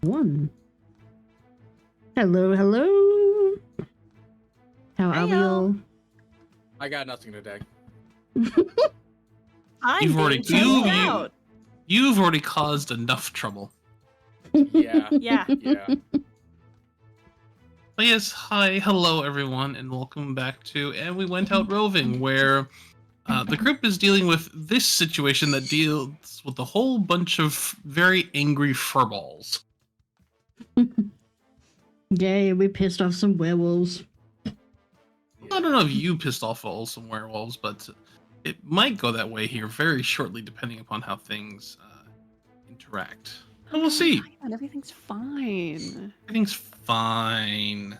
1. Hello, hello. How are we all? I got nothing today. I'm You've already caused enough trouble. Yeah. Yeah. Yeah. But yes, hi, hello everyone, and welcome back to And We Went Out Roving, where the group is dealing with this situation that deals with a whole bunch of very angry furballs. Yay, we pissed off some werewolves. I don't know if you pissed off all some werewolves, but it might go that way here very shortly, depending upon how things interact. And we'll see. And everything's fine. Everything's fine.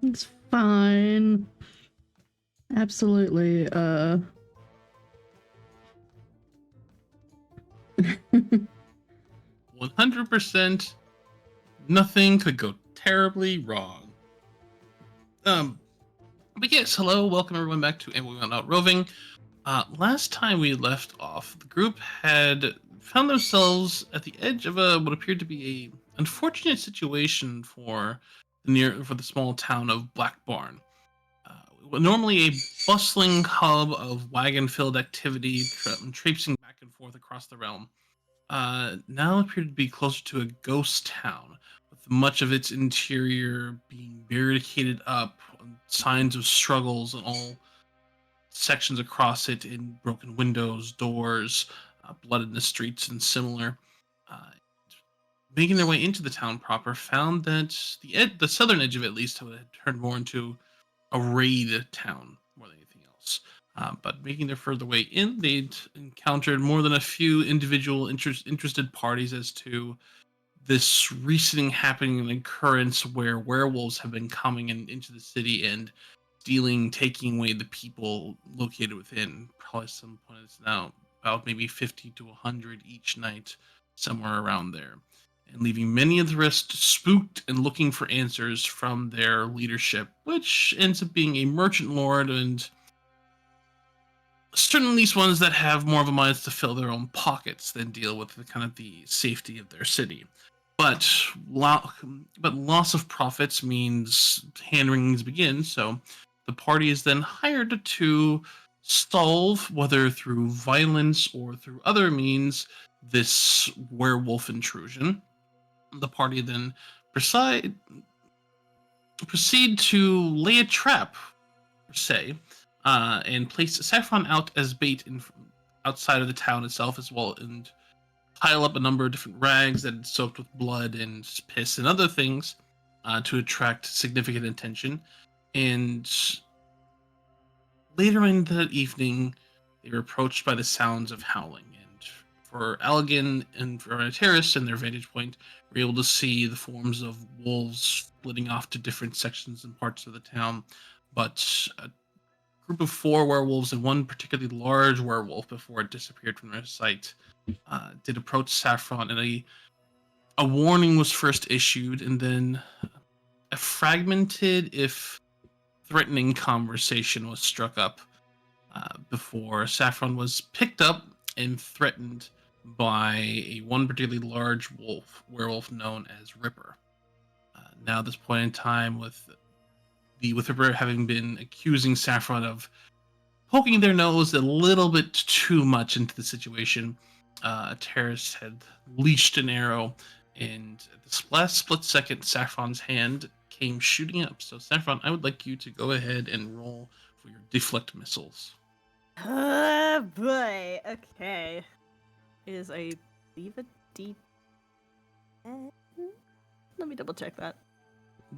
It's fine. Absolutely. 100%. Nothing could go terribly wrong. But yes, hello, welcome everyone back to And We Went Out Roving. Last time we left off, the group had found themselves at the edge of what appeared to be a unfortunate situation for the small town of Black Barn. Normally a bustling hub of wagon-filled activity, traipsing back and forth across the realm, now appeared to be closer to a ghost town, with much of its interior being barricaded up, signs of struggles in all sections across it, in broken windows, doors, blood in the streets, and similar. Making their way into the town proper, found that the southern edge of it, at least, had turned more into a raid town more than anything else. But making their further way in, they'd encountered more than a few individual interested parties as to this recent happening and occurrence where werewolves have been coming into the city and stealing, taking away the people located within. Probably some point it's now about maybe 50 to 100 each night, somewhere around there, and leaving many of the rest spooked and looking for answers from their leadership, which ends up being a merchant lord and certain at least ones that have more of a mind to fill their own pockets than deal with the safety of their city. But loss of profits means hand-wringings begin, so the party is then hired to solve, whether through violence or through other means, this werewolf intrusion. The party then proceed to lay a trap, per se, and place Saffron out as bait outside of the town itself as well, and pile up a number of different rags that had soaked with blood and piss and other things to attract significant attention. And later in the evening, they were approached by the sounds of howling. And for Allegan and for Terrace and their vantage point, were able to see the forms of wolves splitting off to different sections and parts of the town. But a group of 4 werewolves and one particularly large werewolf, before it disappeared from their sight, did approach Saffron, and a warning was first issued, and then a fragmented, if threatening, conversation was struck up before Saffron was picked up and threatened by one particularly large werewolf known as Ripper. Now, at this point in time, with Ripper having been accusing Saffron of poking their nose a little bit too much into the situation, Terrace had leashed an arrow, and at the last split second, Saffron's hand came shooting up. So, Saffron, I would like you to go ahead and roll for your deflect missiles. Oh boy. Okay. It is a D10. Let me double check that.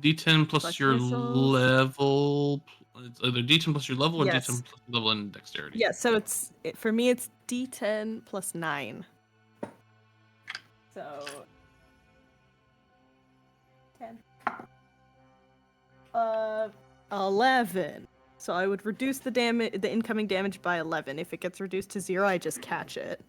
D10 plus Plus your missiles. level. It's either D10 plus your level or Yes. D10 plus level and dexterity. Yeah, so for me it's D10 plus 9. So 10. 11. So I would reduce the incoming damage by 11. If it gets reduced to 0, I just catch it.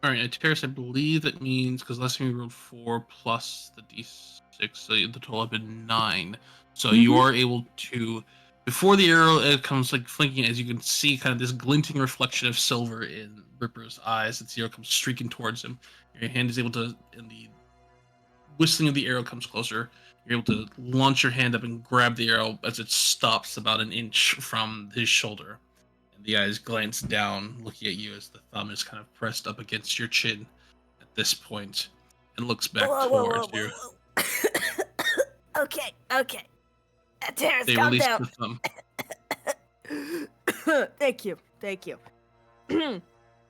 All right, Terrace, I believe that means, because last time you rolled 4 plus the D6, so the total had been 9. So you are able to, before the arrow comes flinking, as you can see, kind of this glinting reflection of silver in Ripper's eyes. As the arrow comes streaking towards him, your hand is able to, in the whistling of the arrow comes closer, you're able to launch your hand up and grab the arrow as it stops about an inch from his shoulder. And the eyes glance down, looking at you as the thumb is kind of pressed up against your chin at this point, and looks back towards you. Okay. Terrace, They calm release down. the thumb. Thank you.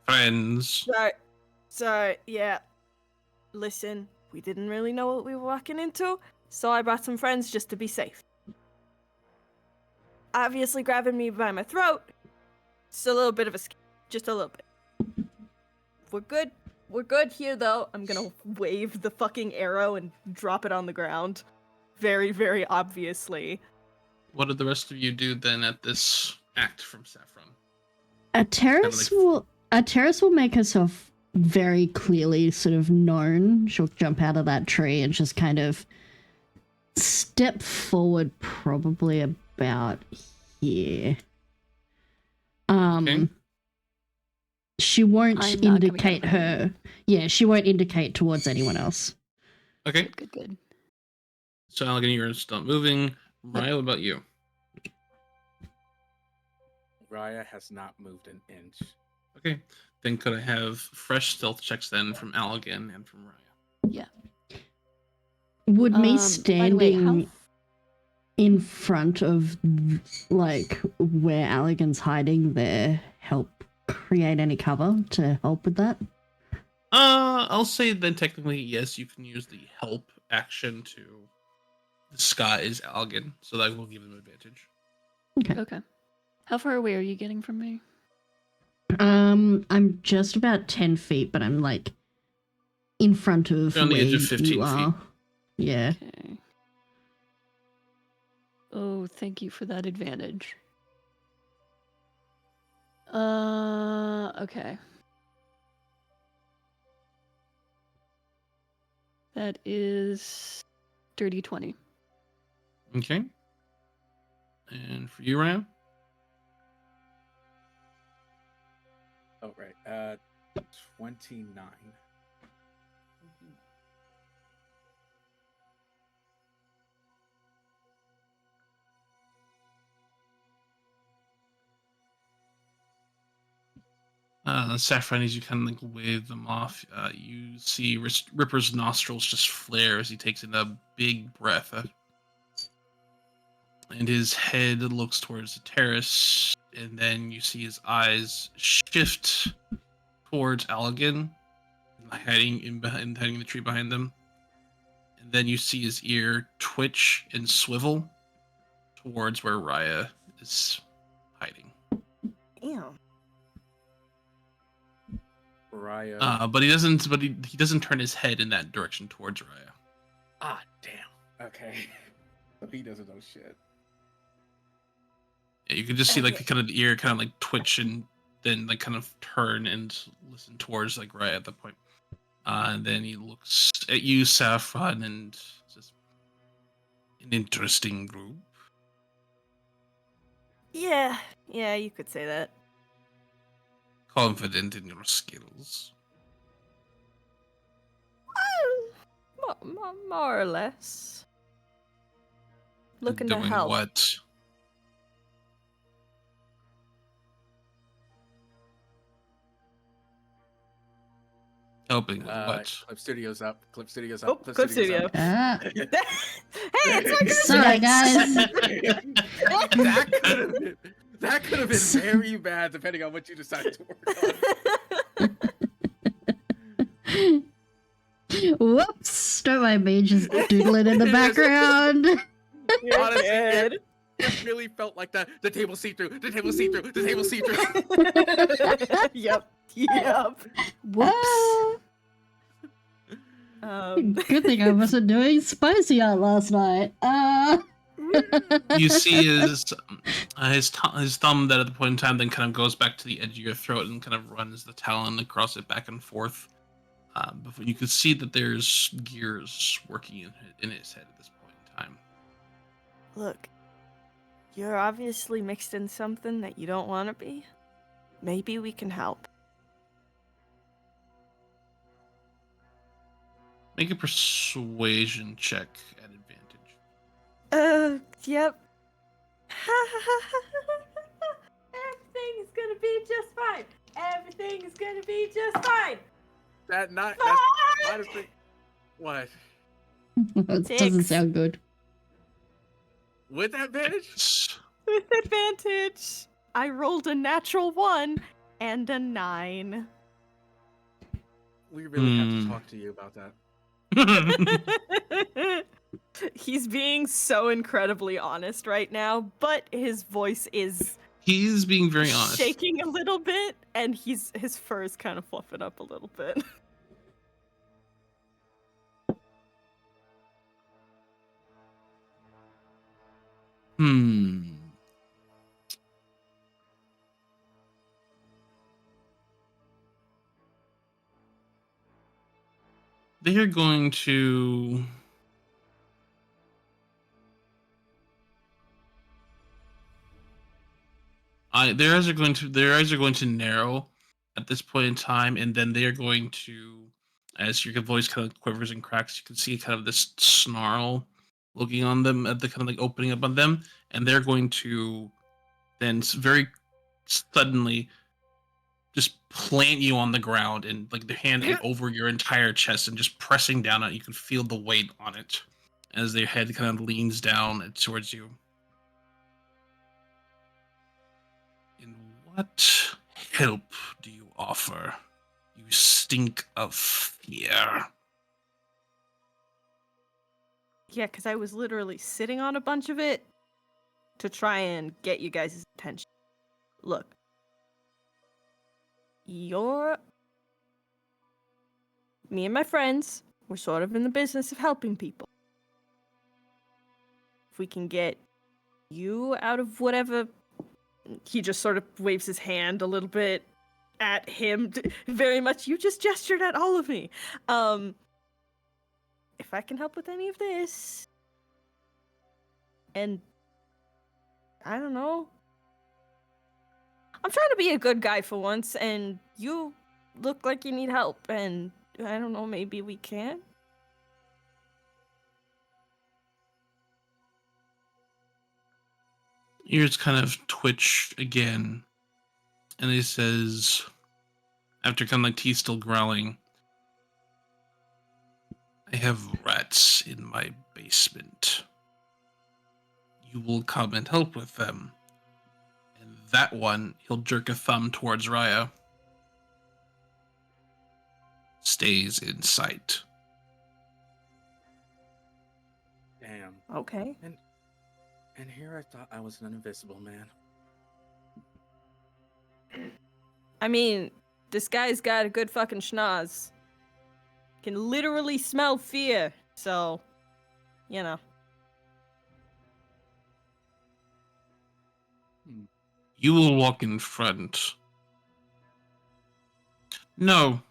Friends. Sorry, yeah. Listen, we didn't really know what we were walking into, so I brought some friends just to be safe. Obviously grabbing me by my throat, it's a little bit of a just a little bit. We're good here though. I'm gonna wave the fucking arrow and drop it on the ground. Very, very obviously. What did the rest of you do then at this act from Saffron? Terrace will make herself very clearly sort of known. She'll jump out of that tree and just kind of step forward, probably about here. Okay. She won't I'm not coming indicate out. her. Yeah, she won't indicate towards anyone else. Okay. Good. So Allegan, you're still moving. Raya, what about you? Raya has not moved an inch. Okay. Then could I have fresh stealth checks then from Allegan and from Raya? Yeah. Would me By the way, standing in front of like where Allegan's hiding there help create any cover to help with that? I'll say then technically yes, you can use the help action to disguise Allegan, so that will give them advantage. Okay. How far away are you getting from me? I'm just about 10 feet, but I'm like in front of You're on the where edge of 15 you are. feet. Yeah. Okay. Oh, thank you for that advantage. Okay. That is dirty 20. Okay. And for you, Ryan? Oh, right. 29. Saffron, as you kind of like wave them off, you see Ripper's nostrils just flare as he takes in a big breath. And his head looks towards the terrace, and then you see his eyes shift towards Allegan, hiding the tree behind them. And then you see his ear twitch and swivel towards where Raya is hiding. Damn. Raya. But he doesn't. But he doesn't turn his head in that direction towards Raya. Ah, damn. Okay. So he doesn't know shit. Yeah, you can just see like the kind of ear kind of like twitch and then like kind of turn and listen towards like Raya at that point. And then he looks at you, Saffron, and says, "An interesting group." Yeah, you could say that. Confident in your skills. More or less. Looking to Doing help. what? Helping with what? Clip Studio's up. Clip Studio's Oh, up. Clip Studio. Up. Hey, it's my Christmas! Sorry, guys. that could have been very bad depending on what you decided to work on. Whoops! Don't mind me, just doodling in the background. Honestly, it really felt like that. The table see through. The table see through. The table see through. Yep. Whoops! Good thing I wasn't doing spicy art last night. You see his thumb that at the point in time then kind of goes back to the edge of your throat and kind of runs the talon across it back and forth. Before you can see that there's gears working in his head at this point in time. Look, you're obviously mixed in something that you don't want to be. Maybe we can help. Make a persuasion check at advantage. Yep. Everything's gonna be just fine. Everything's gonna be just fine. That's honestly what? It doesn't 6. sound good. With advantage? With advantage. I rolled a natural 1 and a 9. We really have to talk to you about that. He's being so incredibly honest right now, but his voice is He's being very honest. shaking a little bit, and his fur is kind of fluffing up a little bit. They are going to. Their eyes are going to narrow at this point in time, and then they are going to, as your voice kind of quivers and cracks, you can see kind of this snarl looking on them at the kind of like opening up on them, and they're going to then very suddenly just plant you on the ground and like their hand over your entire chest and just pressing down on it. You can feel the weight on it as their head kind of leans down towards you. And what help do you offer? You stink of fear. Yeah, because I was literally sitting on a bunch of it to try and get you guys' attention. Look. Me and my friends, we're sort of in the business of helping people. If we can get you out of whatever... He just sort of waves his hand a little bit at him. Very much, you just gestured at all of me. If I can help with any of this... And... I don't know. I'm trying to be a good guy for once, and you look like you need help, and I don't know, maybe we can? Ears kind of twitch again, and he says, after kind of like teeth still growling, I have rats in my basement. You will come and help with them. And that one, he'll jerk a thumb towards Raya, stays in sight. Damn. Okay. And here I thought I was an invisible man. I mean, this guy's got a good fucking schnoz. Can literally smell fear, so, you know. You will walk in front. No.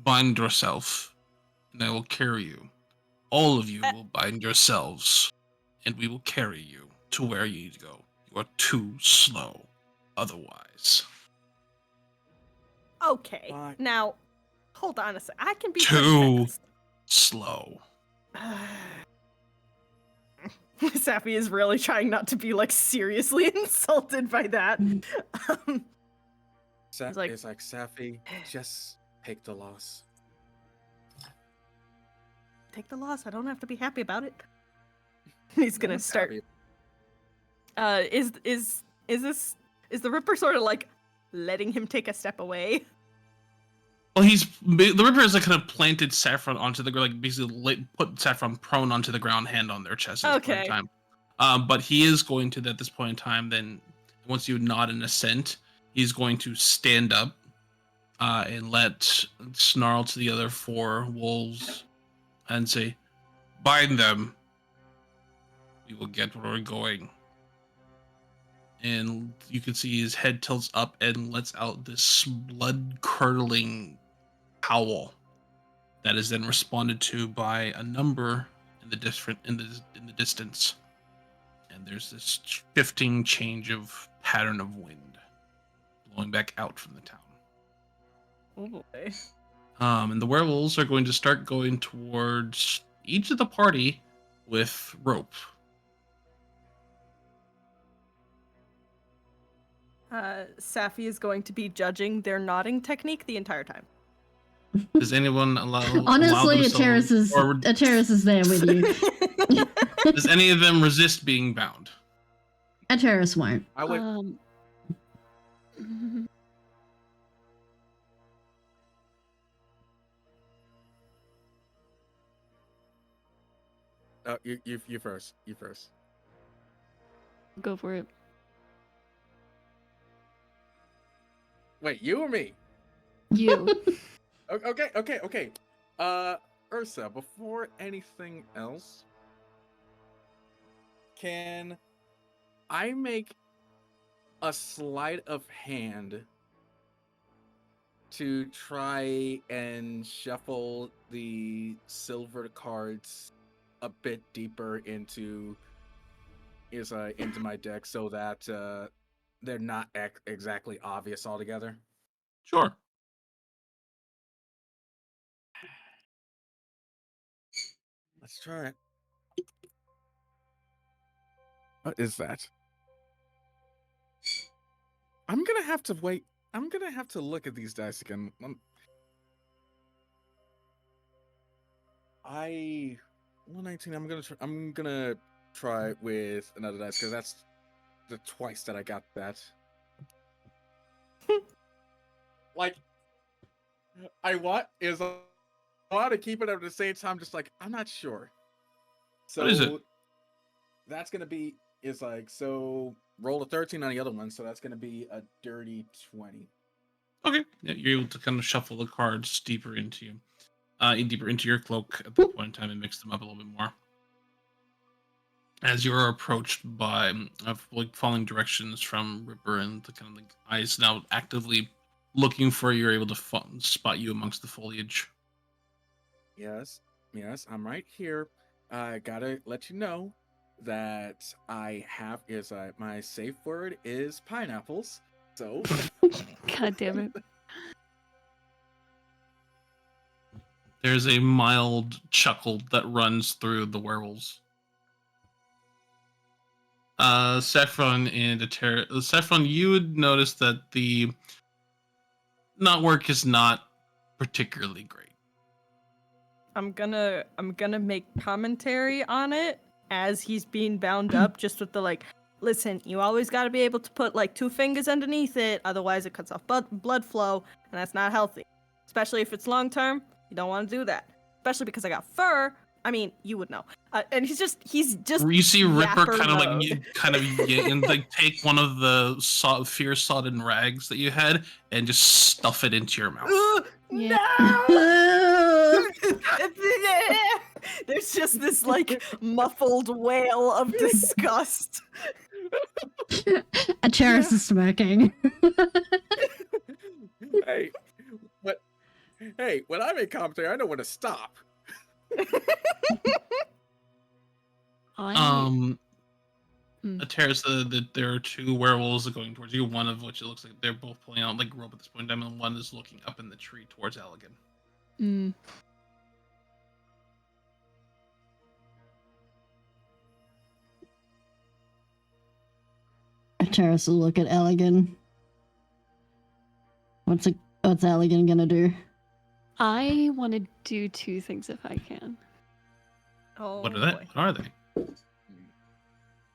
Bind yourself, and I will carry you. All of you will bind yourselves, and we will carry you to where you need to go. You are too slow otherwise. Okay. Now, hold on a sec. I can be Too fast. slow. Sappy is really trying not to be, like, seriously insulted by that. It's like, Safi, just take the loss. Take the loss. I don't have to be happy about it. He's gonna start. Is the Ripper sort of like letting him take a step away? Well, the Ripper has like kind of planted Saffron onto the ground, like basically put Saffron prone onto the ground, hand on their chest at this point in time. But he is going to, at this point in time, then once you nod in assent, he's going to stand up and let snarl to the other 4 wolves and say, bind them. We will get where we're going. And you can see his head tilts up and lets out this blood-curdling howl that is then responded to by a number in the distance. And there's this shifting change of pattern of wind blowing back out from the town. Oh boy. And the werewolves are going to start going towards each of the party with rope. Safi is going to be judging their nodding technique the entire time. Does anyone allow Honestly, themselves, Ateris is there with you. does any of them resist being bound? Ateris won't. I would. Mm, You first. You first. Go for it. Wait, you or me? You. Okay. Ursa, before anything else, can I make a sleight of hand to try and shuffle the silver cards a bit deeper into my deck so that they're not exactly obvious altogether? Sure. Let's try it. What is that? I'm gonna have to wait. I'm gonna have to look at these dice again. 119. I'm gonna try with another dice because that's the twice that I got that. Like, I want to keep it at the same time. Just like I'm not sure. So What is it? That's gonna be roll a 13 on the other one, so that's gonna be a dirty 20. Okay. Yeah, you're able to kind of shuffle the cards deeper into your cloak at this point in time and mix them up a little bit more. As you are approached by following directions from Ripper and the kind of like eyes now actively looking for you, are able to spot you amongst the foliage. Yes, I'm right here. I gotta let you know that my safe word is pineapples. So God damn it. There's a mild chuckle that runs through the werewolves. Saffron and Saffron, you would notice that the knot work is not particularly great. I'm gonna make commentary on it as he's being bound up, just with the like, listen, you always gotta be able to put like 2 fingers underneath it, otherwise it cuts off blood flow, and that's not healthy. Especially if it's long term, you don't want to do that. Especially because I got fur. I mean, you would know. And he's just. You see Ripper kind of mode. and like take one of the fear-sodden rags that you had and just stuff it into your mouth. Yeah. No! There's just this like muffled wail of disgust. Ateris is smirking. Hey, when I make commentary, I know when to stop. Terrace, there are 2 werewolves going towards you, one of which it looks like they're both pulling out like rope at this point in time, and one is looking up in the tree towards Allegan. Mm. Ateris will look at Allegan. What's Allegan gonna do? I want to do 2 things if I can. Oh, What are they?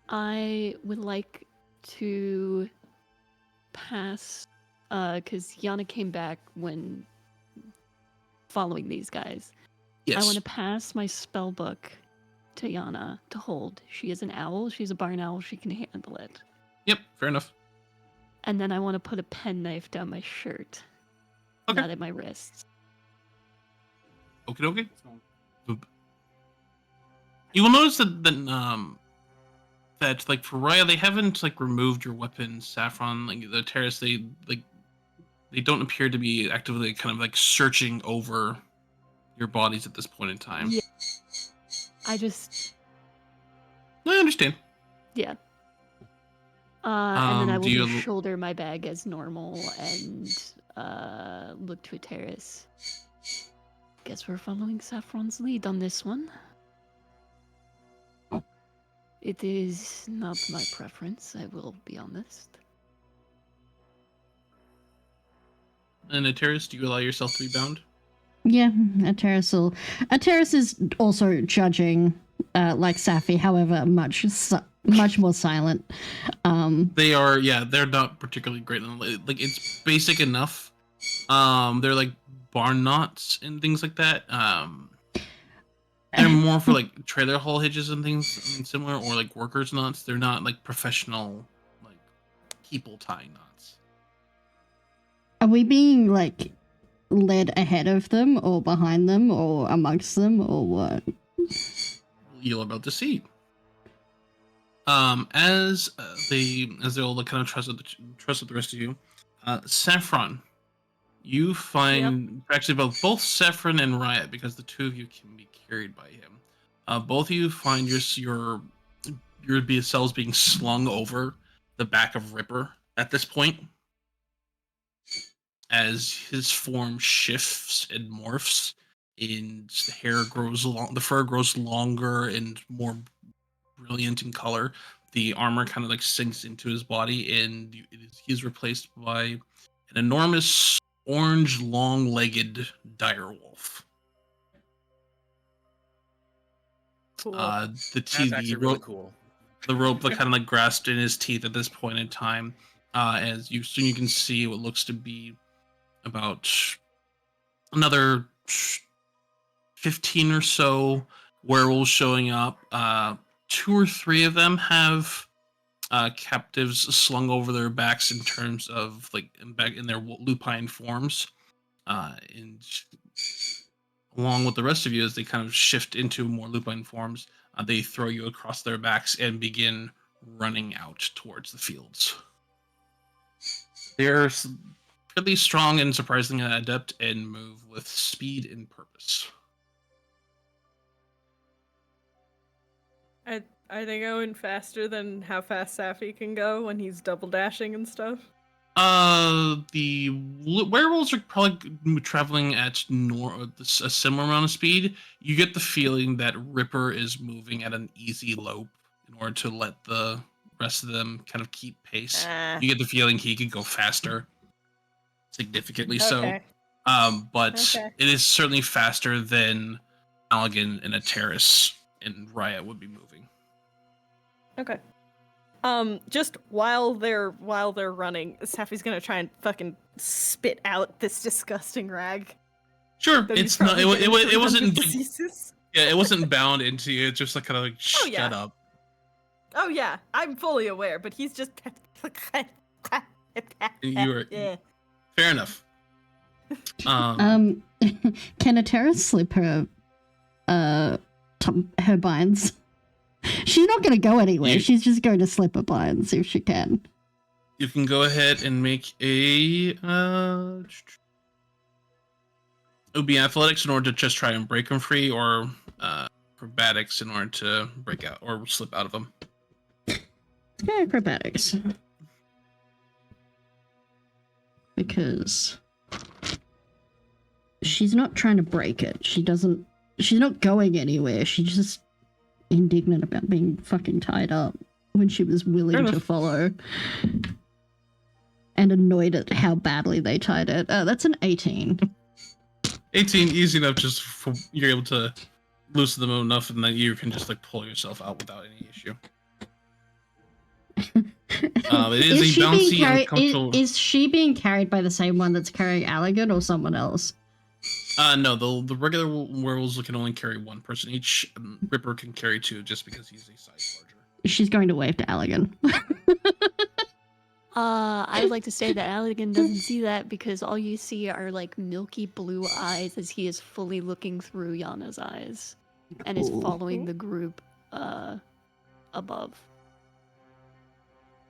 I would like to pass, because Yana came back when following these guys. Yes. I want to pass my spell book to Yana to hold. She is an owl. She's a barn owl. She can handle it. Yep, fair enough. And then I want to put a penknife down my shirt, Okay. not at my wrists. Okay. You will notice that like for Raya, they haven't like removed your weapons. Saffron, like the terrorists, they don't appear to be actively kind of like searching over your bodies at this point in time. Yeah. I understand. Yeah. And then I will just shoulder my bag as normal and look to a terrace. Guess we're following Saffron's lead on this one. It is not my preference, I will be honest. And Ateris, do you allow yourself to be bound? Yeah, Ateris is also judging, like Safi, however, much more silent. They are, yeah, they're not particularly great. Like, it's basic enough. They're like barn knots and things like that. They're more for like trailer haul hitches and things similar, or like workers knots. They're not like professional, like people tying knots. Are we being like led ahead of them, or behind them, or amongst them, or what? You're about to see. As they all kind of trust the rest of you, Saffron, you find actually both Saffron and Riot, because the two of you can be carried by him. Both of you find your cells being slung over the back of Ripper at this point, as his form shifts and morphs, and the fur grows longer and more brilliant in color. The armor kind of like sinks into his body, and he's replaced by an enormous orange long-legged direwolf. Cool. That's actually really cool. The rope that kind of like grasped in his teeth at this point in time, as you can see what looks to be about another 15 or so werewolves showing up. 2 or 3 of them have captives slung over their backs in terms of like back in their lupine forms, and along with the rest of you, as they kind of shift into more lupine forms, they throw you across their backs and begin running out towards the fields. They're fairly strong and surprisingly adept, and move with speed and purpose. Are they going faster than how fast Safi can go when he's double dashing and stuff? The werewolves are probably traveling at a similar amount of speed. You get the feeling that Ripper is moving at an easy lope in order to let the rest of them kind of keep pace. You get the feeling he could go faster, significantly so. But it is certainly faster than Allegan and Ateris and Riot would be moving. Okay. Just while they're running, Safi's gonna try and fucking spit out this disgusting rag. Sure, it's not. It wasn't. Diseases. Yeah, it wasn't bound into you. It's just like kind of like shut up. Oh yeah, I'm fully aware, but he's just. You are fair enough. Can Ateris slip her her binds? She's not going to go anywhere. She's just going to slip her binds if she can. You can go ahead and make a. It would be athletics in order to just try and break them free, or acrobatics in order to break out or slip out of them. Yeah, acrobatics. Because she's not trying to break it. She's not going anywhere. She's just indignant about being fucking tied up when she was willing to follow, and annoyed at how badly they tied it. That's an 18. 18, easy enough. Just you're able to loosen them enough, and then you can just like pull yourself out without any issue. It is a bouncy and comfortable. Is she being carried by the same one that's carrying Allegan, or someone else? No, the regular werewolves can only carry one person each. Ripper can carry 2 just because he's a size larger. She's going to wave to Allegan. I'd like to say that Allegan doesn't see that, because all you see are like milky blue eyes as he is fully looking through Yana's eyes and is following the group above.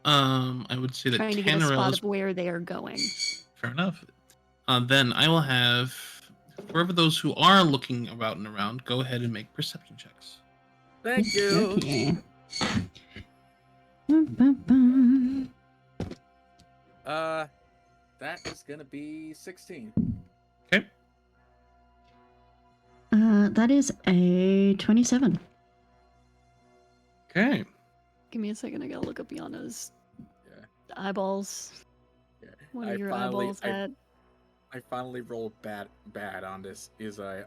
I would say that trying to get a spot of where they are going. Fair enough. Then I will have whoever those who are looking about and around go ahead and make perception checks. Thank you. Okay. That is gonna be 16. Okay. That is a 27. Okay. Give me a second. I gotta look up Yana's Yeah. eyeballs. Yeah. What are your eyeballs at? I finally rolled bad on this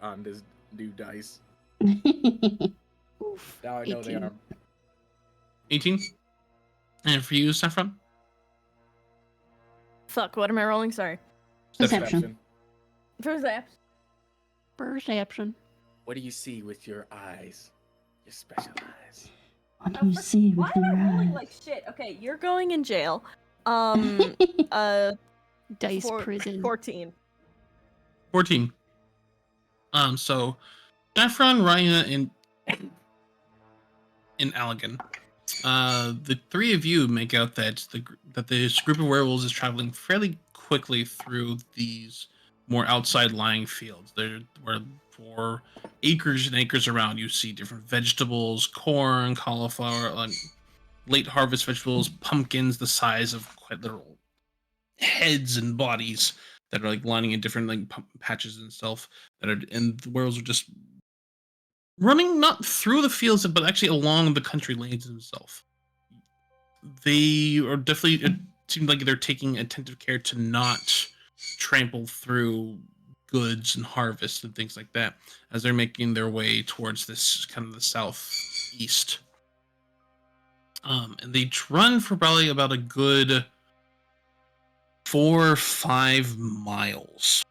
on this new dice. Oof. Now I know 18. they are 18. And for you, Saffron? Fuck, what am I rolling? Sorry. Perception. Perception. What do you see with your eyes? Your special eyes. What do you see with Why am your I rolling eyes? like shit? Okay, you're going in jail. Dice prison. 14. 14. So Saffron, Raya, and Allegan. The three of you make out that this group of werewolves is traveling fairly quickly through these more outside lying fields. There were for acres and acres around. You see different vegetables, corn, cauliflower, late harvest vegetables, pumpkins the size of quite literal heads and bodies that are like lining in different like patches and stuff that are, and the werewolves are just running not through the fields but actually along the country lanes themselves. They are definitely, it seems like they're taking attentive care to not trample through goods and harvest and things like that as they're making their way towards this kind of the southeast. And they run for probably about a good 4 or 5 miles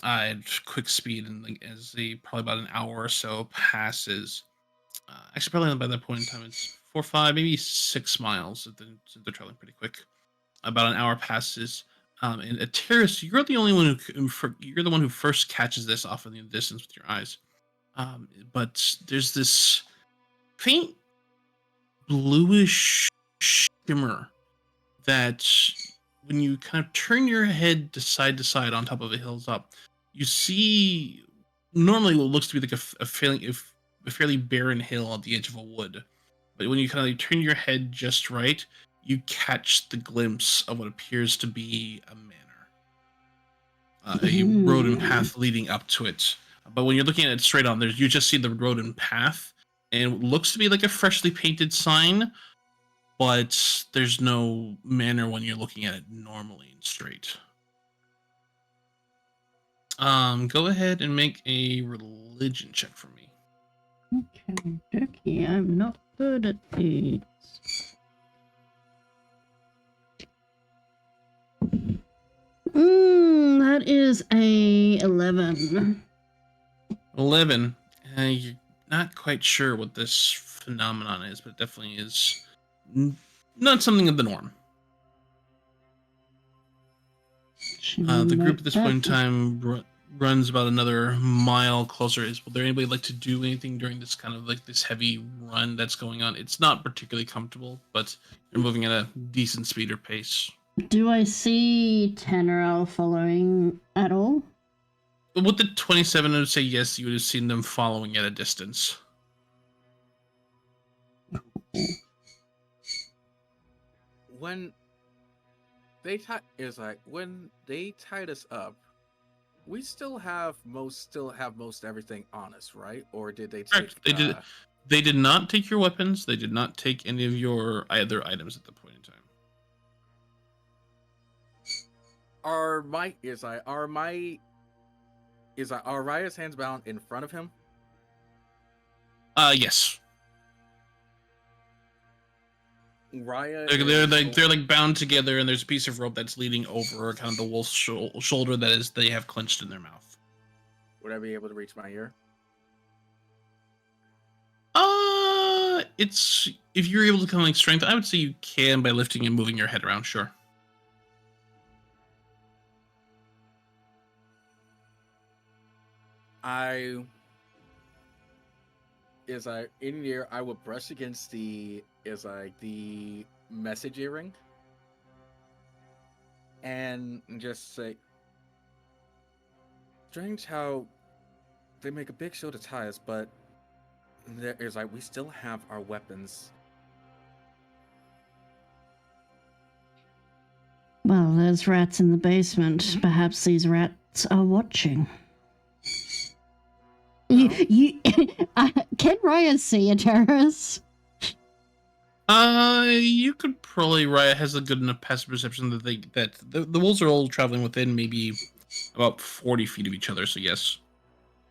at quick speed, and like, as they probably about an hour or so passes. Actually, probably by that point in time, it's 4, 5, maybe 6 miles. Since they're traveling pretty quick. About an hour passes, and Terrace, you're the only one you're the one who first catches this off in the distance with your eyes. But there's this faint bluish shimmer that when you kind of turn your head to side on top of a hilltop, you see normally what looks to be like a fairly barren hill at the edge of a wood. But when you kind of like turn your head just right, you catch the glimpse of what appears to be a manor, a road and path leading up to it. But when you're looking at it straight on, you just see the road and path, and it looks to be like a freshly painted sign, but there's no manor when you're looking at it normally and straight. Go ahead and make a religion check for me. Okay, I'm not good at these. That is a 11. 11. You're not quite sure what this phenomenon is, but it definitely is not something of the norm. The group at this point in time runs about another mile closer. Will there anybody like to do anything during this kind of like this heavy run that's going on? It's not particularly comfortable, but they're moving at a decent speed or pace. Do I see Tenorel following at all? With the 27, I would say yes, you would have seen them following at a distance. When they when they tied us up, we still have most everything on us, right? Or did they take? Correct. They did not take your weapons. They did not take any of your other items at the point in time. Are Raya's hands bound in front of him? Yes. Raya. They're like bound together, and there's a piece of rope that's leading over kind of the wolf's shoulder that they have clenched in their mouth. Would I be able to reach my ear? It's if you're able to kind of like strengthen, I would say you can by lifting and moving your head around. Sure. In here, I would brush against the message earring and just say, strange how they make a big show to tie us, but we still have our weapons. Well, there's rats in the basement. Perhaps these rats are watching. You can Raya see a terrorist? You could probably. Raya has a good enough passive perception that the wolves are all traveling within maybe about 40 feet of each other. So yes.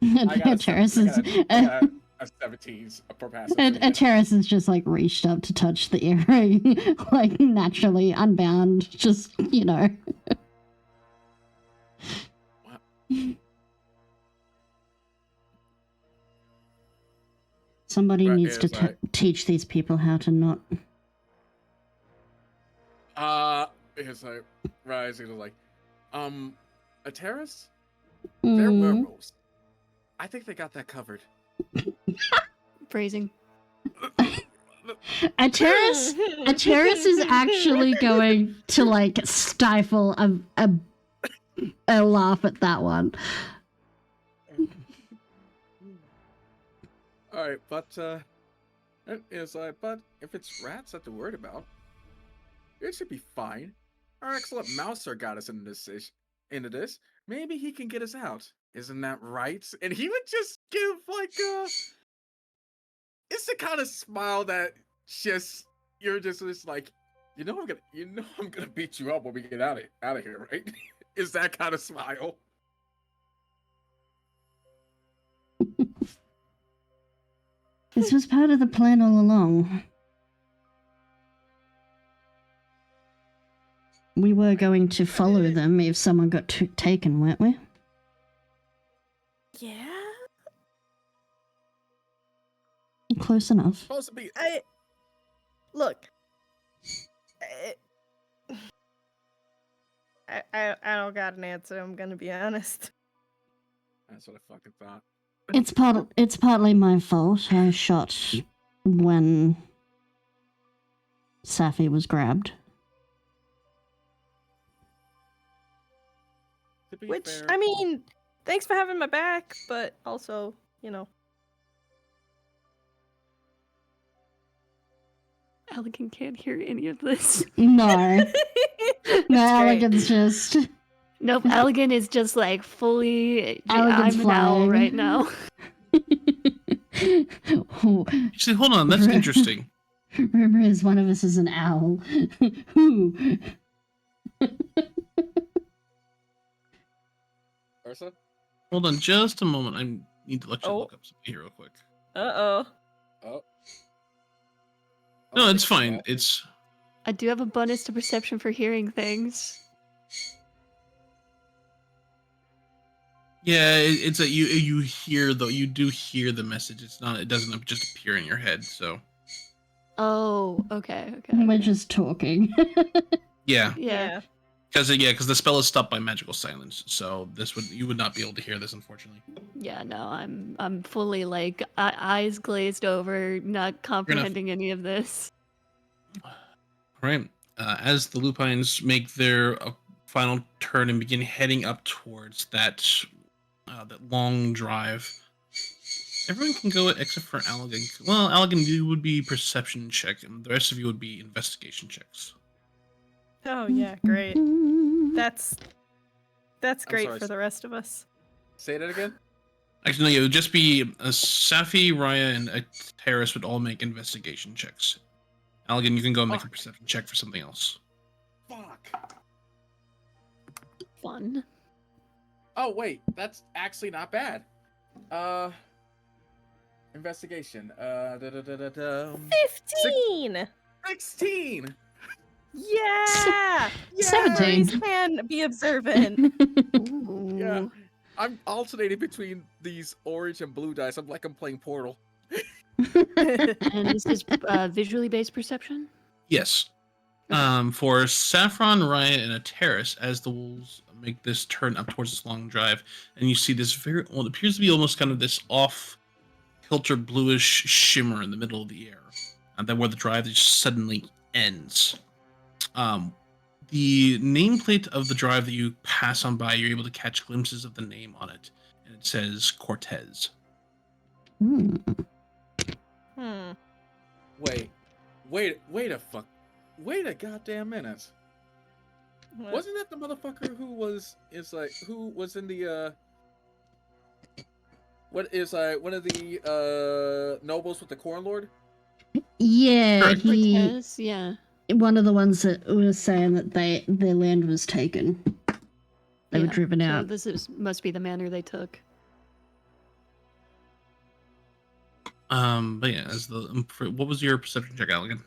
A terrorist is I got a 17 per passive. a terrorist is just like reached up to touch the earring, like naturally unbound. Just Somebody Right, needs to it's like- teach these people how to not. It's like rising like, a terrorist? They're Mm. werewolves. I think they got that covered. Phrasing. A terrorist is actually going to like stifle a laugh at that one. All right, but it's like, but if it's rats that they're worried about, it should be fine. Our excellent mouser got us into this. Maybe he can get us out. Isn't that right? And he would just give like it's the kind of smile that you're just like, I'm gonna beat you up when we get out of here, right? Is that kind of smile? This was part of the plan all along. We were going to follow them if someone got taken, weren't we? Yeah. Close enough. Supposed to be. Look. I don't got an answer. I'm gonna be honest. That's what I fucking thought. It's partly my fault. I shot when Safi was grabbed. To be Which, fair, I mean, thanks for having my back, but also, Elegant can't hear any of this. No. That's No, great. Elegant's just... Nope, Elegant is just like fully. Elegant's I'm an owl flying. right now. Actually, hold on. That's interesting. Rumor is one of us is an owl. Who? Ursa? Hold on just a moment. I need to let you Oh. look up something here real quick. Uh-oh. Oh. No, it's fine. It's I do have a bonus to perception for hearing things. yeah. It's that you hear though. You do hear the message. It's not. It doesn't just appear in your head. So Oh, okay. We're just talking. yeah. Yeah. Because the spell is stopped by magical silence. So you would not be able to hear this, unfortunately. Yeah, no, I'm fully like eyes glazed over, not comprehending any of this. All right. As the lupines make their final turn and begin heading up towards that long drive, everyone can go except for Allegan. Well, Allegan, you would be perception check, and the rest of you would be investigation checks. Oh, yeah, great. That's great sorry, for the rest of us. Say that again? Actually, no, it would just be Safi, Raya, and Terrace would all make investigation checks. Allegan, you can go and make a perception check for something else. Fuck. Fun. Oh, wait. That's actually not bad. Investigation. 15! 16! Yeah! 17. Please can be observant. Ooh. Yeah. I'm alternating between these orange and blue dice. I'm playing Portal. And this is visually based perception? Yes. For Saffron, Raya, and a Terrace, as the wolves make this turn up towards this long drive, and you see this it appears to be almost kind of this off-kilter bluish shimmer in the middle of the air, and then where the drive just suddenly ends. The nameplate of the drive that you pass on by, you're able to catch glimpses of the name on it, and it says Cortez. Hmm. Wait a goddamn minute. What? Wasn't that the motherfucker who was in the What is one of the nobles with the corn lord? Yeah, Correct. he Cortez, yeah. one of the ones that was saying that their land was taken. They were Yeah, driven so out. this must be the manor they took. But yeah, what was your perception check, Allegan?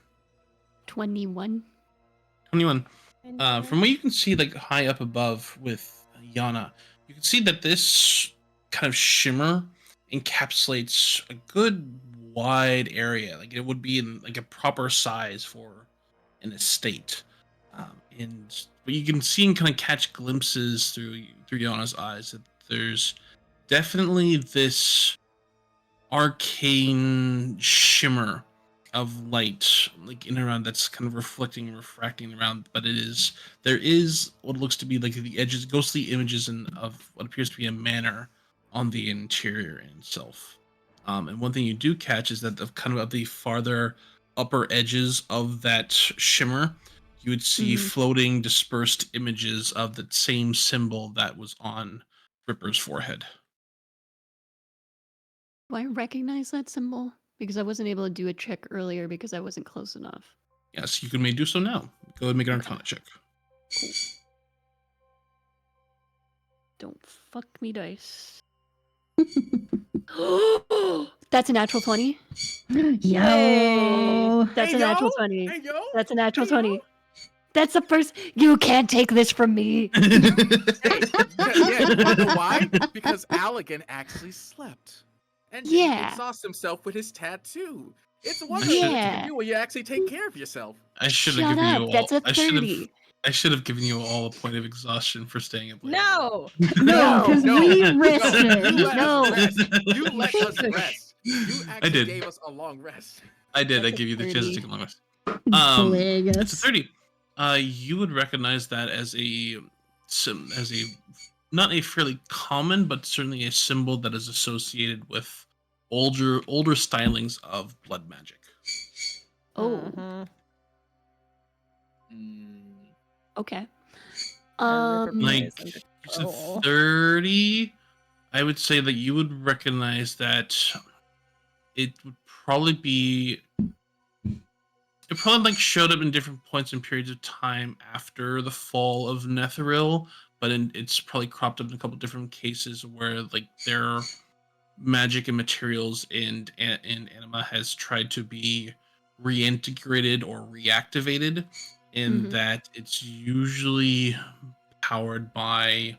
21. 21. From what you can see, like high up above with Yana, you can see that this kind of shimmer encapsulates a good wide area. Like it would be in like a proper size for an estate. But you can see and kind of catch glimpses through Yana's eyes that there's definitely this arcane shimmer of light like in and around that's kind of reflecting and refracting around, but there is what looks to be like the edges, ghostly images of what appears to be a manor on the interior in itself. And one thing you do catch is that the kind of at the farther upper edges of that shimmer, you would see floating dispersed images of the same symbol that was on Ripper's forehead. Do I recognize that symbol? Because I wasn't able to do a check earlier because I wasn't close enough. Yes, you can may do so now. Go ahead and make an Okay. Arcana check. Cool. Don't fuck me, dice. That's a natural 20. Yo! That's Hey, a natural yo! 20. Hey, yo! That's a natural Hey, yo! 20. That's the first. You can't take this from me. Hey, yeah, you wanna know why? Because Allegan actually slept. And didn't Yeah. exhaust himself with his tattoo. It's a wonder should- that you Yeah. can do when you actually take care of yourself. I should have Shut given up. you all. That's a I should have. 30. I should have given you all a point of exhaustion for staying up late. No. No, because No, we no, rested. you let No. us rest. You let us Shush. rest. You I actually did. gave us a long rest. I did. I That's a gave you the chance to 30. take a long rest. Bullying It's a us. 30. You would recognize that as a not a fairly common, but certainly a symbol that is associated with older stylings of blood magic. Oh, Mhm. okay. Our river Like plays under you said control. 30, I would say that you would recognize that it would probably be it probably like showed up in different points and periods of time after the fall of Netheril, but it's probably cropped up in a couple different cases where like their magic and materials in Anima has tried to be reintegrated or reactivated, in Mhm. that it's usually powered by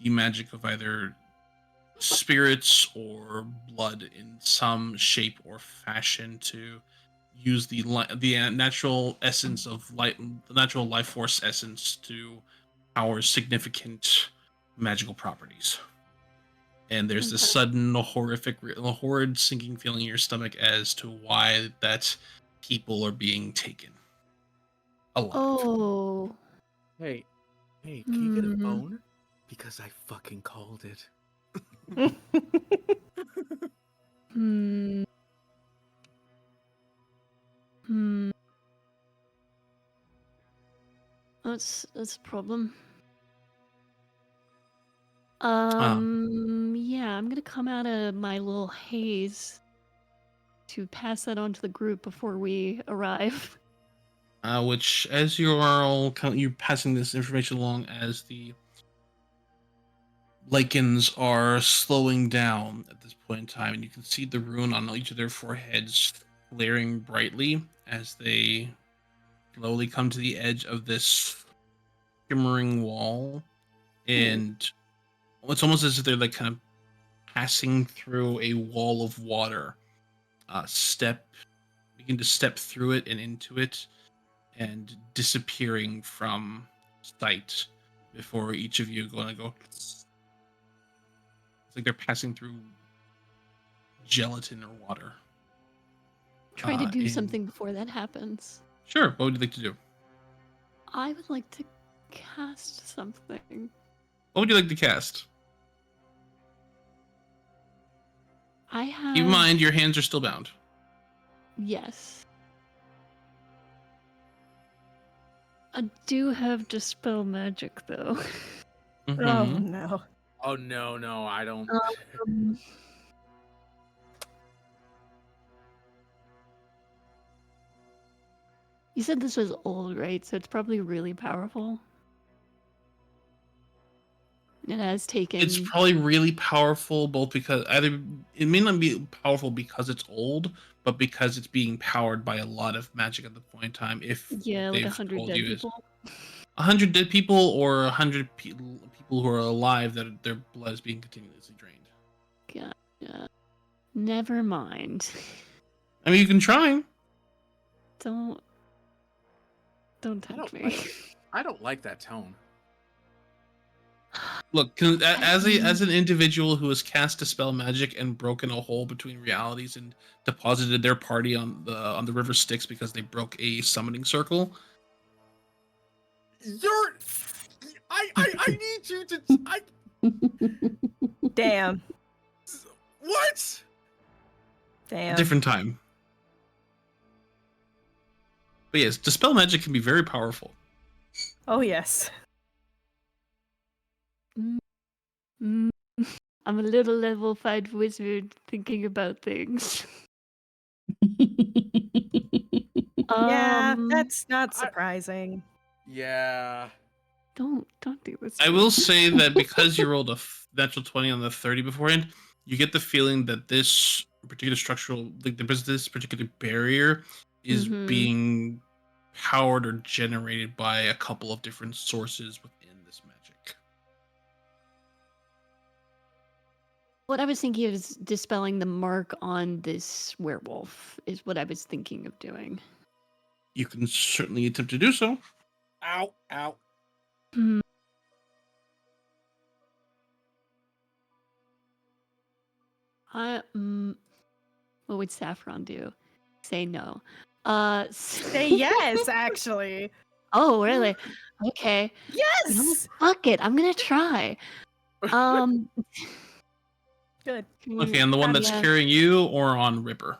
the magic of either spirits or blood in some shape or fashion to use the natural essence of light, the natural life force essence to power significant magical properties. And there's this Okay. sudden horrid sinking feeling in your stomach as to why that people are being taken alive. Oh. Hey, can you get a Hmm. phone? Because I fucking called it. Hmm. Hmm. That's a problem. Yeah, I'm gonna come out of my little haze to pass that on to the group before we arrive. Which, as you are all you're passing this information along as the lichens are slowing down at this point in time, and you can see the rune on each of their foreheads glaring brightly as they slowly come to the edge of this shimmering wall, and it's almost as if they're like kind of passing through a wall of water. Begin to step through it and into it, and disappearing from sight before each of you going to go. It's like they're passing through gelatin or water. Try to do And- something before that happens. Sure. What would you like to do? I would like to cast something. What would you like to cast? I have. Keep in mind, your hands are still bound. Yes. I do have Dispel Magic, though. Oh Mhm. no. Oh no, I don't. Um, you said this was old, right? So it's probably really powerful. It has taken. It's probably really powerful, both because either it may not be powerful because it's old, but because it's being powered by a lot of magic at the point in time. If Yeah, what like they've 100 told dead you is people. 100 dead people or 100 people who are alive that their blood is being continuously drained. Gotcha. Never mind. I mean, you can try. Don't tempt me. I don't like that tone. Look, as an individual who has cast dispel magic and broken a hole between realities and deposited their party on the river Styx because they broke a summoning circle. I need you to. Damn. What? Damn. Different time. But yes, dispel magic can be very powerful. Oh yes. Mm, I'm a little level 5 wizard thinking about things. Yeah, Um, that's not surprising. Yeah. don't do this. I to will me. say that because you rolled a natural 20 on the 30 beforehand, you get the feeling that this particular structural, like this particular barrier, is Mhm. being powered or generated by a couple of different sources within this magic. What I was thinking of is dispelling the mark on this werewolf, is what I was thinking of doing. You can certainly attempt to do so. Ow, ow. Hmm. What would Saffron do? Say no. Say yes, actually. Oh, really? Okay. You know what? Yes. Fuck it. I'm gonna try. Um. Good. Okay, and the one that's Yeah. carrying you or on Ripper?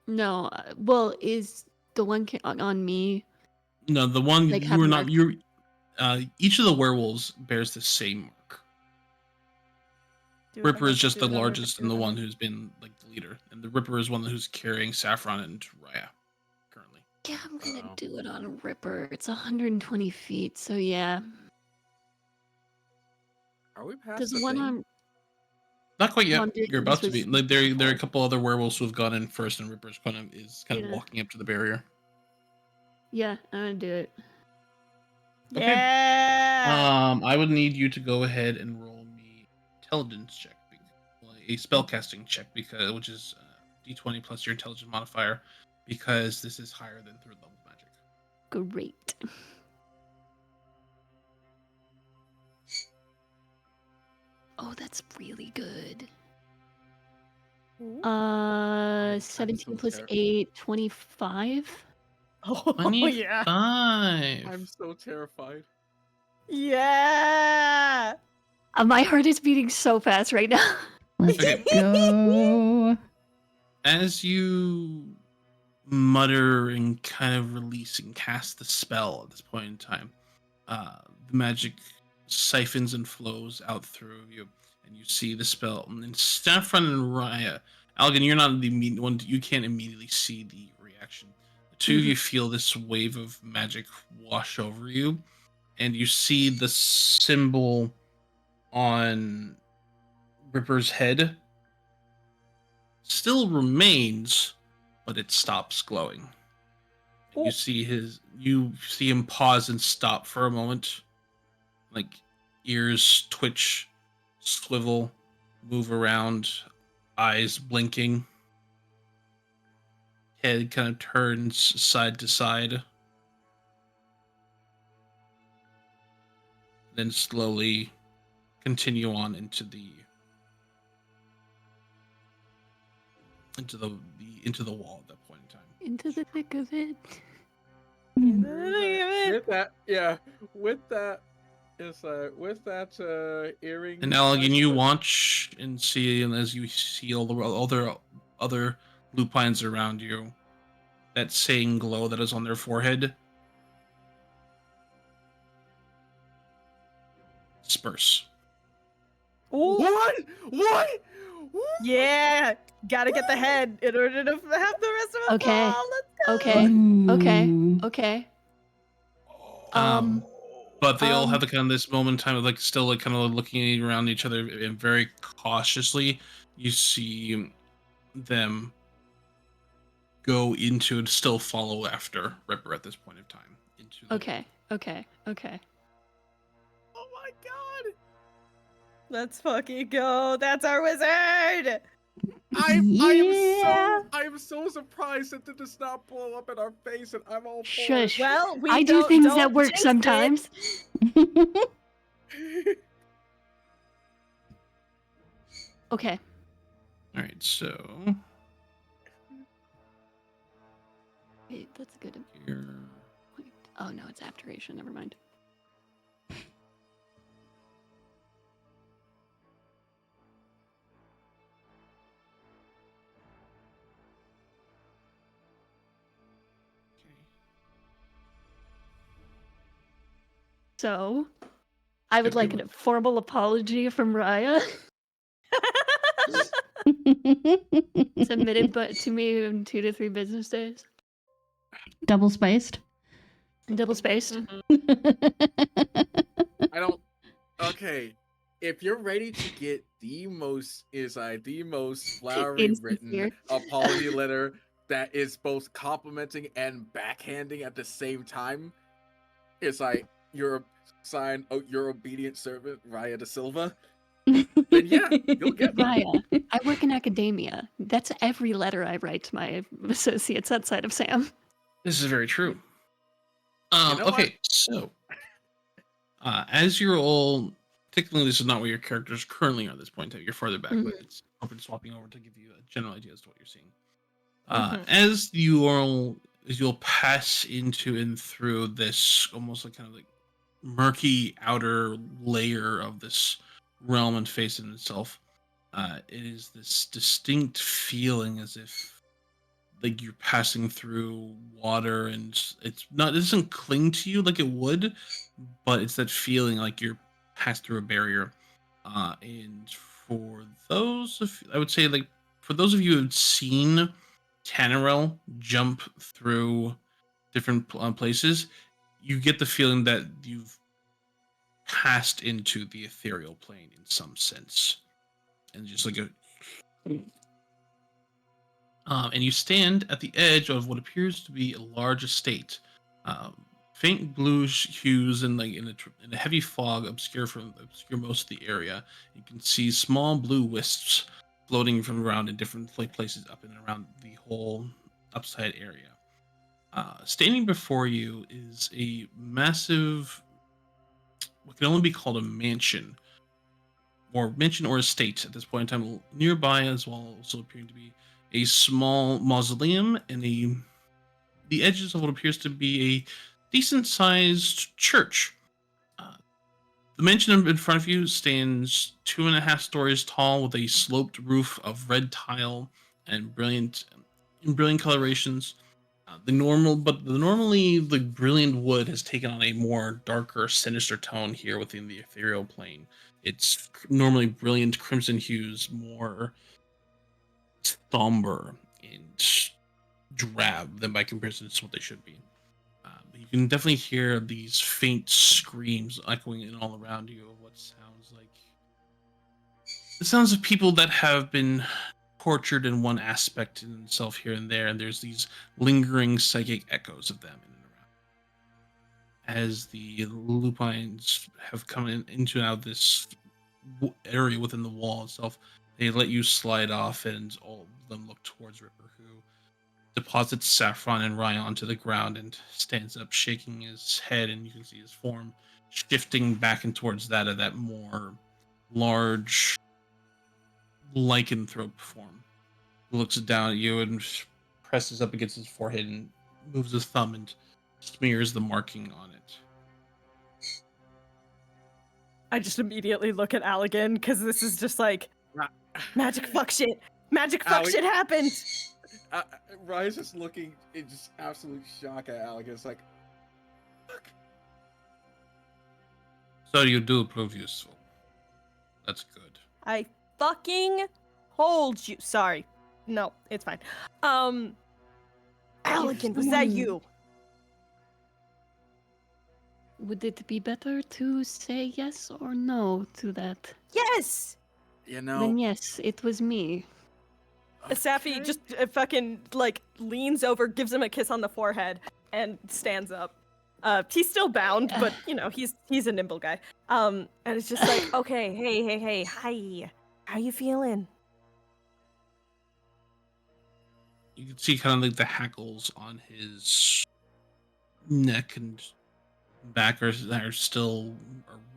No. Well, is the one on me? No, the one Like, you have were not. marked? You're. Each of the werewolves bears the same mark. Do it Ripper on is just do the it on largest do and it the on one who's been like the leader, and the Ripper is one who's carrying Saffron and Raya currently. Yeah, I'm gonna Uh-oh. do it on Ripper. It's 120 feet, so yeah. Are we past Does the one thing? on Not quite yet. Wonder You're if this about to be. was Like there are a far? couple other werewolves who have gone in first, and Ripper's kind of Yeah. walking up to the barrier. Yeah, I'm gonna do it. Okay. Yeah. I would need you to go ahead and roll me intelligence check, a spellcasting check, because which is d20 plus your intelligence modifier, because this is higher than 3rd level magic. Great. Oh, that's really good. 17 plus terrified. 8, 25. Oh 25. yeah. I'm so terrified. Yeah. My heart is beating so fast right now. Let's Okay. go. As you mutter and kind of release and cast the spell at this point in time, the magic siphons and flows out through you, and you see the spell. And Saffron and Raya, Algan, you're not the immediate one. You can't immediately see the reaction. The two of you feel this wave of magic wash over you, and you see the symbol on Ripper's head still remains, but it stops glowing. And you see him pause and stop for a moment, like ears twitch, swivel, move around, eyes blinking, head kind of turns side to side, then slowly continue on into the wall at that point in time. Into the thick of it. With that, yeah, with that, with that earring. And Allegan, you watch and see, and as you see all the other lupines around you, that same glow that is on their forehead disperse. Ooh, What? What? Woo! yeah, gotta get the head in order to have the rest of it Okay. fall. Let's go. Okay. Ooh. Okay. Um, But they all Um, have the kind of this moment in time of like still like kind of looking around each other and very cautiously. You see them go into and still follow after Ripper at this point in time. Into the Okay. Okay. Oh my god! Let's fucking go. That's our wizard. Yeah. I am so surprised that it does not blow up in our face, and I'm all for Shush. Well, we I do don't- things don't that work jinx it. sometimes. it. Okay. All right, so Wait, that's a good here. point. Oh no, it's abjuration. Never mind. So, I would like a formal apology from Raya, submitted but to me in 2 to 3 business days, Double spaced. and double spaced. I don't. Okay, if you're ready to get the most flowery written Insincere. apology letter that is both complimenting and backhanding at the same time, it's like you're signed, your obedient servant Raya da Silva. Then yeah, you'll get one. Raya, I work in academia. That's every letter I write to my associates outside of Sam. This is very true. You know Okay, so as you're all, technically this is not where your characters currently are at this point. You're farther back, but it's open swapping over to give you a general idea as to what you're seeing. As you'll pass into and through this almost like kind of like murky outer layer of this realm and face in itself, it is this distinct feeling as if like you're passing through water and it doesn't cling to you like it would, but it's that feeling like you're passed through a barrier. And for I would say like for those of you who've seen Tannerel jump through different places, you get the feeling that you've passed into the ethereal plane in some sense, and just like a and you stand at the edge of what appears to be a large estate. Faint bluish hues and like in a heavy fog obscure most of the area. You can see small blue wisps floating from around in different places up and around the whole upside area. Standing before you is a massive, what can only be called a mansion, or estate at this point in time. Nearby as well, also appearing to be a small mausoleum and the edges of what appears to be a decent-sized church. The mansion in front of you stands 2.5 stories tall with a sloped roof of red tile and brilliant colorations. Normally the brilliant wood has taken on a more darker, sinister tone here within the ethereal plane. It's normally brilliant crimson hues, more somber and drab than by comparison to what they should be. You can definitely hear these faint screams echoing in all around you of what sounds like the sounds of people that have been tortured in one aspect in themselves here and there, and there's these lingering psychic echoes of them in and around. As the lupines have come into and out of this area within the wall itself, they let you slide off, and all of them look towards Ripper, who deposits Saffron and Ryan onto the ground and stands up, shaking his head, and you can see his form shifting back and towards that of that more large lycanthrope form. He looks down at you and presses up against his forehead and moves his thumb and smears the marking on it. I just immediately look at Allegan because this is just like magic fuck shit. Magic fuck shit happened. Ryan's just looking in just absolute shock at Alec. It's like, fuck. So you do prove useful. That's good. I fucking told you. Sorry. No, it's fine. Allegan, was that you? Would it be better to say yes or no to that? Yes! You know. Then yes, it was me. Safi just fucking, like, leans over, gives him a kiss on the forehead, and stands up. He's still bound, but, you know, he's a nimble guy. And it's just like, okay, hey, hi. How you feeling? You can see kind of like the hackles on his neck and back are still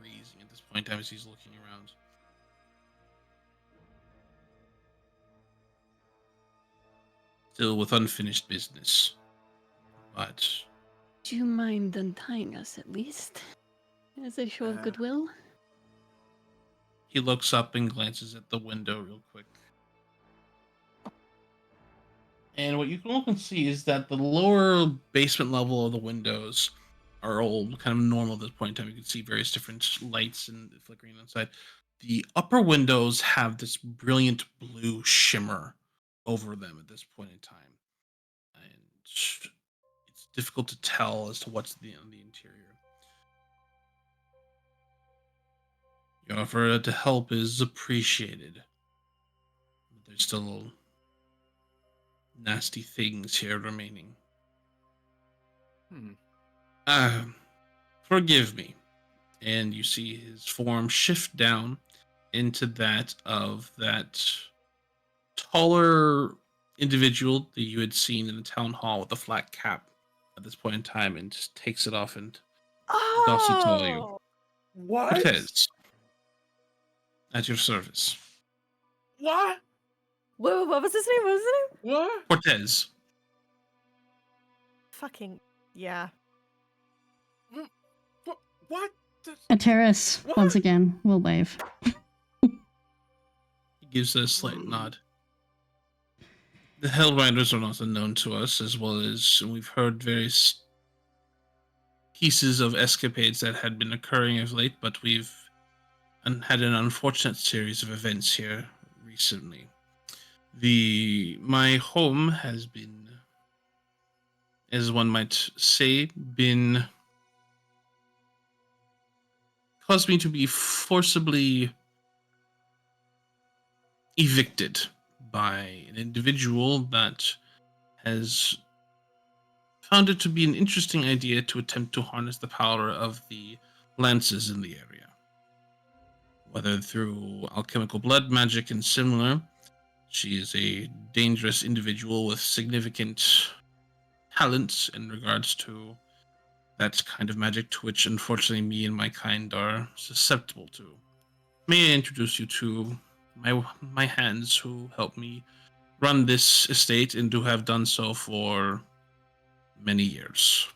raising at this point in time as he's looking around. Still with unfinished business. But Do you mind untying us at least? As a show of goodwill? he looks up and glances at the window real quick. And what you can look and see is that the lower basement level of the windows are all kind of normal at this point in time. You can see various different lights and flickering inside. The upper windows have this brilliant blue shimmer over them at this point in time. And it's difficult to tell as to what's on the interior. Your offer to help is appreciated. But there's still nasty things here remaining. Forgive me. And you see his form shift down into that of that taller individual that you had seen in the town hall with the flat cap at this point in time, and just takes it off and does to tell you. What? Cortez, at your service. What? What was his name? What was his name? What? Cortez. Fucking, yeah. What? Ateris, What? once again, will wave. He gives a slight nod. The Hellriders are not unknown to us, as well as we've heard various pieces of escapades that had been occurring of late, but we've had an unfortunate series of events here recently. My home has been, as one might say, caused me to be forcibly evicted by an individual that has found it to be an interesting idea to attempt to harness the power of the lances in the area. Whether through alchemical blood magic and similar, she is a dangerous individual with significant talents in regards to that kind of magic, to which unfortunately me and my kind are susceptible to. May I introduce you to my hands who help me run this estate and who have done so for many years.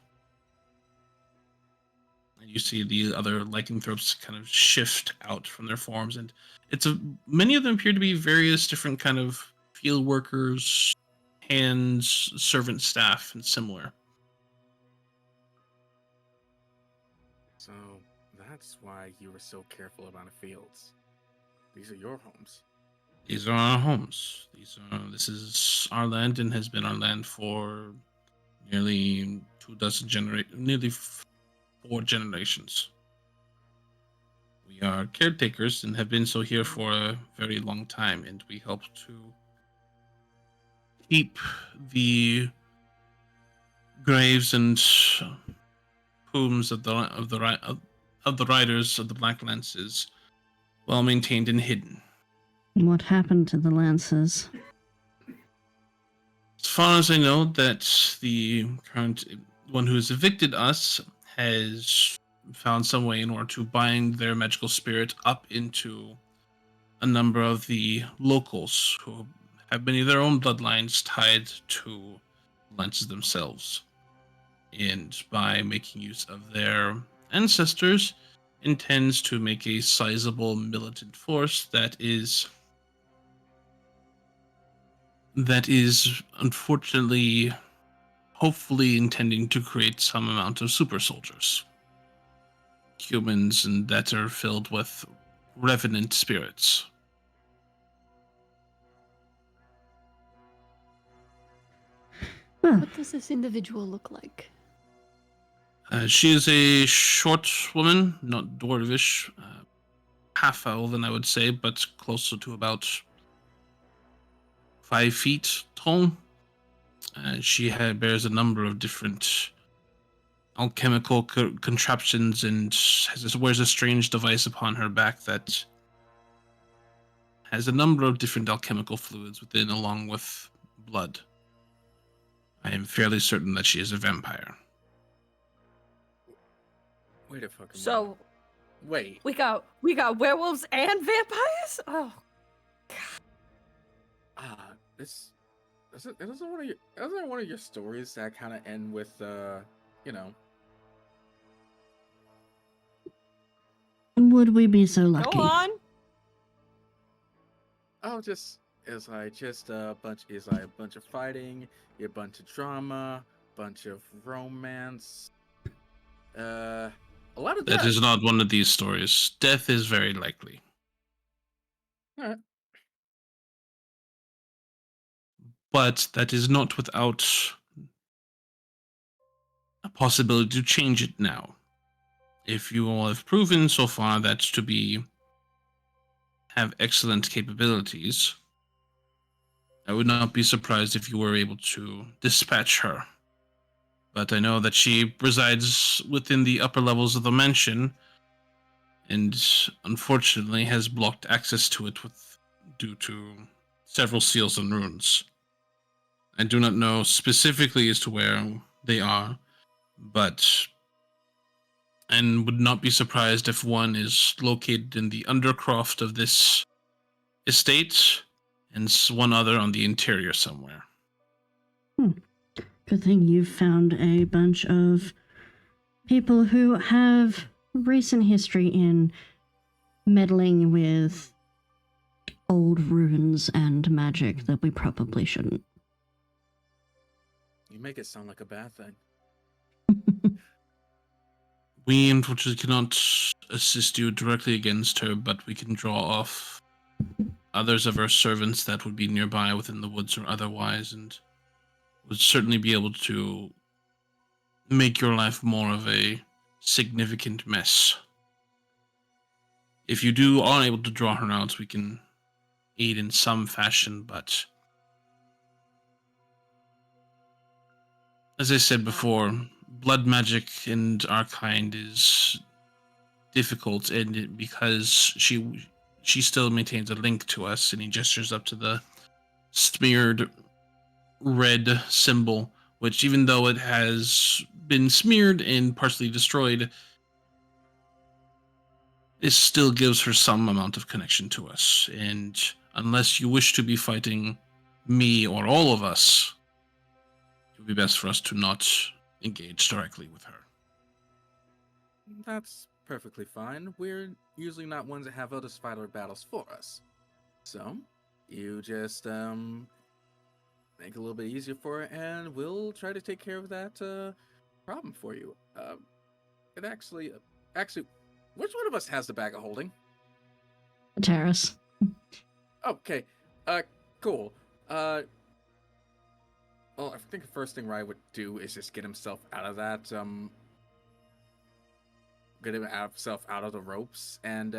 And you see the other lycanthropes kind of shift out from their forms, and many of them appear to be various different kind of field workers, hands, servant staff, and similar. So that's why you were so careful about the fields. These are your homes. These are our homes. This is our land and has been our land for nearly nearly 4 generations. We are caretakers and have been so here for a very long time, and we help to keep the graves and tombs of the riders of the Black Lances well maintained and hidden. What happened to the Lancers? As far as I know, that the current one who has evicted us has found some way in order to bind their magical spirit up into a number of the locals who have many of their own bloodlines tied to lances themselves. And by making use of their ancestors, intends to make a sizable militant force that is unfortunately, hopefully intending to create some amount of super soldiers. Humans and that are filled with revenant spirits. Well, What does this individual look like? She is a short woman, not dwarvish, half elven, I would say, but closer to about 5 feet tall. She bears a number of different alchemical contraptions and wears a strange device upon her back that has a number of different alchemical fluids within, along with blood. I am fairly certain that she is a vampire. Wait a fucking So minute. Wait. we got werewolves and vampires. Oh, This isn't one of your stories that kind of end with you know. would we be so lucky? go on. Oh, it's like a bunch of fighting, a bunch of drama, bunch of romance, a lot of That death. is not one of these stories. Death is very likely. Alright. But that is not without a possibility to change it now. If you all have proven so far that to have excellent capabilities, I would not be surprised if you were able to dispatch her. But I know that she resides within the upper levels of the mansion, and unfortunately has blocked access to it due to several seals and runes. I do not know specifically as to where they are, and would not be surprised if one is located in the undercroft of this estate, and one other on the interior somewhere. Good thing you've found a bunch of people who have recent history in meddling with old runes and magic that we probably shouldn't. You make it sound like a bad thing. We unfortunately cannot assist you directly against her, but we can draw off others of her servants that would be nearby within the woods or otherwise, and would certainly be able to make your life more of a significant mess. If you are able to draw her out, we can aid in some fashion, but as I said before, blood magic and our kind is difficult, and because she still maintains a link to us, and he gestures up to the smeared red symbol, which, even though it has been smeared and partially destroyed, it still gives her some amount of connection to us. And unless you wish to be fighting me or all of us, it would be best for us to not engage directly with her. That's perfectly fine. We're usually not ones that have others fight our battles for us. So, you just make it a little bit easier for her, and we'll try to take care of that problem for you. It actually, which one of us has the bag of holding? Terrace. Okay, cool. Well, I think the first thing Ryan would do is just get himself out of that, get himself out of the ropes, and,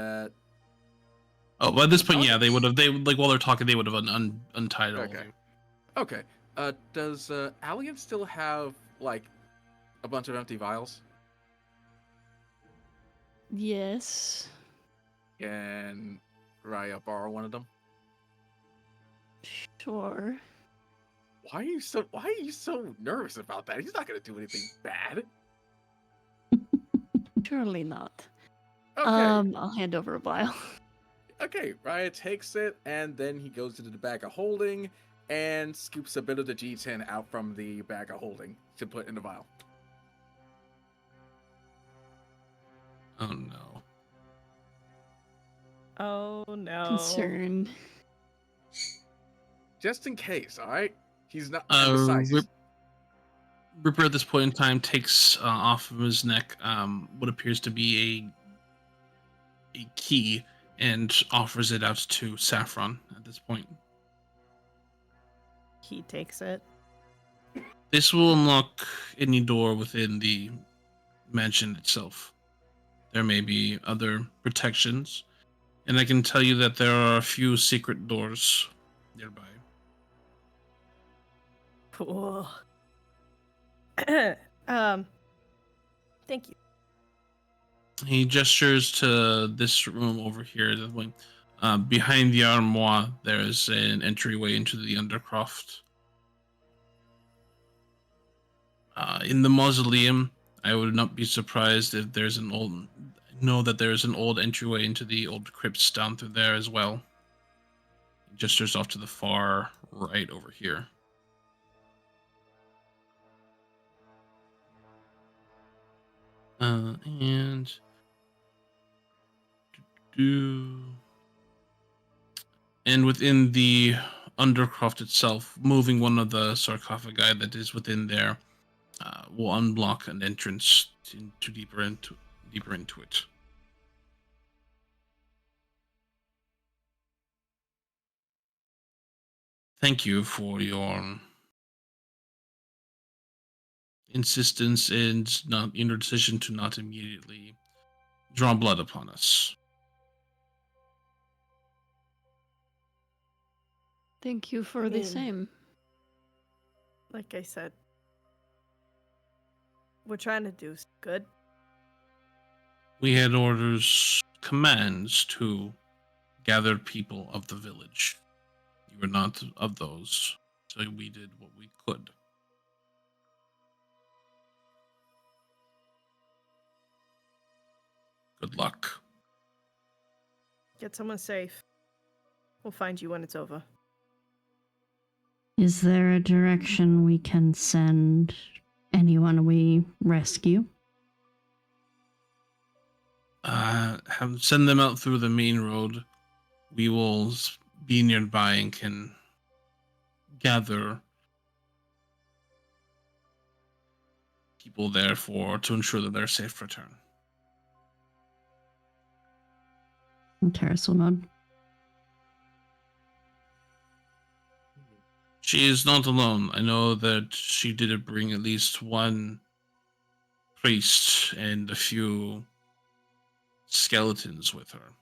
Oh, by this point, yeah, while they're talking, they would have untied all of Okay. you. Okay. Does Allian still have like a bunch of empty vials? Yes. Can Raya borrow one of them? Sure. Why are you so nervous about that? He's not gonna do anything bad. Surely not. Okay. I'll hand over a vial. Okay. Raya takes it, and then he goes into the bag of holding and scoops a bit of the G10 out from the bag of holding to put in the vial. Oh no. Oh no. Concerned. Just in case, all right? He's not. Ripper at this point in time takes off of his neck what appears to be a key, and offers it out to Saffron at this point. He takes it. This will unlock any door within the mansion itself. There may be other protections, and I can tell you that there are a few secret doors nearby. Cool. Thank you. He gestures to this room over here. Behind the armoire, there is an entryway into the Undercroft. In the mausoleum, I would not be surprised if there's an old... know that there's an old entryway into the old crypts down through there as well. He gestures off to the far right over here. And within the Undercroft itself, moving one of the sarcophagi that is within there will unblock an entrance deeper into it. Thank you for your insistence and not your decision to not immediately draw blood upon us. Thank you for the Mm. same. Like I said, we're trying to do good. We had commands to gather people of the village. You were not of those, so we did what we could. Good luck. Get someone safe. We'll find you when it's over. Is there a direction we can send anyone we rescue? Send them out through the main road. We will be nearby and can gather people there to ensure that they're safe return. And Terrace will nod. She is not alone. I know that she did bring at least one priest and a few skeletons with her,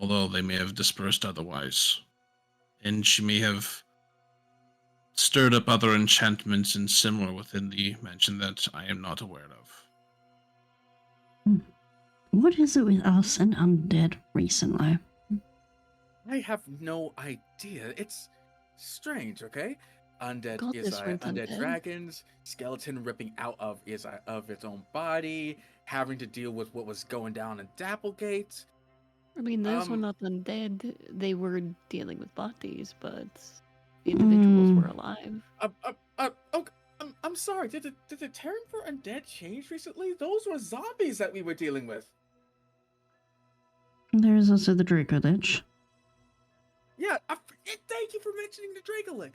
although they may have dispersed otherwise. And she may have stirred up other enchantments and similar within the mansion that I am not aware of. What is it with us and undead recently? I have no idea. It's strange, okay? Undead God, this undead one's undead. dragons, skeleton ripping out of its own body, having to deal with what was going down in Dapplegate. I mean, those were not undead. They were dealing with bodies, but the individuals were alive. Okay, I'm sorry. Did the term for undead change recently? Those were zombies that we were dealing with. There's also the Draco Lich. Yeah, thank you for mentioning the Dracolich.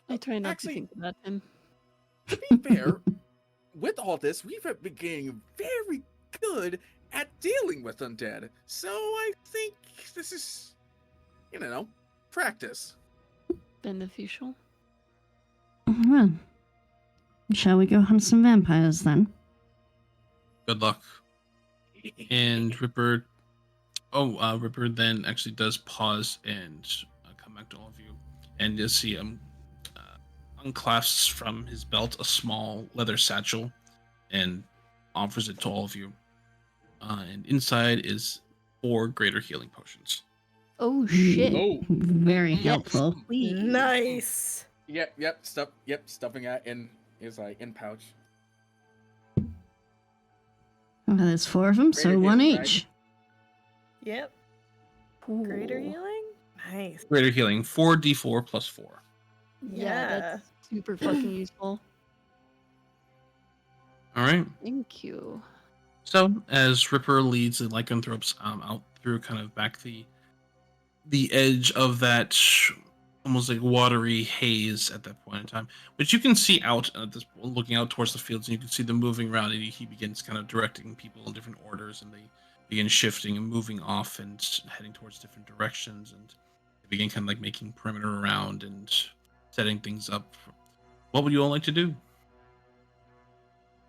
I try not actually, to think about him. to be fair, with all this, we've been getting very good at dealing with undead. So I think this is, practice. Beneficial. Well, shall we go hunt some vampires then? Good luck. And Ripper then actually does pause and come back to all of you, and you'll see him unclasps from his belt a small leather satchel and offers it to all of you. And inside is 4 greater healing potions. Oh shit! Oh, Very helpful. Please. Nice. Stuffing that in is in pouch. Well, there's 4 of them, so Greater 1 healing, right? each. Yep. Ooh. Greater healing? Nice. Greater healing, 4d4 plus 4. Yeah, that's super fucking useful. All right. Thank you. So as Ripper leads the lycanthropes out through kind of back the edge of that almost like watery haze at that point in time, which you can see out at this, looking out towards the fields, and you can see them moving around, and he begins kind of directing people in different orders, and begin shifting and moving off and heading towards different directions, and they begin kind of like making perimeter around and setting things up. What would you all like to do?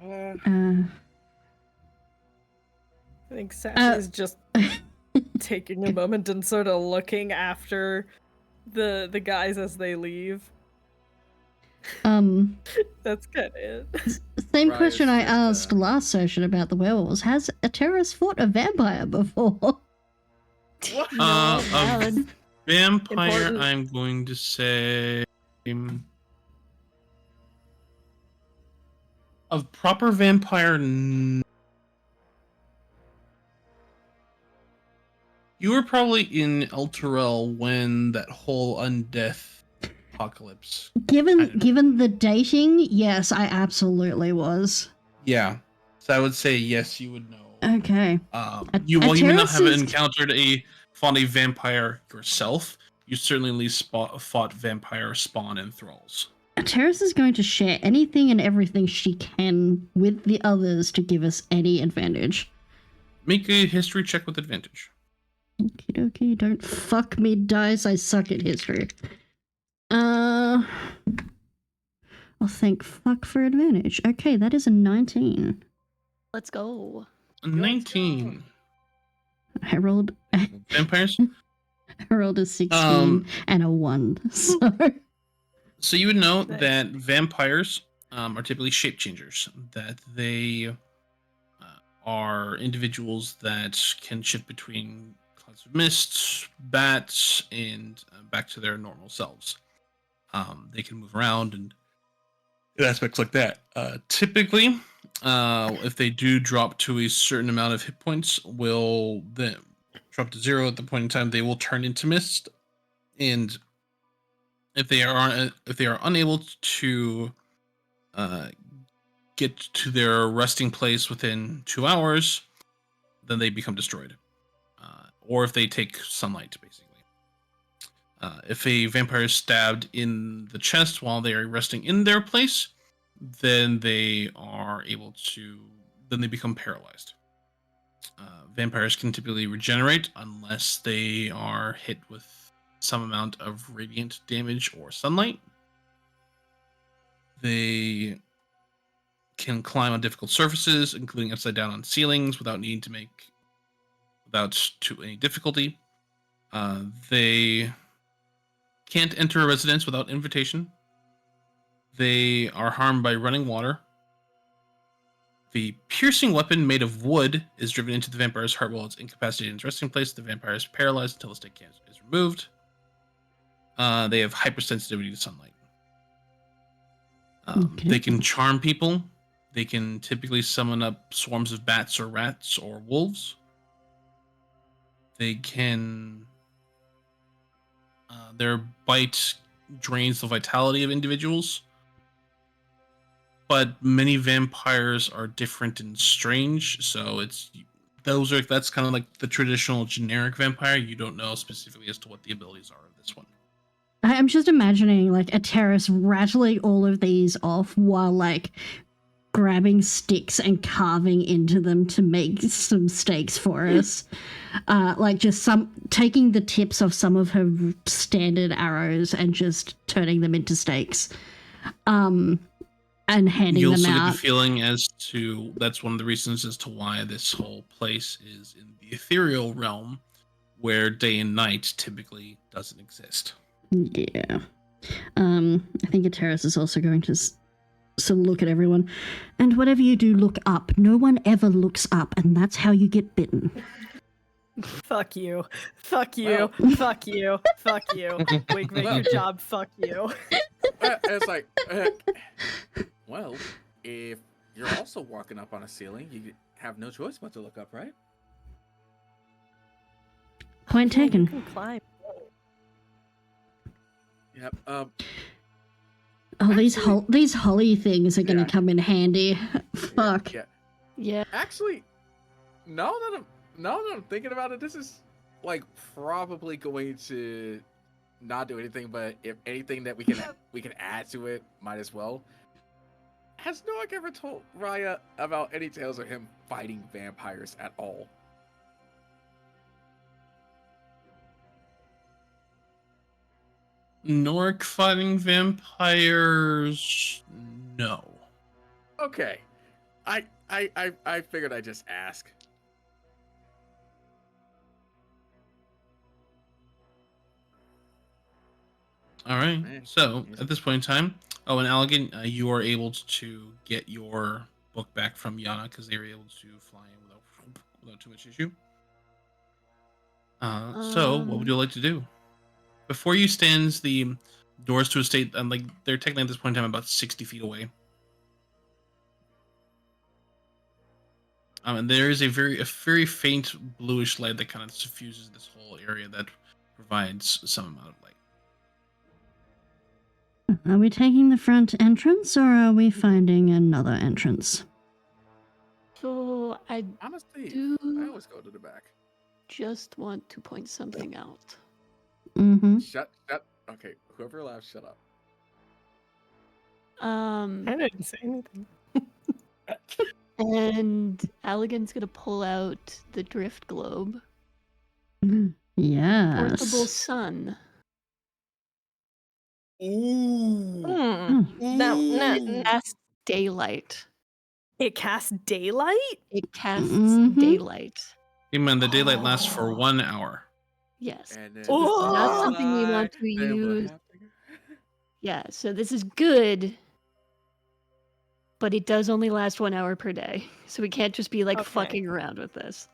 I think Sassy's just taking a moment and sort of looking after the guys as they leave. That's kind of it. Same Right, question I it's just, asked last session about the werewolves. Has Ateris fought a vampire before? What? No, A valid. vampire, Important. I'm going to say. A proper vampire. You were probably in Elturel when that whole undeath apocalypse. Given the dating, yes, I absolutely was. Yeah. So I would say yes, you would know. Okay. You may not have Ateris is- encountered fought a vampire yourself. You certainly at least fought vampire spawn and thralls. Ateris is going to share anything and everything she can with the others to give us any advantage. Make a history check with advantage. Okie dokie, don't fuck me, dice. I suck at history. I'll thank fuck for advantage. Okay, that is a 19. Let's go. 19. I rolled Vampires? I rolled a 16 and a 1. So you would know Nice. that vampires are typically shape changers. That they are individuals that can shift between clouds of mist, bats, and back to their normal selves. They can move around and aspects like that. Typically, if they do drop to a certain amount of hit points, will then drop to 0 at the point in time. They will turn into mist, and if they are unable to get to their resting place within 2 hours, then they become destroyed, or if they take sunlight, basically. If a vampire is stabbed in the chest while they are resting in their place, then they become paralyzed. Vampires can typically regenerate unless they are hit with some amount of radiant damage or sunlight. They can climb on difficult surfaces, including upside down on ceilings, without any difficulty. They can't enter a residence without invitation. They are harmed by running water. The piercing weapon made of wood is driven into the vampire's heart while it's incapacitated in its resting place. The vampire is paralyzed until the stake is removed. They have hypersensitivity to sunlight. Okay. They can charm people. They can typically summon up swarms of bats or rats or wolves. They can... their bite drains the vitality of individuals. But many vampires are different and strange, so that's kind of like the traditional generic vampire. You don't know specifically as to what the abilities are of this one. I'm just imagining like Ateris rattling all of these off while like grabbing sticks and carving into them to make some stakes for us. Like just taking the tips of some of her standard arrows and just turning them into stakes. And handing You them also out. get the feeling as to that's one of the reasons as to why this whole place is in the ethereal realm, where day and night typically doesn't exist. Yeah. I think Ateris is also going to look at everyone. And whatever you do, look up. No one ever looks up, and that's how you get bitten. Fuck you. Fuck you. Fuck you. Fuck you. Wig, make your job. Fuck you. It's like, well, if you're also walking up on a ceiling, you have no choice but to look up, right? Point Yeah, you taken. can climb. Yep. Oh, these holly things are going to Yeah. come in handy. Fuck. Yeah. Yeah. Actually, now that I'm thinking about it, this is like probably going to not do anything, but if anything that we can add to it, might as well. Has Noak ever told Raya about any tales of him fighting vampires at all? Nork fighting vampires? No. Okay. I figured I'd just ask. All right. Man, So he's- at this point in time, oh, and Allegan, you are able to get your book back from Yana because they were able to fly in without too much issue. So what would you like to do? Before you stands the doors to a state, like they're technically at this point in time about 60 feet away. And there is a very faint bluish light that kind of suffuses this whole area that provides some amount of light. Are we taking the front entrance or are we finding another entrance? So I honestly, do I always go to the back. just want to point something out. Mm-hmm. Shut. Okay, whoever laughs, shut up. I didn't say anything. And Allegan's gonna pull out the drift globe. Yes. Portable sun. Ooh. Hmm. Casts daylight. It casts daylight? It casts Mhm. daylight. Hey man, the daylight lasts for 1 hour. Yes. And then So this is not Oh! something we want to then what use. happened? Yeah, so this is good, but it does only last 1 hour per day. So we can't just be like Okay. fucking around with this.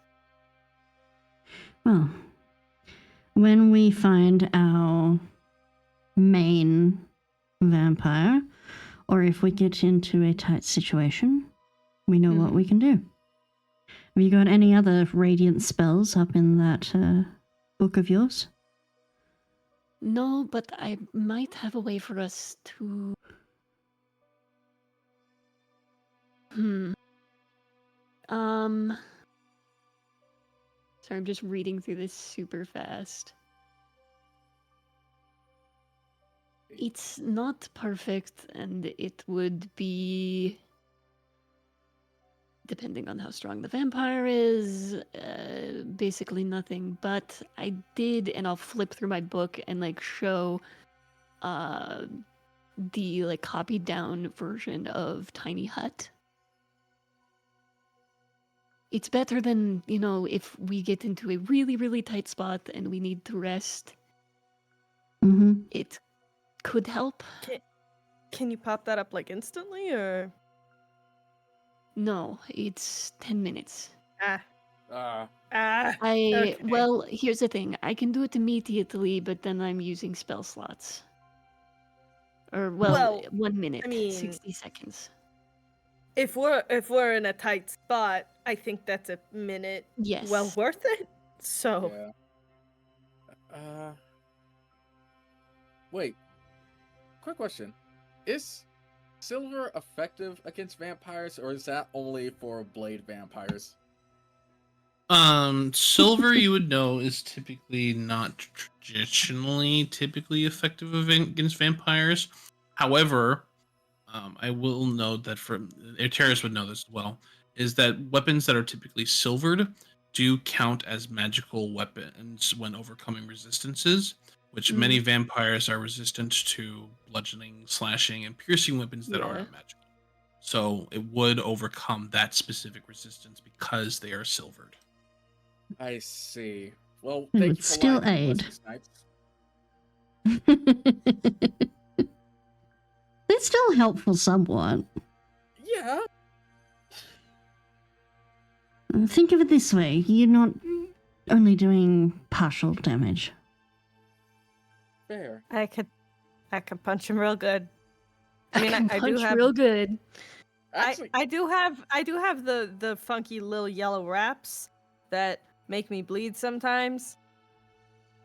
Well, when we find our main vampire, or if we get into a tight situation, we know what we can do. Have you got any other radiant spells up in that book of yours? No, but I might have a way for us to. Sorry, I'm just reading through this super fast. It's not perfect, and it would be, depending on how strong the vampire is, basically nothing. But I did, and I'll flip through my book and like show the like copied down version of Tiny Hut. It's better than, if we get into a really, really tight spot and we need to rest. Mm-hmm. It could help. Can you pop that up like instantly or? No, it's 10 minutes. Okay. Well, here's the thing. I can do it immediately, but then I'm using spell slots. Or, Well, 1 minute, I mean- 60 seconds. If we're in a tight spot, I think that's a minute Yes. well worth it. So Yeah. Wait. Quick question: is silver effective against vampires, or is that only for blade vampires? Silver, you would know, is typically not traditionally effective against vampires. However, I will note that Terrace would know this as well, is that weapons that are typically silvered do count as magical weapons when overcoming resistances, which many vampires are resistant to bludgeoning, slashing, and piercing weapons that are Yeah. not magical. So it would overcome that specific resistance because they are silvered. I see. Well, It thank would you for still lying, aid. Wesley Snipes. They're still helpful somewhat. Yeah. Think of it this way, you're not only doing partial damage. Fair. I could punch him real good. I mean, can I do punch have real good. Actually, I do have the funky little yellow wraps that make me bleed sometimes.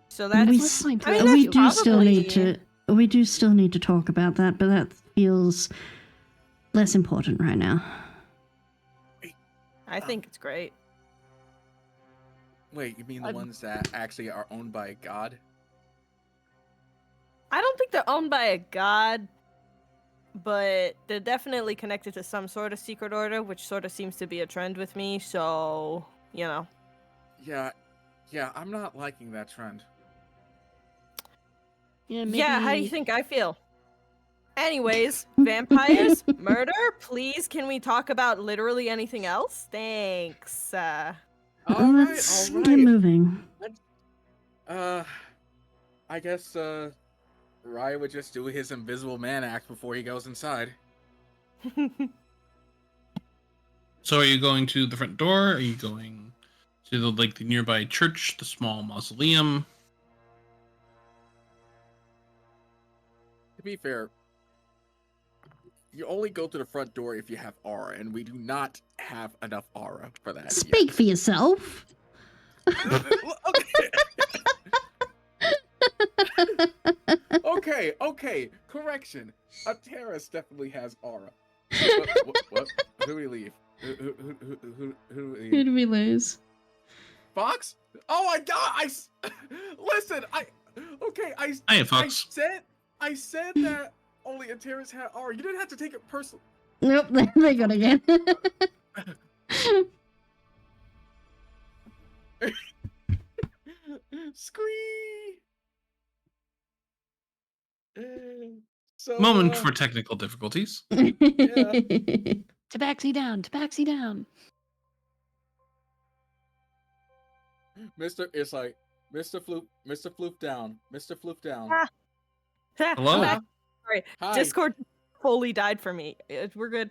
So that's we, What's going to I mean, ask we you do still probably- need to. We do still need to talk about that, but that feels less important right now. I think it's great. wait, you mean the I'm- ones that actually are owned by a god? I don't think they're owned by a god, but they're definitely connected to some sort of secret order, which sort of seems to be a trend with me. So, Yeah, I'm not liking that trend. Yeah, maybe... Yeah, how do you think I feel? Anyways, vampires, murder, please can we talk about literally anything else? Thanks. All Let's right. get moving. I guess Raya would just do his invisible man act before he goes inside. So are you going to the front door? Are you going to the nearby church, the small mausoleum? To be fair, you only go to the front door if you have aura, and we do not have enough aura for that. Speak for yourself. Okay. Correction. A terrorist definitely has aura. What? Who do we leave? Who do we leave? Who do we lose? Fox? Oh my god! Listen. Hiya, Fox. I said that only a terrorist had aura. You didn't have to take it personal. Nope, they got again. Scree. So Moment for technical difficulties. Tabaxi down, Tabaxi down. Mr. Floof down. Mr. Floof down. Hello? Sorry, Hi. Discord fully died for me. We're good.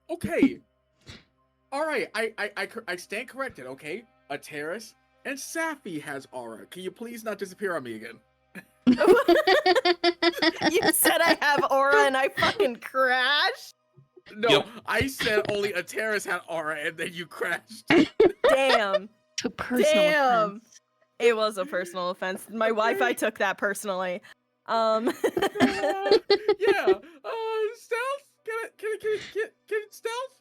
Okay. All right. I stand corrected. Okay. A terrorist and Safi has aura. Can you please not disappear on me again? You said I have aura and I fucking crashed? No, Yep. I said only a terrorist had aura and then you crashed. Damn. To personal offense. It was a personal offense. My Wi-Fi took that personally. Yeah. Stealth? Can it stealth?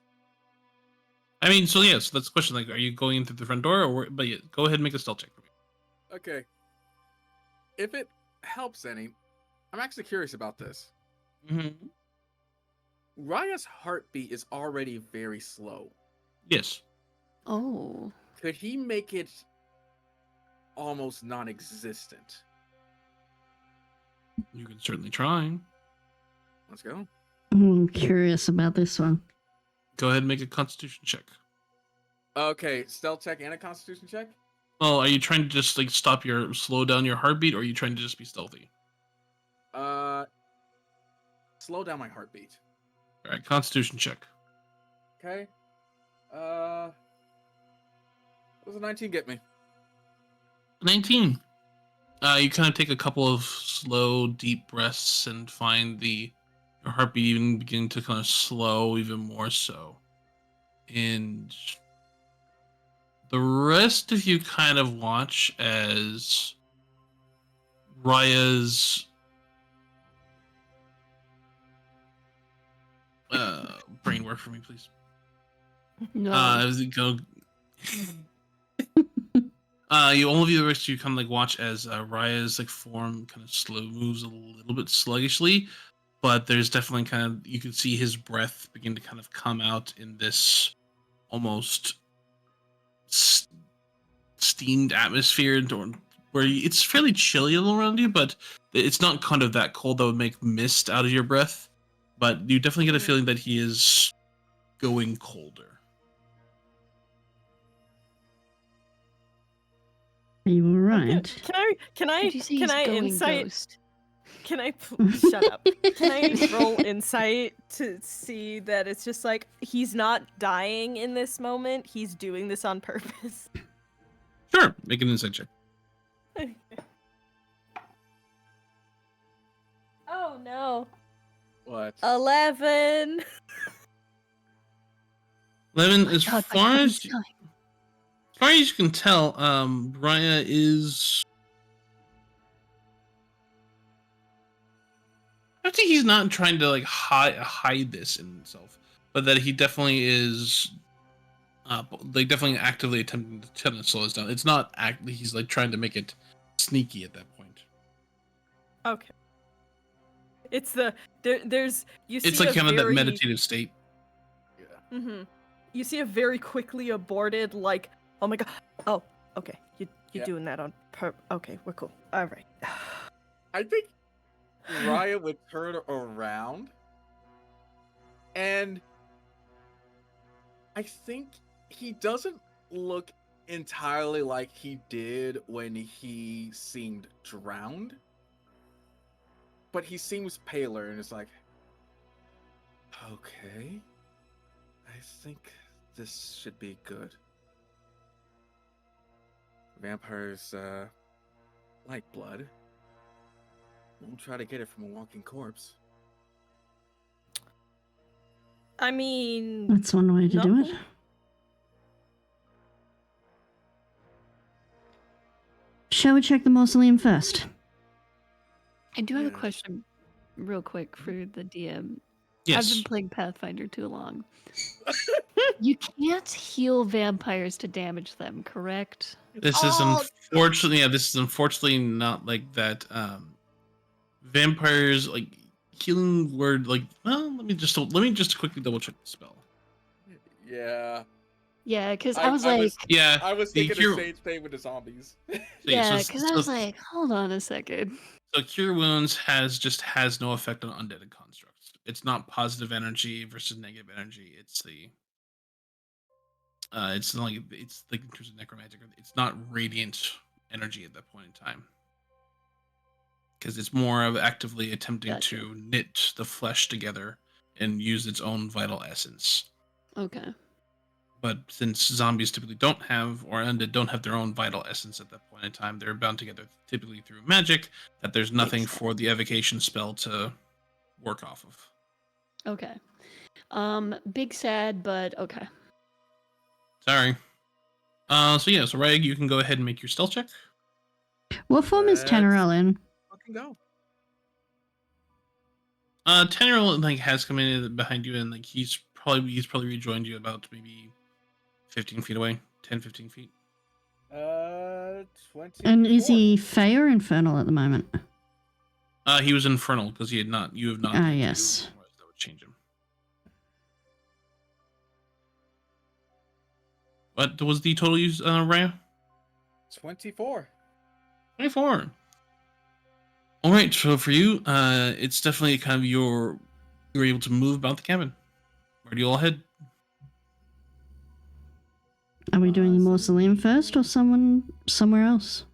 I mean, so yes, that's the question. Like, are you going in through the front door, or but yeah, go ahead and make a stealth check for me. Okay. If it helps any, I'm actually curious about this. Mm-hmm. Raya's heartbeat is already very slow. Yes. Oh. Could he make it almost non-existent? You can certainly try. Let's go. I'm curious about this one. Go ahead and make a Constitution check. Okay, stealth check and a Constitution check? Well, are you trying to just slow down your heartbeat, or are you trying to just be stealthy? Slow down my heartbeat. All right, Constitution check. Okay. What does a 19 get me? 19. You kind of take a couple of slow, deep breaths and find your heartbeat even beginning to kind of slow even more so. And the rest of you kind of watch as Raya's brain work for me, please. No. As it go. All of you, the rest of you, kind of watch as Raya's form kind of moves a little bit sluggishly, but there's definitely you can see his breath begin to kind of come out in this almost steamed atmosphere, where it's fairly chilly all around you, but it's not kind of that cold that would make mist out of your breath. But you definitely get a feeling that he is going colder. Are you alright? Can I Did you say he's going insight? ghost? Can I shut up? Can I roll insight to see that it's just he's not dying in this moment? He's doing this on purpose. Sure, make an insight check. Oh no. What? 11. 11. My As God, my far heart as is dying. you can tell, Raya is. I think he's not trying to hide this in himself, but that he definitely is. Definitely actively attempting to slow us down. It's not he's trying to make it sneaky at that point. Okay. It's there's you see It's kind of that very- meditative state. Yeah. Mm-hmm. You see a very quickly aborted, oh my god. Oh, okay. You're Yeah. doing that on okay, we're cool. All right. I think Raya would turn around, and I think he doesn't look entirely like he did when he seemed drowned, but he seems paler, and it's like, okay, I think this should be good. Vampires like blood. Won't try to get it from a walking corpse. I mean, That's one way to do it. no. Shall we check the mausoleum first? I do have a Yeah. question, real quick, for the DM. Yes. I've been playing Pathfinder too long. You can't heal vampires to damage them, correct? This is unfortunately, this is unfortunately not like that. Vampires like healing word like. Well, let me just quickly double check the spell. Yeah. Yeah, because I was like, Yeah, I was the thinking cure. the same thing with the zombies. yeah, because I was like, hold on a second. So cure wounds has no effect on undead constructs. It's not positive energy versus negative energy. It's it's not like it's like in terms of necromantic. It's not radiant energy at that point in time because it's more of actively attempting Gotcha. to knit the flesh together and use its own vital essence. Okay. But since zombies typically don't have, or undead don't have their own vital essence at that point in time, they're bound together typically through magic, that there's nothing Makes for the evocation spell to work off of. Okay. Big sad, but okay. Sorry. So Rag, you can go ahead and make your stealth check. What form is Let's Tannerel in? fucking go. Tenor like has come in behind you and like he's probably rejoined you about maybe 15 feet away, 10, 15 feet. 20. And is he Fey or Infernal at the moment? He was infernal because you have not. Ah, yes. That would change him. What was the total use, Raya? 24. 24. All right, so for you, it's definitely kind of you're able to move about the cabin. Where do you all head? Are we doing the mausoleum first or somewhere else?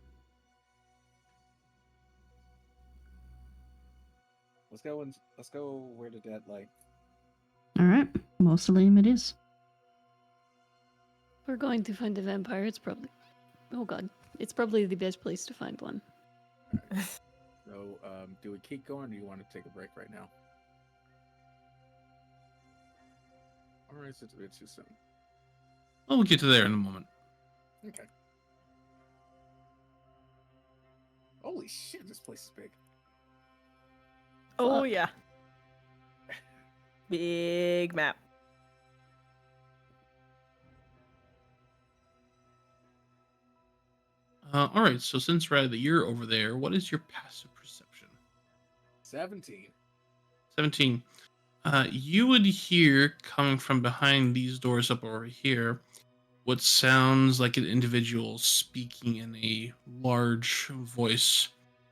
Let's go where the dead lay. Alright, mausoleum it is. We're going to find a vampire. It's probably, oh god, it's probably the best place to find one. So, do we keep going, or do you want to take a break right now? Or is it a bit too soon? Well, we'll get to there in a moment. Okay. Holy shit, this place is big. Oh Fuck. yeah. Big map. All right, so since Raya, you're over there, what is your passive perception? 17. 17. You would hear coming from behind these doors up over here what sounds like an individual speaking in a large voice,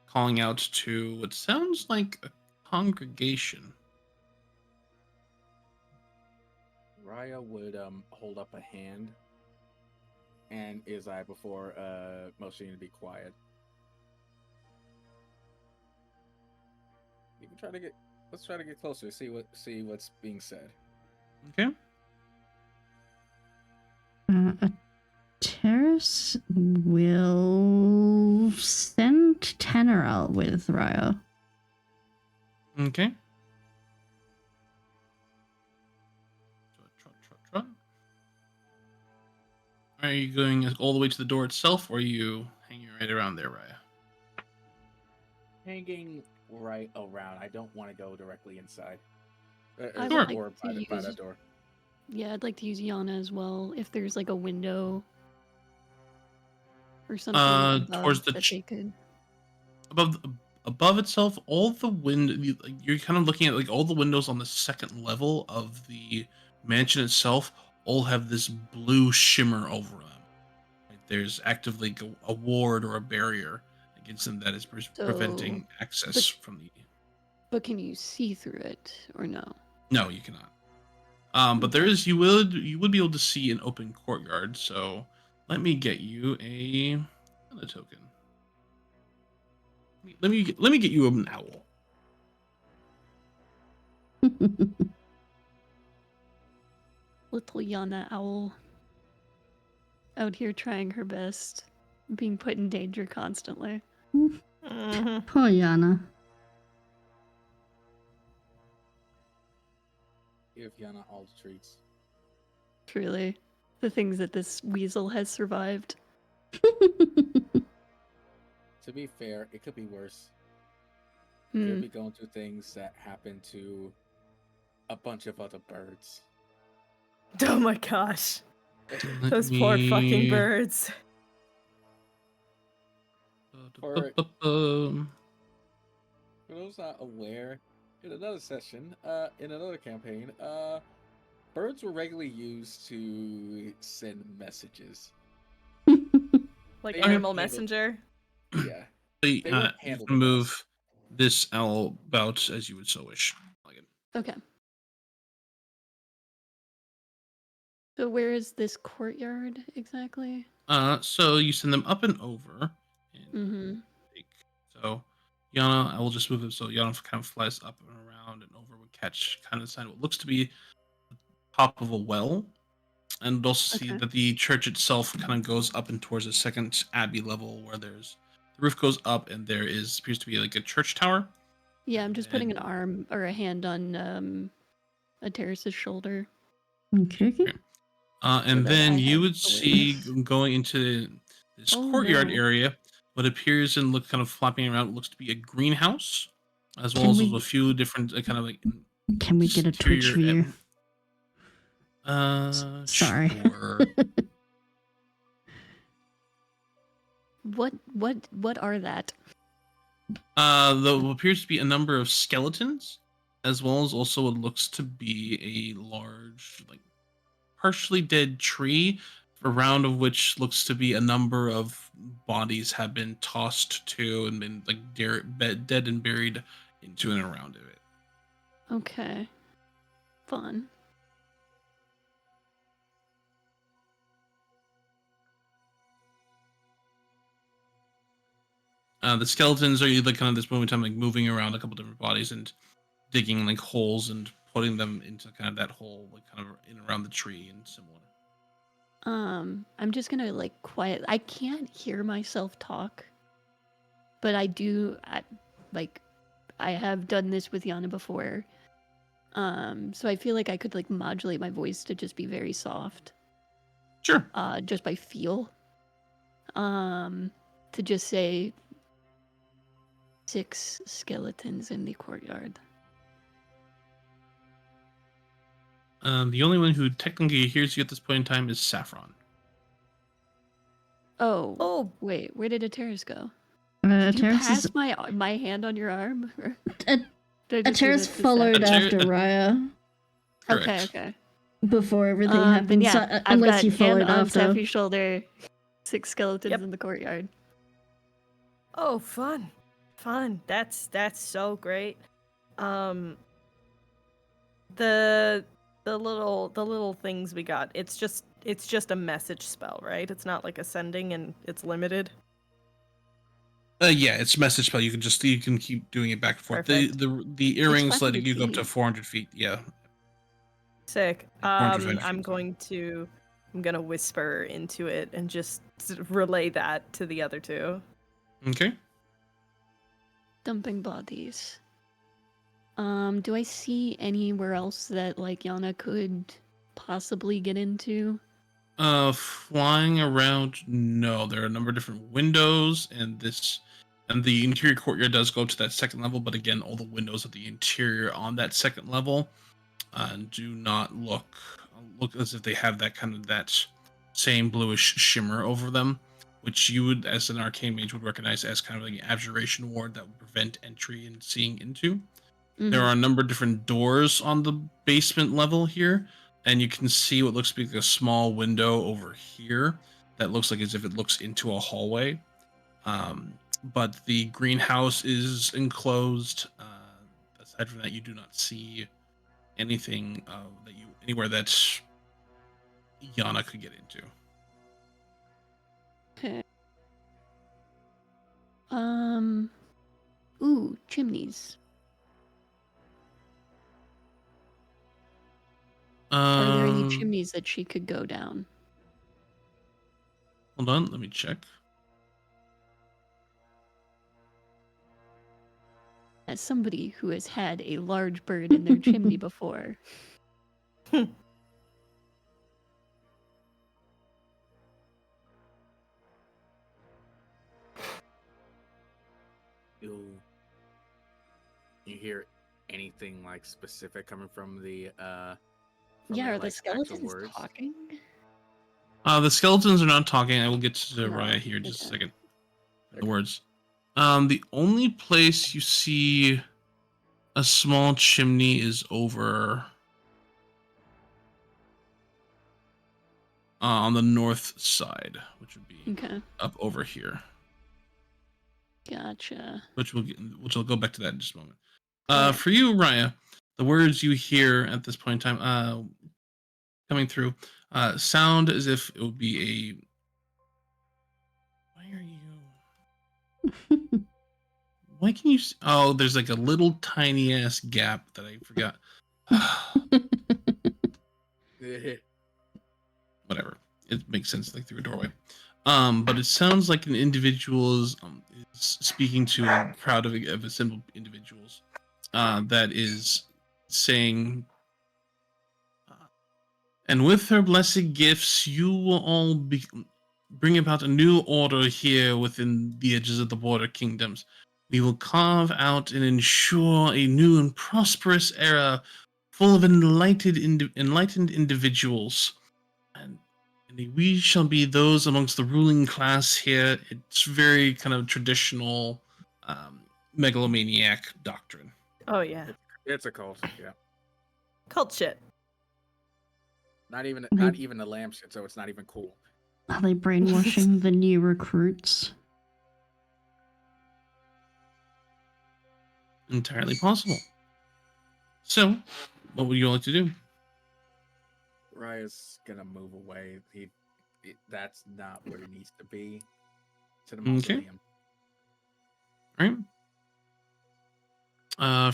calling out to what sounds like a congregation. Raya would hold up a hand and Izai before motioning to be quiet. You can let's try to get closer, see what's being said. Okay. A Terrace will send Tannerel with Ryo. Okay. Trot. Are you going all the way to the door itself, or are you hanging right around there, Raya? Hanging right around. I don't want to go directly inside. I Sure. would Or like to by that use, door. yeah, I'd like to use Yana as well. If there's like a window or something above Towards the that they could. above itself, all the you're kind of looking at like all the windows on the second level of the mansion itself all have this blue shimmer over them. Like there's actively a ward or a barrier against them that is So, preventing access from the. But can you see through it or no? No, you cannot. But there Okay. is you would be able to see an open courtyard. So let me get you another token. Let me get you an owl. Little Yana owl. Out here trying her best. Being put in danger constantly. Mhm. Poor Yana. Give Yana all the treats. Truly. The things that this weasel has survived. To be fair, it could be worse. Hmm. Could be going through things that happen to a bunch of other birds. Oh my gosh. Let Those poor fucking me- birds. For those not aware, in another session, in another campaign, birds were regularly used to send messages. Like They animal weren't handled- messenger. Yeah. you They weren't can handled the move best. this owl about as you would so wish. Okay. So where is this courtyard exactly? So you send them up and over. And Mm-hmm. So Yana, I will just move it so Yana kind of flies up and around and over would catch kind of sign what looks to be the top of a well. And also see Okay. that the church itself kind of goes up and towards a second abbey level where there's the roof goes up and there is appears to be like a church tower. Yeah, I'm just putting an And- arm or a hand on a terrace's shoulder. Okay. And that I then you have would see awareness. going into this Oh, courtyard no. area what appears and look kind of flopping around. It looks to be a greenhouse, as well Can as we- a few different kind of like Can we get a Twitch exterior view? em- Sorry. Sure. What are that? There appears to be a number of skeletons, as well as also what looks to be a large, like, partially dead tree, around of which looks to be a number of bodies have been tossed to and been like dead and buried into and around of it. Okay. Fun. The skeletons are like kind of this moment in time like moving around a couple different bodies and digging like holes and putting them into kind of that hole, like kind of in around the tree and similar. I'm just gonna like quiet. I can't hear myself talk, but I do. I have done this with Yana before. So I feel like I could like modulate my voice to just be very soft. Sure. Just by feel. To just say 6 skeletons in the courtyard. The only one who technically hears you at this point in time is Saffron. Oh. Oh, Wait, where did Ateris go? Did you Terrace pass is my hand on your arm? Or A- did I just do Ateris that to followed Saffron? after Raya Correct. Okay. before everything Then happened. yeah, So, I've unless got you hand followed on after. Sappy's shoulder, 6 skeletons Yep. in the courtyard. oh, fun. That's so great. The little things we got. It's just a message spell, right? It's not like ascending and it's limited. Yeah, it's message spell. You can keep doing it back and forth. Perfect. The earrings 500 letting you go up to feet. 400 feet. Yeah. Sick. 450 I'm gonna whisper into it and just relay that to the other two. Okay. Dumping bodies. Do I see anywhere else that like Yana could possibly get into? Flying around. No, there are a number of different windows, and the interior courtyard does go to that second level. But again, all the windows of the interior on that second level do not look as if they have that same bluish shimmer over them, which you would, as an arcane mage, would recognize as kind of like an abjuration ward that would prevent entry and seeing into. There are a number of different doors on the basement level here, and you can see what looks to be like a small window over here that looks like as if it looks into a hallway. but the greenhouse is enclosed. Aside from that, you do not see anything anywhere that Yana could get into. Okay. Ooh, chimneys. Are there any chimneys that she could go down? Hold on, let me check. As somebody who has had a large bird in their chimney before. You hear anything like specific coming from the Yeah, are the actual skeletons words? talking? The skeletons are not talking. I will get to No, Raya here in just a okay. second. The Okay. words. The only place you see a small chimney is over on the north side, which would be Okay. up over here. Gotcha. Which I'll go back to that in just a moment. Alright. For you, Raya, the words you hear at this point in time, coming through, sound as if it would be a. Why are you? Why can you? Oh, there's like a little tiny ass gap that I forgot. Whatever. It makes sense, like through a doorway. But it sounds like an individual is speaking to a crowd of assembled individuals. That is saying, and with her blessed gifts, you will all bring about a new order here within the edges of the border kingdoms. We will carve out and ensure a new and prosperous era full of enlightened individuals. And we shall be those amongst the ruling class here. It's very kind of traditional megalomaniac doctrine. Oh yeah, It's a cult. Yeah. cult shit. Not even a lamb shit, so it's not even cool. Are they brainwashing the new recruits? Entirely possible. So, what would you like to do? Raya's gonna move away. That's not where he needs to be. To the Okay. mausoleum. All right.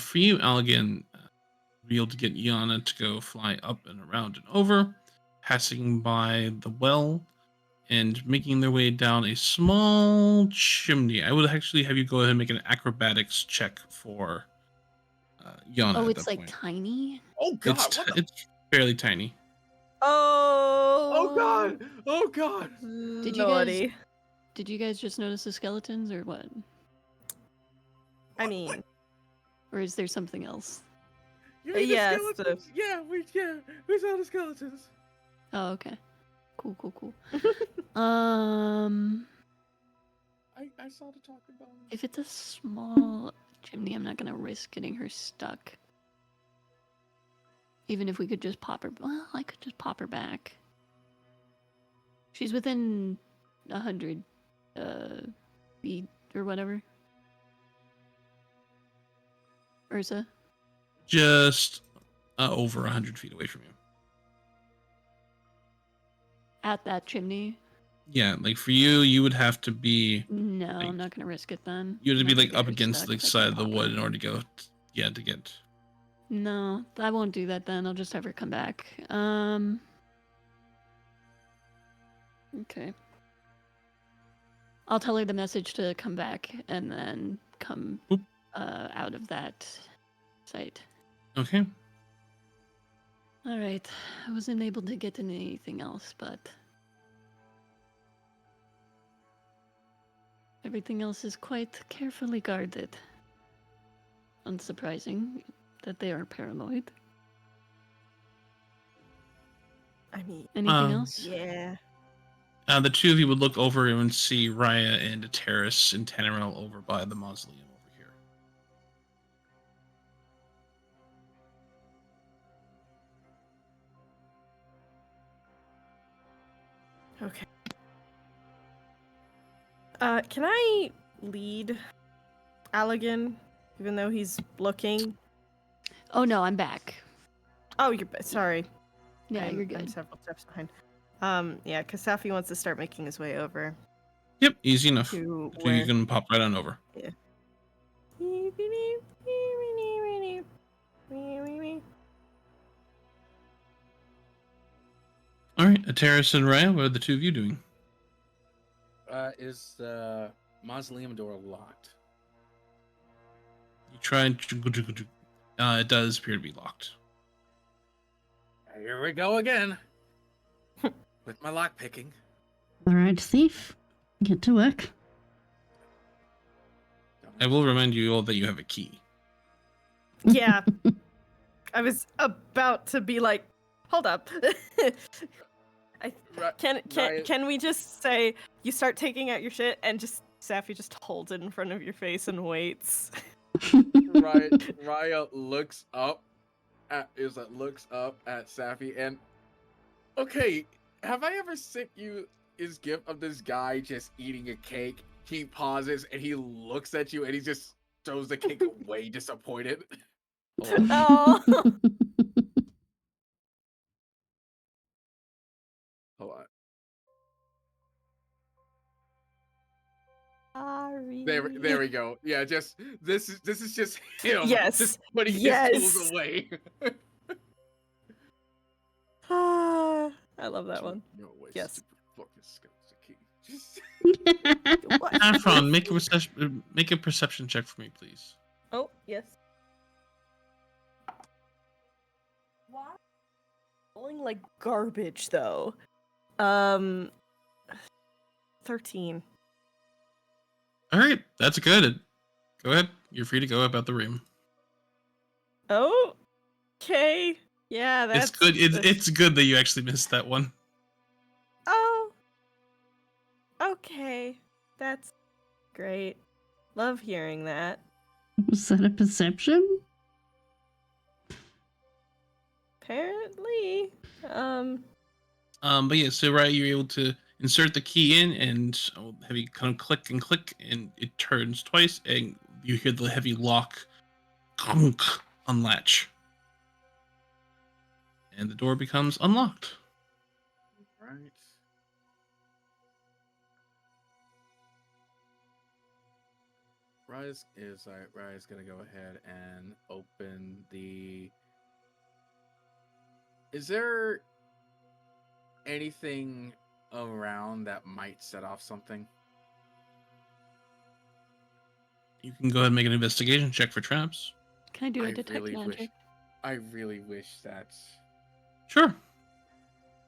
For you, Allegan, be able to get Yana to go fly up and around and over, passing by the well, and making their way down a small chimney. I would actually have you go ahead and make an acrobatics check for Yana Oh, at it's that like point. Oh tiny? god! What the? It's fairly tiny. Oh god! Oh god! Did you guys just notice the skeletons or what? I mean, Or is there something else? You mean yeah, the skeletons? Yeah, we saw the skeletons. Oh, okay. Cool. I saw the talking bones. If it's a small chimney, I'm not gonna risk getting her stuck. Even if we could just pop her. Well, I could just pop her back. She's within 100 feet or whatever. Urza? Just over 100 feet away from you. At that chimney? Yeah, like for you, you would have to be. No, like, I'm not gonna risk it then. You have to be Not like get up her against stuck the if I can side of the pop wood her. in order to go. To get. No, I won't do that then. I'll just have her come back. Okay. I'll tell her the message to come back and then come Oop. out of that site. Okay. Alright. I wasn't able to get into anything else, but everything else is quite carefully guarded. Unsurprising that they are paranoid. I mean, Anything else? yeah. The two of you would look over and see Raya and Terrace and Tannerel over by the mausoleum over here. Okay. Can I lead Allegan, even though he's looking. Oh no, I'm back. Oh, sorry. Yeah, you're I'm good. several steps behind. Yeah, because Safi wants to start making his way over Yep, easy enough. to So you where. can pop right on over. Yeah. All right, Ateris and Raya, what are the two of you doing? Is the mausoleum door locked? You try and it does appear to be locked. Here we go again. With my lock picking. All right, thief, get to work. I will remind you all that you have a key. Yeah. I was about to be like, hold up. Can we just say you start taking out your shit and just Safi just holds it in front of your face and waits? Raya looks up at Safi and okay, have I ever sent you his gift of this guy just eating a cake? He pauses and he looks at you and he just throws the cake away disappointed. Oh. Hold on. Sorry. There we go. Yeah, just this is just him. Yes. Just putting Yes. his tools away. I love that one. No way, Yes. What? Saffron, make a perception check for me, please. Oh, yes. Why? Rolling like garbage though. 13. All right, that's good. Go ahead. You're free to go about the room. Oh, okay. Yeah, that's It's good. It's good that you actually missed that one. Oh, okay. That's great. Love hearing that. Was that a perception? Apparently. But yeah, so right, you're able to insert the key in, and I'll have you kind of click, and it turns twice, and you hear the heavy lock clunk unlatch, and the door becomes unlocked. Right. Raya's gonna go ahead and open the. Is there anything around that might set off something? You can go ahead and make an investigation check for traps. Can I do a detect magic? I really wish that. Sure.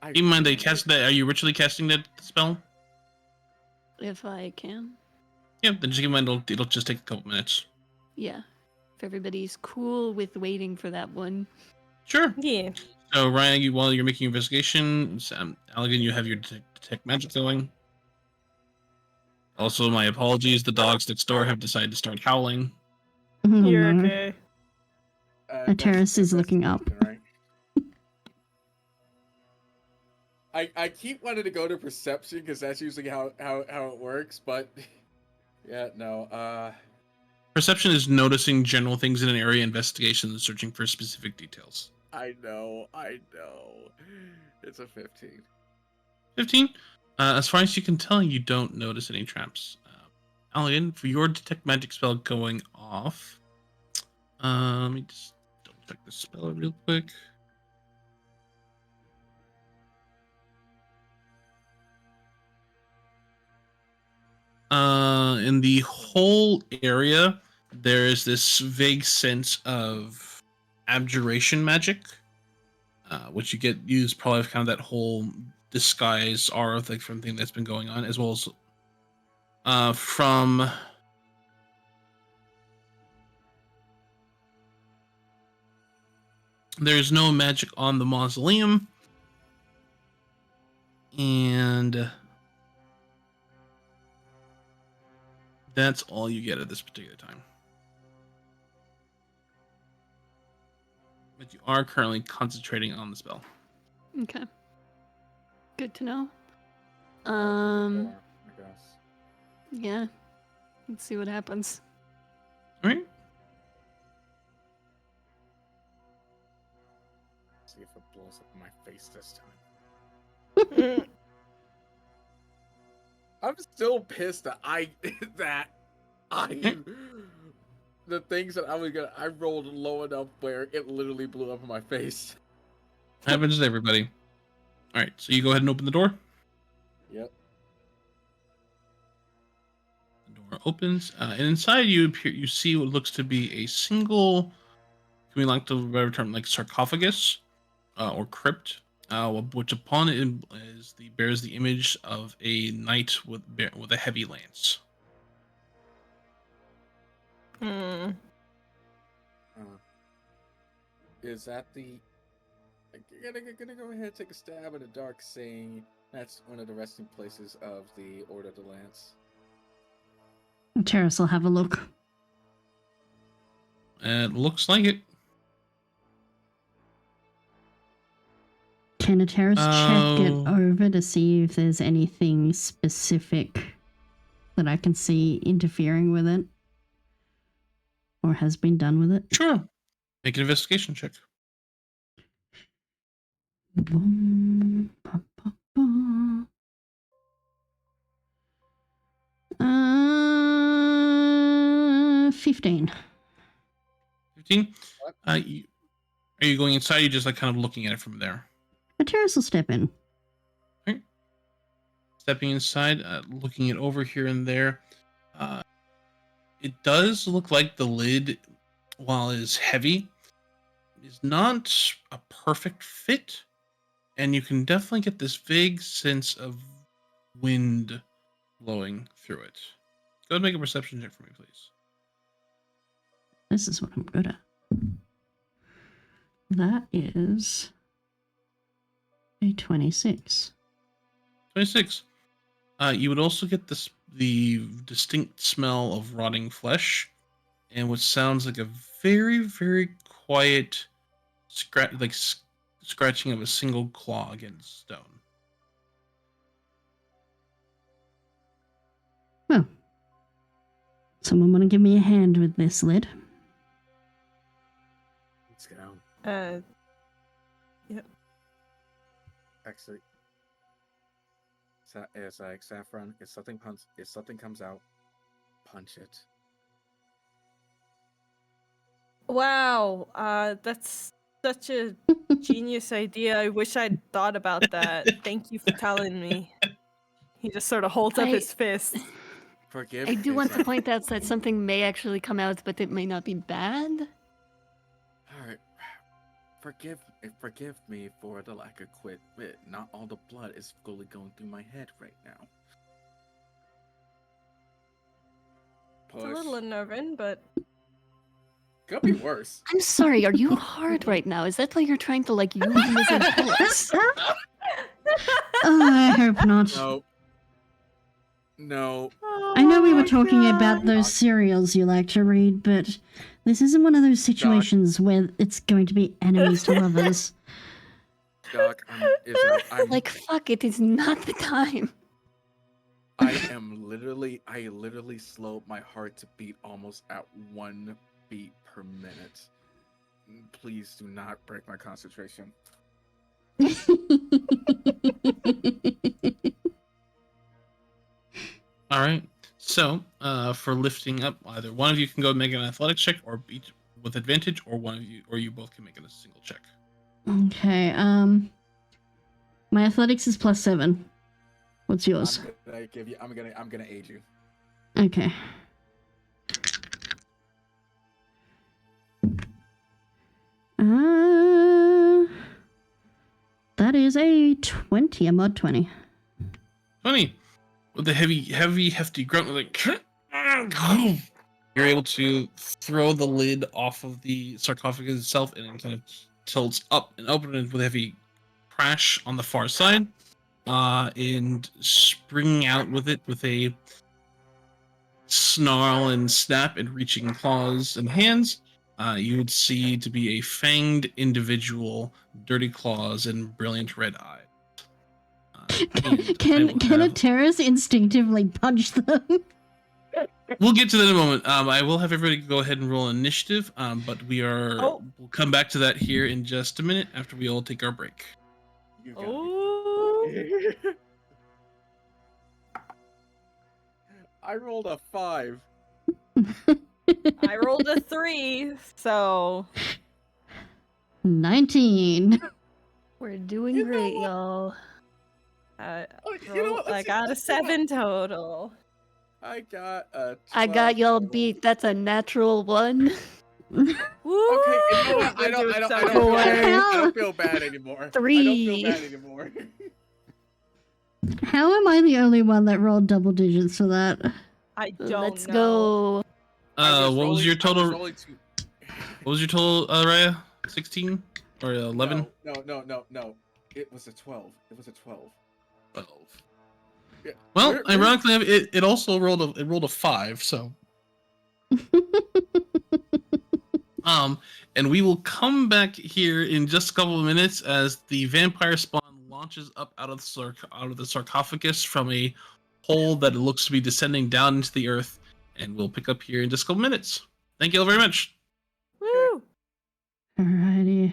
I Keep in mind, really they cast that. Are you ritually casting that spell? If I can. Yeah, then just keep in mind it'll just take a couple minutes. Yeah. If everybody's cool with waiting for that one. Sure. Yeah. So Ryan, while you're making your investigation, Allegan, you have your detect magic going. Also, my apologies. The dogs next door have decided to start howling. Oh, You're no. okay. Ateris is looking up. Right? I keep wanting to go to perception because that's usually how it works, but yeah, no. Perception is noticing general things in an area. Investigation is searching for specific details. I know. It's a 15. 15. As far as you can tell, you don't notice any traps. Allegan, for your detect magic spell going off, let me just double check the spell real quick. In the whole area, there is this vague sense of abjuration magic, which you get used probably kind of that whole disguise aura like from thing that's been going on, as well as from there's no magic on the mausoleum, and that's all you get at this particular time. But you are currently concentrating on the spell. Okay. Good to know. I guess. Yeah. Let's see what happens. All right. See if it blows up in my face this time. I'm still pissed that the things that I rolled low enough where it literally blew up in my face. Happens to everybody. All right, so you go ahead and open the door. Yep. The door opens, and inside you see what looks to be a single, can we like the better term, like sarcophagus or crypt, which upon it bears the image of a knight with a heavy lance. Is that the? Gonna go ahead and take a stab at the dark, saying that's one of the resting places of the Order of the Lance. Terrace will have a look. It looks like it. Can a Terrace check it over to see if there's anything specific that I can see interfering with it? Or has been done with it? Sure. Make an investigation check. 15. 15? Are you going inside? Or are you just like kind of looking at it from there? A Terrace will step in. Okay. Stepping inside, looking it over here and there. It does look like the lid, while it is heavy, is not a perfect fit. And you can definitely get this vague sense of wind blowing through it. Go ahead and make a perception check for me, please. This is what I'm good at. That is a 26. 26. You would also get the distinct smell of rotting flesh, and what sounds like a very, very quiet scratching of a single claw against stone. Well, someone want to give me a hand with this lid? Let's go. Yep. Actually, it's like Saffron. If something comes out, punch it. Wow, that's such a genius idea. I wish I'd thought about that. Thank you for telling me. He just sort of holds up his fist. Forgive. I do want to point out that something may actually come out, but it may not be bad. All right. Forgive me for the lack of wit. Not all the blood is fully going through my head right now. It's a little unnerving, but could be worse. I'm sorry, are you hard right now? Is that why you're trying to, like, use him as a pulse? I hope not. No. I know we were talking about those serials you like to read, but this isn't one of those situations where it's going to be enemies to lovers. Doc, I'm Like, fuck, it is not the time. I literally slowed my heart to beat almost at 1 beat per minute. Please do not break my concentration. All right. So, for lifting up, either one of you can go make an athletics check, or each with advantage, or one of you, or you both can make it a single check. Okay. My athletics is +7. What's yours? I'm gonna aid you. Okay. That is a 20, a mod 20. 20. With the heavy, hefty grunt, like you're able to throw the lid off of the sarcophagus itself, and it kind of tilts up and open with a heavy crash on the far side, and springing out with it with a snarl and snap and reaching claws and hands. You would see to be a fanged individual, dirty claws and brilliant red eyes. Can a Terrace instinctively punch them? We'll get to that in a moment. I will have everybody go ahead and roll initiative, but we'll come back to that here in just a minute after we all take our break. You got Oh, me. I rolled a 5. I rolled a 3, so 19. We're doing You know great, what? y'all. You know what? I got a 7 total. I got a 12 I got y'all total. beat. That's a natural 1. Woo! Okay, you know what? We're doing so I good. don't feel bad anymore. I don't 3. feel bad anymore. How am I the only one that rolled double digits for that? I don't Let's know. go. What was your I total? was rolling two. What was your total, Raya? 16 or 11? No. It was a 12. It was a 12. 12. Yeah. Well, ironically, it also rolled a 5. So, and we will come back here in just a couple of minutes as the vampire spawn launches up out of the sarcophagus from a hole that it looks to be descending down into the earth, and we'll pick up here in just a couple minutes. Thank you all very much. Woo! Alrighty.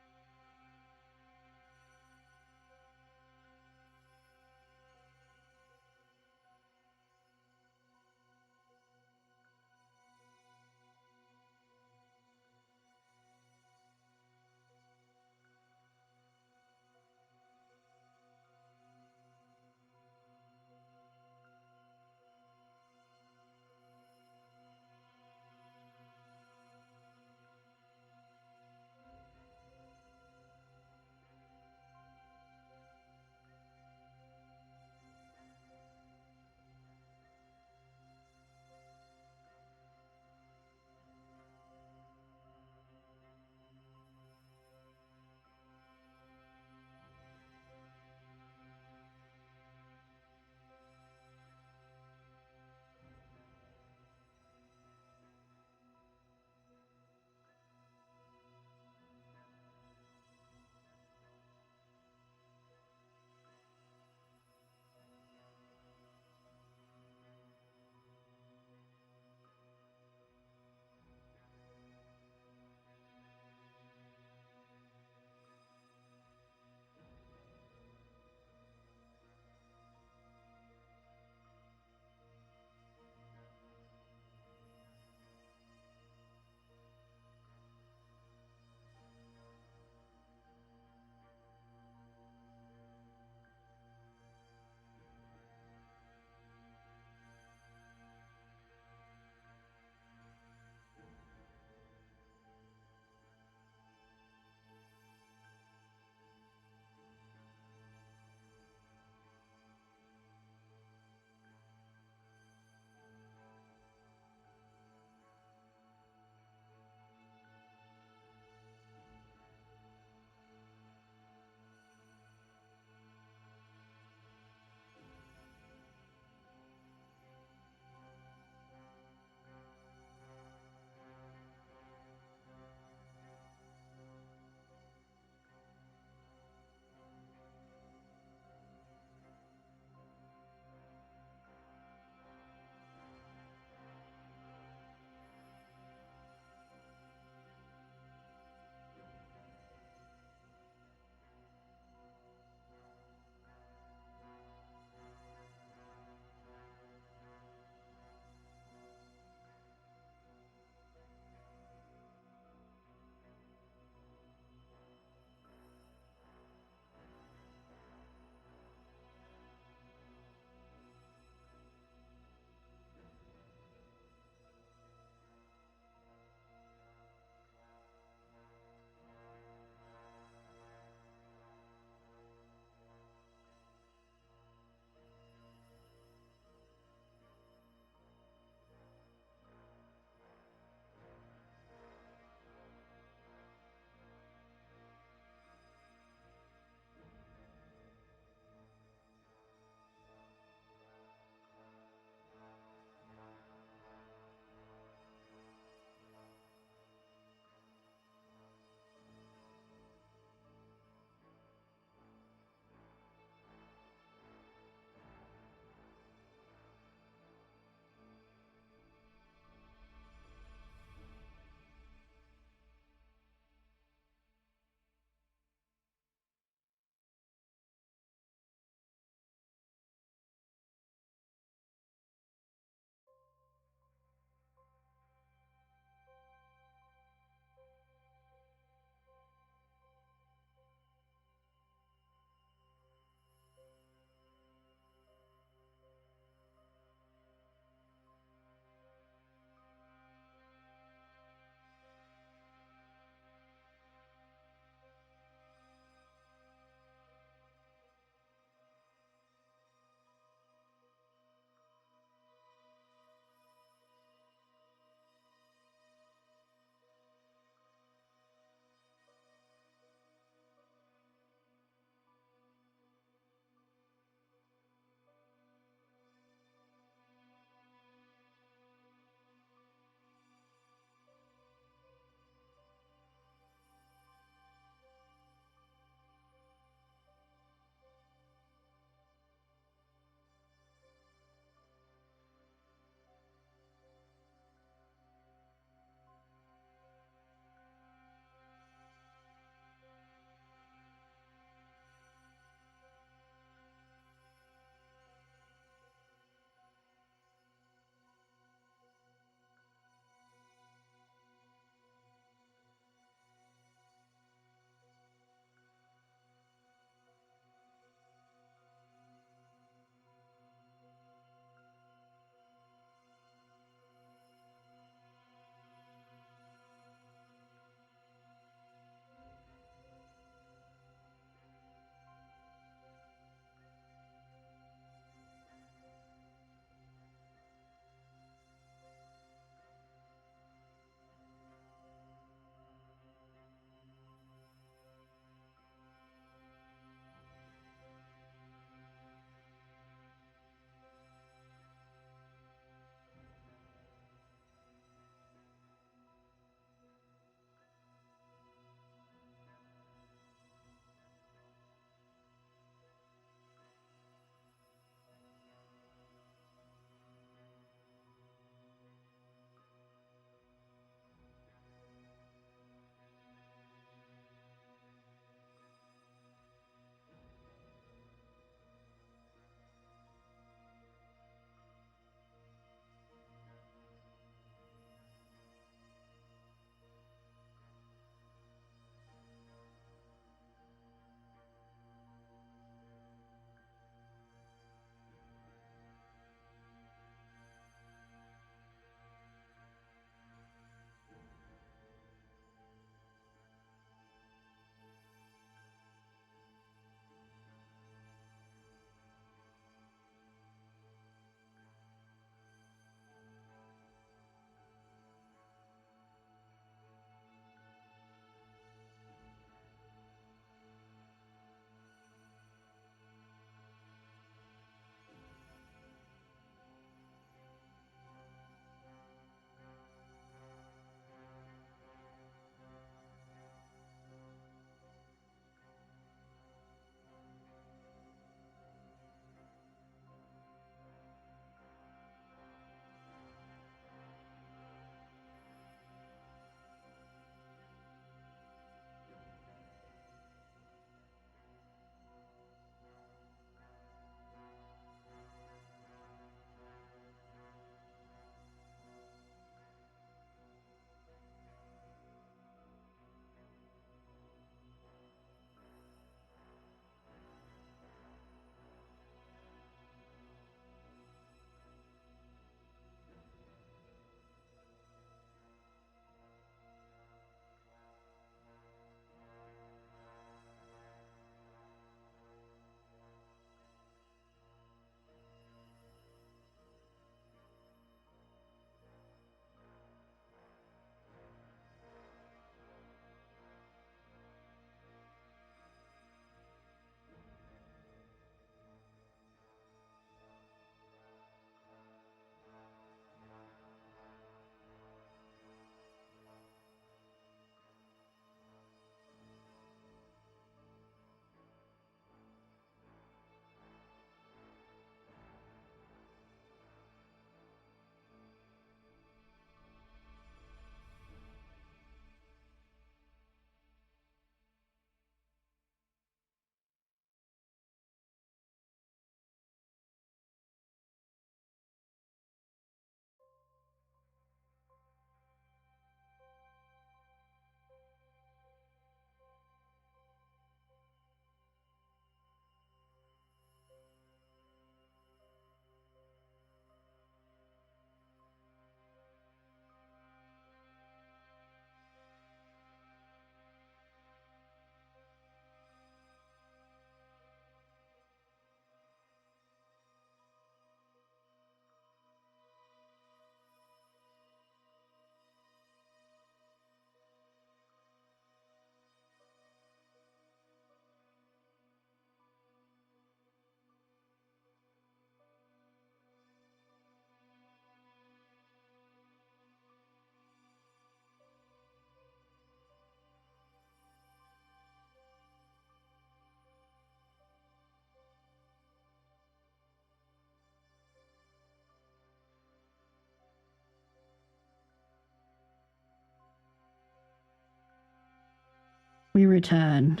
We return.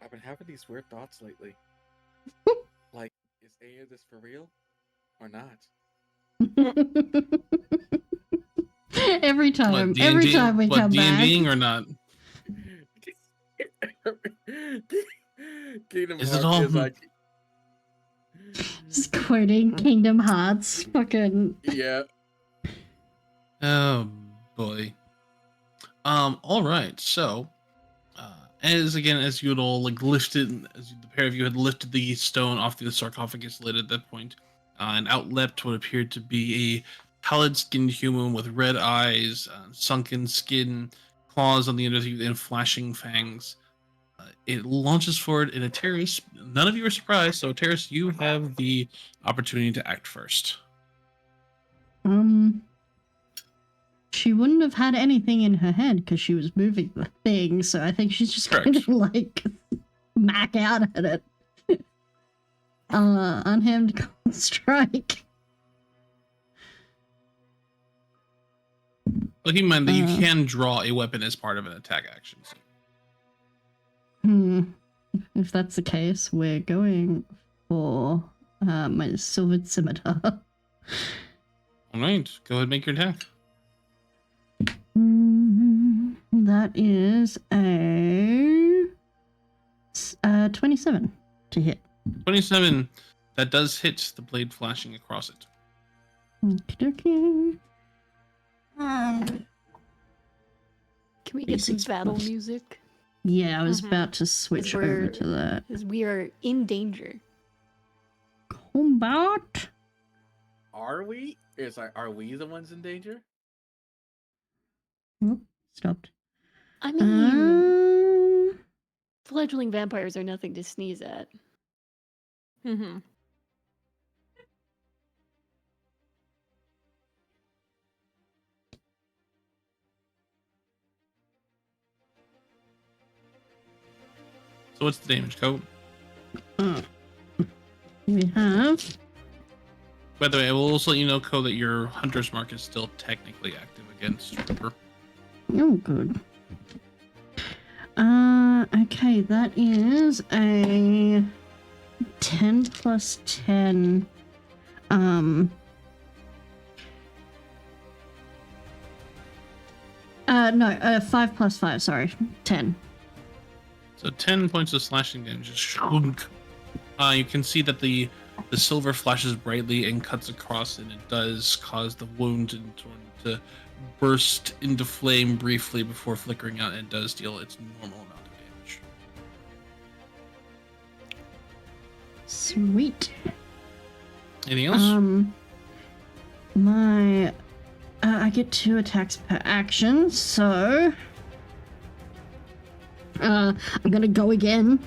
I've been having these weird thoughts lately. Like, is any of this for real or not? every time we what, come back. D&Ding or not? Kingdom Is it Hearts all- is like, Just quoting Kingdom Hearts. Fucking. yeah. Oh boy. All right. So, as you had all like lifted, the pair of you had lifted the stone off the sarcophagus lid at that point, and out leapt what appeared to be a pallid-skinned human with red eyes, sunken skin, claws on the end of it, and flashing fangs. It launches forward, and Ateris, none of you are surprised. So, Ateris, you have the opportunity to act first. She wouldn't have had anything in her head because she was moving the thing, so I think she's just Correct. going to like mac out at it. Unhammed strike. Well, keep in mind that you can draw a weapon as part of an attack action. So. If that's the case, we're going for my silvered scimitar. All right, go ahead and make your attack. That is a 27 to hit. 27. That does hit, the blade flashing across it. Okey-dokey. Can we get some battle music? Yeah, I was about to switch over to that. Because we are in danger. Combat. Are we? It's like, are we the ones in danger? Oh, stopped. I mean, fledgling vampires are nothing to sneeze at. Mm-hmm. So what's the damage code? We have. By the way, I will also let you know, Code, that your hunter's mark is still technically active against Trooper. Oh, good. Okay, that is a 10 plus 10. No, 5 plus 5, sorry. 10. So 10 points of slashing damage. Just shunk. You can see that the silver flashes brightly and cuts across, and it does cause the wound to burst into flame briefly before flickering out, and it does deal its normal amount of damage. Sweet. Anything else? I get 2 attacks per action, so I'm gonna go again.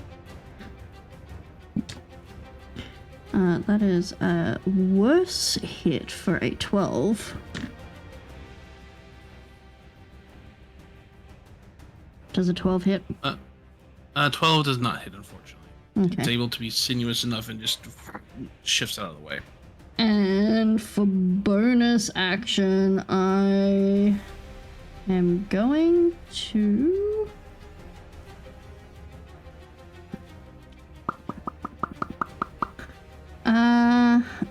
That is a worse hit for a 12. Does a 12 hit? 12 does not hit, unfortunately. It's Okay. able to be sinuous enough and just shifts out of the way. And for bonus action, I am going to...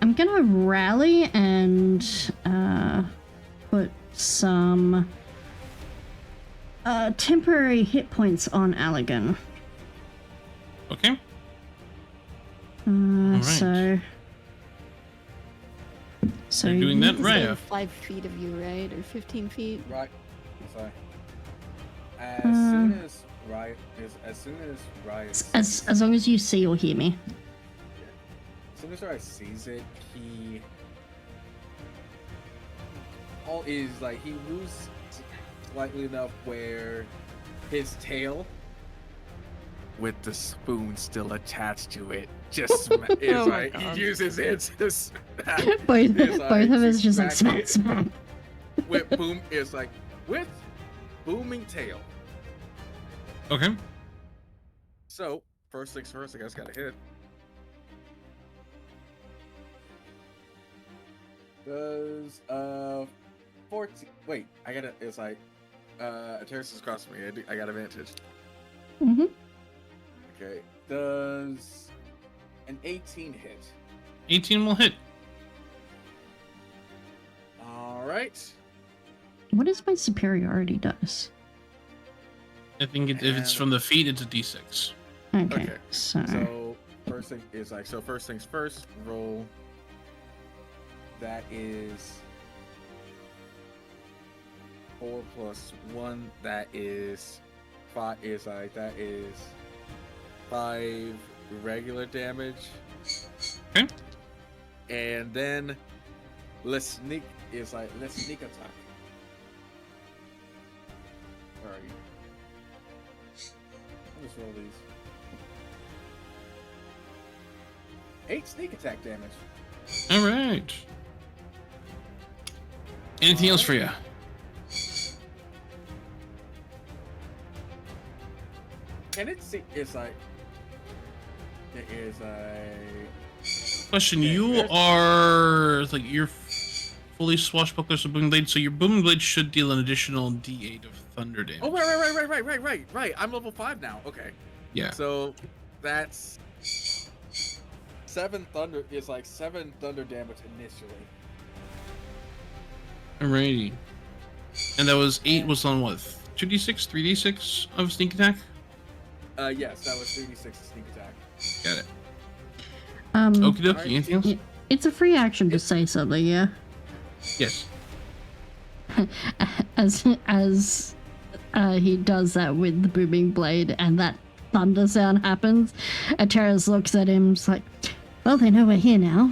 I'm gonna rally and put some temporary hit points on Allegan. Okay. Right. So You're doing that, He's Raya. within 5 feet of you, right? Or 15 feet? Right. Sorry. As soon as Riot as long as you see or hear me. As soon as Riot sees it, he moves slightly enough where his tail, with the spoon still attached to it, just is Oh my like God. he uses it to smack. both It's like, both of us to just like smack smack, it. smack. With boom is like with booming tail. Okay. So first things first, I guess gotta hit. Does 14? Wait, I gotta. It's like Terrace is across from me. I got advantage. Mm-hmm. Okay. Does an 18 hit? 18 will hit. All right. What is my superiority dice? I think if it's from the feet, it's a d6. Okay, Okay. so So first thing is like first things first. Roll. That is 4 plus 1. That is 5. That is 5 regular damage. Okay. And then let's sneak attack. Where are you? Let's roll these. 8 sneak attack damage. All right. Anything else for you? Can it see? It's like. It is a. Question: Okay, you there's- are like you're fully swashbuckler, booming blade, so your booming blade should deal an additional d8 of thunder damage. Oh, right. I'm level 5 now. Okay. Yeah. So that's 7 thunder. It's like 7 thunder damage initially. Alrighty. And that was 8 was on what? 2d6, 3d6 of sneak attack. Yes, that was 3d6 sneak attack. Got it. um, Okie dokie. Anything else? it's a free action to say something, yeah. Yes. As he does that with the booming blade, and that thunder sound happens, Ateras looks at him, it's like, well, they know we're here now.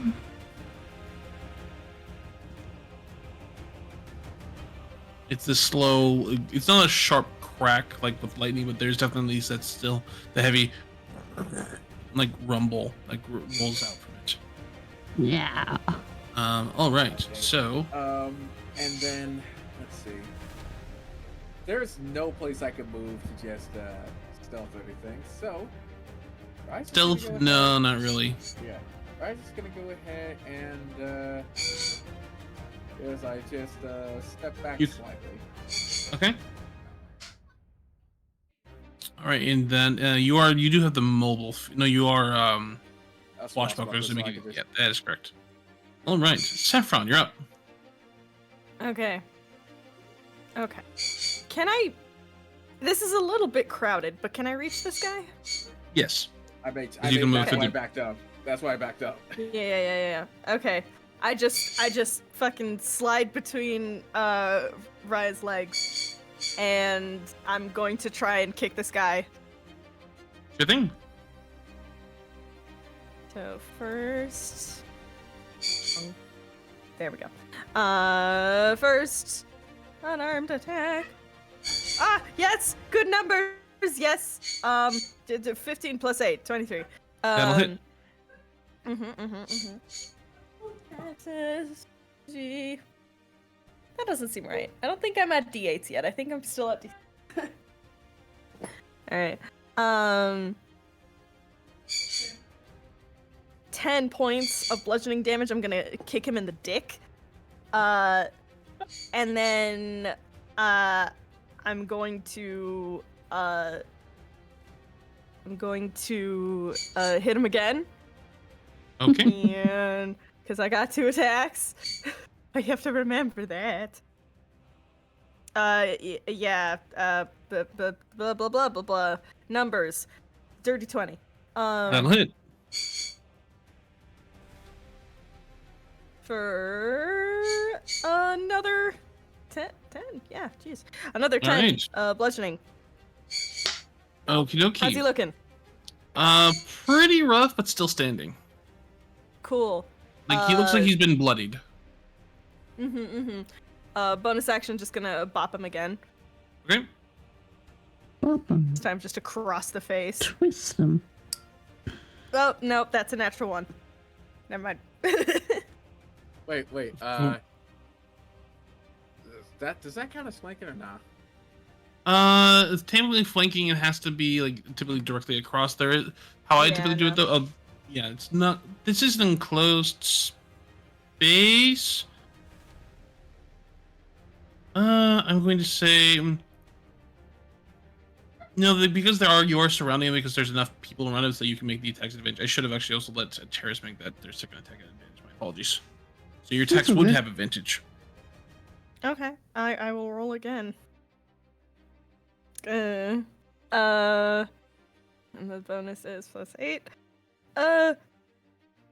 It's this slow. It's not a sharp crack like with lightning, but there's definitely that's still the heavy, like rumble, like rolls out from it. Yeah. All right. So And then let's see. There's no place I can move to just stealth or anything. So Ryan's just gonna stealth? go ahead- No, not really. Yeah. Ryan's just gonna go ahead and as I just step back You- slightly. Okay. All right, and then you do have the mobile. No, you are swashbucklers. So Let me I give you. can Yeah, just- that is correct. All right, Saffron, you're up. Okay. Okay. Can I? This is a little bit crowded, but can I reach this guy? Yes. I made. You can move That's why I 50. backed up. That's why I backed up. Yeah. Okay. I just fucking slide between Raya's legs, and I'm going to try and kick this guy. Sure thing. So first, there we go. First, unarmed attack. Ah, yes, good numbers. Yes. 15 plus 8, 23. That'll hit. Gee. That doesn't seem right. I don't think I'm at D8s yet. I think I'm still at D. Alright. 10 points of bludgeoning damage. I'm gonna kick him in the dick. And then I'm going to hit him again. Okay. And because I got 2 attacks, I have to remember that. Yeah. Blah blah blah blah blah. Numbers. Dirty 20. That'll hit. For another 10. Yeah, jeez. Another 10. Alright. Bludgeoning. Okie dokie. How's he looking? Pretty rough, but still standing. Cool. Like he looks like he's been bloodied. Bonus action, just gonna bop him again. Okay. Bop 'em. This time just across the face. Twist them. Oh, nope, that's a natural 1. Never mind. Wait. Does that count as flanking or not? It's typically flanking. It has to be like typically directly across there. How I Yeah, typically do it no. though. Yeah, it's not. This is an enclosed space. I'm going to say No, because you are surrounding them because there's enough people around us that you can make the attacks advantage. I should have actually also let Terrace make that their second attack advantage. My apologies. So your attacks all would good. have advantage. Okay, I will roll again. And the bonus is +8.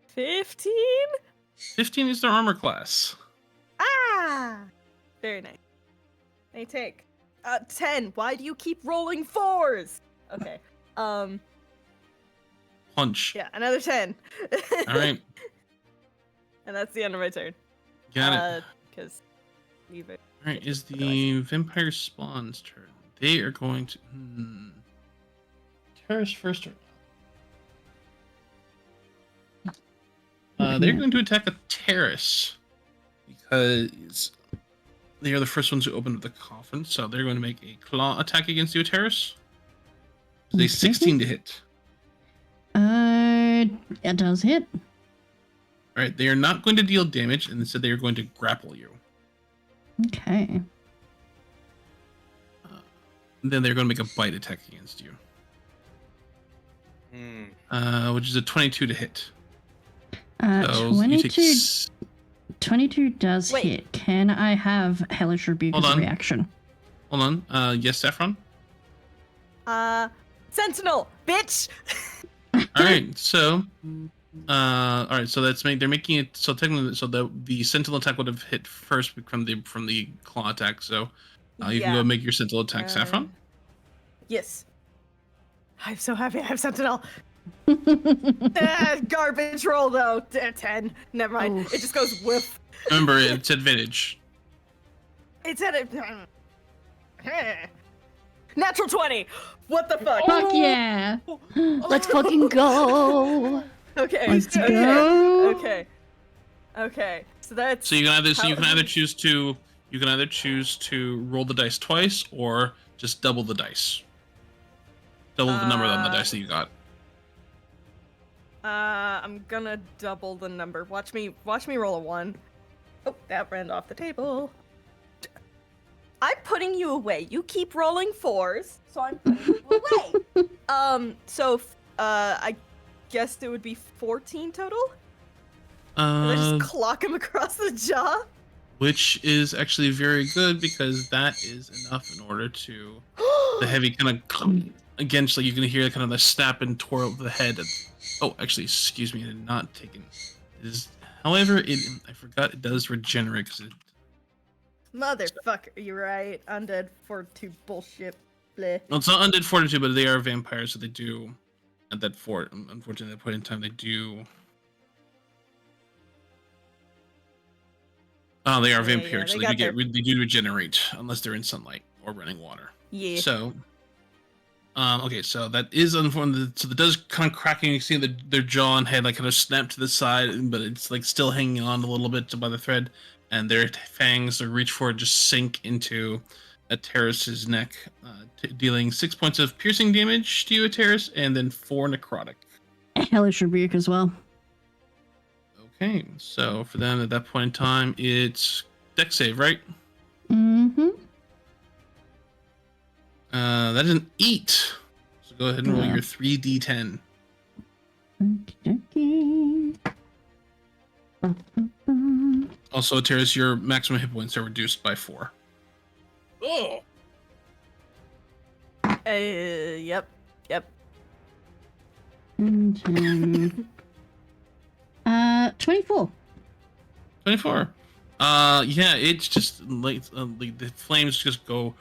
15? 15 is their armor class. Ah! Very nice. They take 10. Why do you keep rolling 4s? Okay. Punch. Yeah, another 10. All right. And that's the end of my turn. Got it. Because leave it. All right, is the Vampire Spawn's turn. They are going to... Terrace first. They're going to attack a Terrace because they are the first ones who opened up the coffin. So they're going to make a claw attack against you, Terrace. It's a 16 to hit. It does hit. All right, they are not going to deal damage, and instead they are going to grapple you. Okay. Then they're going to make a bite attack against you, which is a 22 to hit. So 22, 22 does Wait. hit. Can I have Hellish Rebuke Hold as a on. reaction? Hold on. Yes, Saffron? Sentinel, bitch! All right, so... all right, so they're making it so technically so the sentinel attack would have hit first from the claw attack. So you can go make your sentinel attack, Saffron. Yes. I'm so happy I have Sentinel. Garbage roll though. 10. Never mind. Oof. It just goes whiff. Remember, it's advantage. It's at it. Natural 20. What the fuck? Fuck yeah! Let's fucking go. Okay. Let's okay. go. Okay. So that's. So you can either choose to roll the dice twice or just double the dice. Double the number on the dice that you got. I'm gonna double the number. Watch me roll a 1. Oh, that ran off the table. I'm putting you away. You keep rolling 4s, so I'm putting you away. I guess it would be 14 total? And I just clock him across the jaw? Which is actually very good because that is enough in order to the heavy kind of against, like you can hear kind of the snap and twirl of the head. Oh, actually, excuse me, I did not take it. However, I forgot it does regenerate because it. Motherfucker, you're right. Undead fortitude bullshit. Bleh. Well, it's not undead fortitude, but they are vampires, so they do. At that fort, unfortunately, at that point in time, they do. Oh, they are vampires, so they do regenerate unless they're in sunlight or running water. Yeah. So, okay, so that is unfortunate. So that does kind of cracking. You see their jaw and head like kind of snap to the side, but it's like still hanging on a little bit by the thread, and their fangs that reach for it just sink into Terrace's neck, dealing 6 points of piercing damage to you, Terrace, and then 4 necrotic. Hellish Rebuke as well. Okay, so for them at that point in time, it's dex save, right? Mm-hmm. That is an 8. So go ahead and roll your 3d10. Also, Terrace, your maximum hit points are reduced by 4. Oh, Yep. 24. 24. Yeah, it's just like the flames just go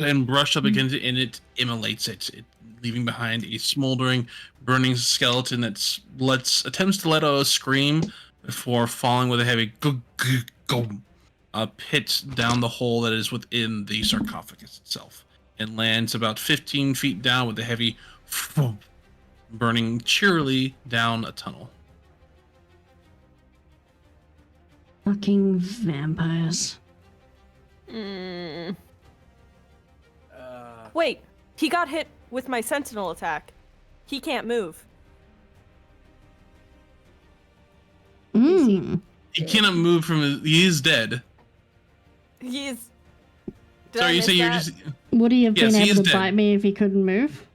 and brush up against it, and it immolates it, leaving behind a smoldering, burning skeleton that attempts to let out a scream before falling with a heavy pit down the hole that is within the sarcophagus itself, and lands about 15 feet down with a heavy burning cheerily down a tunnel. Fucking vampires. Wait, he got hit with my sentinel attack. He can't move. Mm. He cannot move from he is dead. He's Did Sorry, I you miss say you're that? just Would he have Yes, been he able is to dead. bite me if he couldn't move?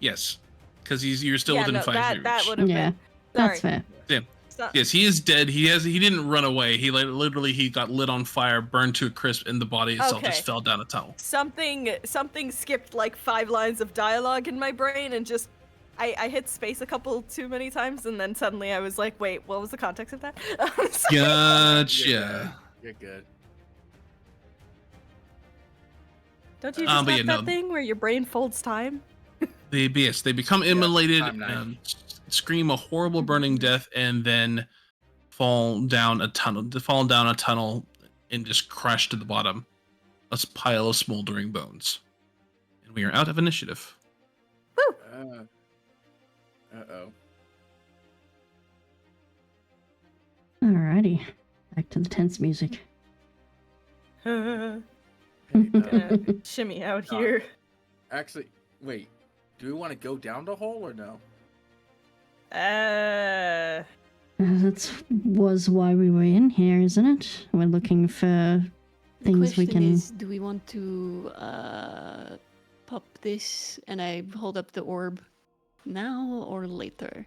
yes, because you're still Yeah, within no, 5 that reach. would have Yeah, been. Sorry. that's fair. Yeah. So- Yes, he is dead. He didn't run away. He literally he got lit on fire, burned to a crisp, and the body itself Okay. just fell down a tunnel. something skipped like 5 lines of dialogue in my brain and just I hit space a couple too many times and then suddenly I was like, wait, what was the context of that? So- Gotcha. You're good. Don't you just but have yeah, that no. thing where your brain folds time? They become immolated, timeline. scream a horrible burning death, and then fall down a tunnel, and just crash to the bottom. A pile of smoldering bones. And we are out of initiative. Uh-oh. Alrighty, back to the tense music. Hey, Shimmy out here. actually, wait. Do we want to go down the hole or no? That was why we were in here, isn't it? We're looking for The things we question can. is, do we want to pop this and I hold up the orb now or later?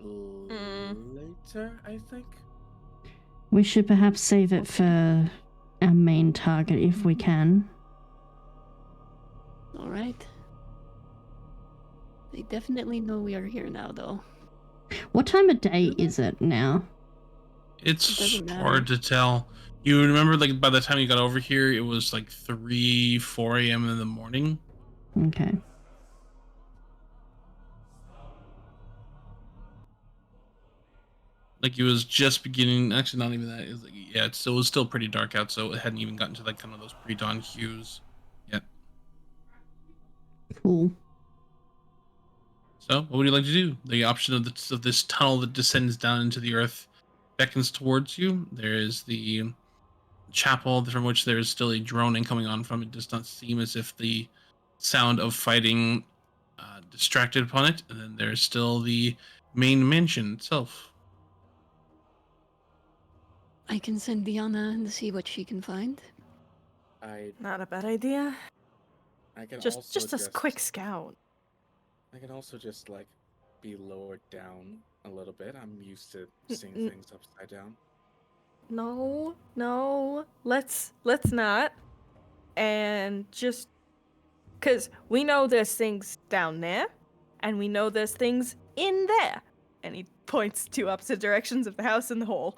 Later, I think. We should perhaps save it for our main target if we can. All right. They definitely know we are here now, though. What time of day is it now? It's doesn't hard matter. to tell. You remember, like, by the time you got over here, it was like 3, 4 a.m. in the morning. Okay. Like, it was just beginning. Actually, not even that. It was like, yeah, it was still pretty dark out, so it hadn't even gotten to like kind of those pre-dawn hues yet. Cool. So, what would you like to do? The option of this tunnel that descends down into the earth beckons towards you. There is the chapel from which there is still a droning coming on from. It does not seem as if the sound of fighting distracted upon it. And then there's still the main mansion itself. I can send Diana and see what she can find. Not a bad idea. I can Just also a quick scout. I can also just like be lowered down a little bit. I'm used to seeing N- things upside down. No. Let's not. And just cuz we know there's things down there and we know there's things in there. And he points to opposite directions of the house and the hole.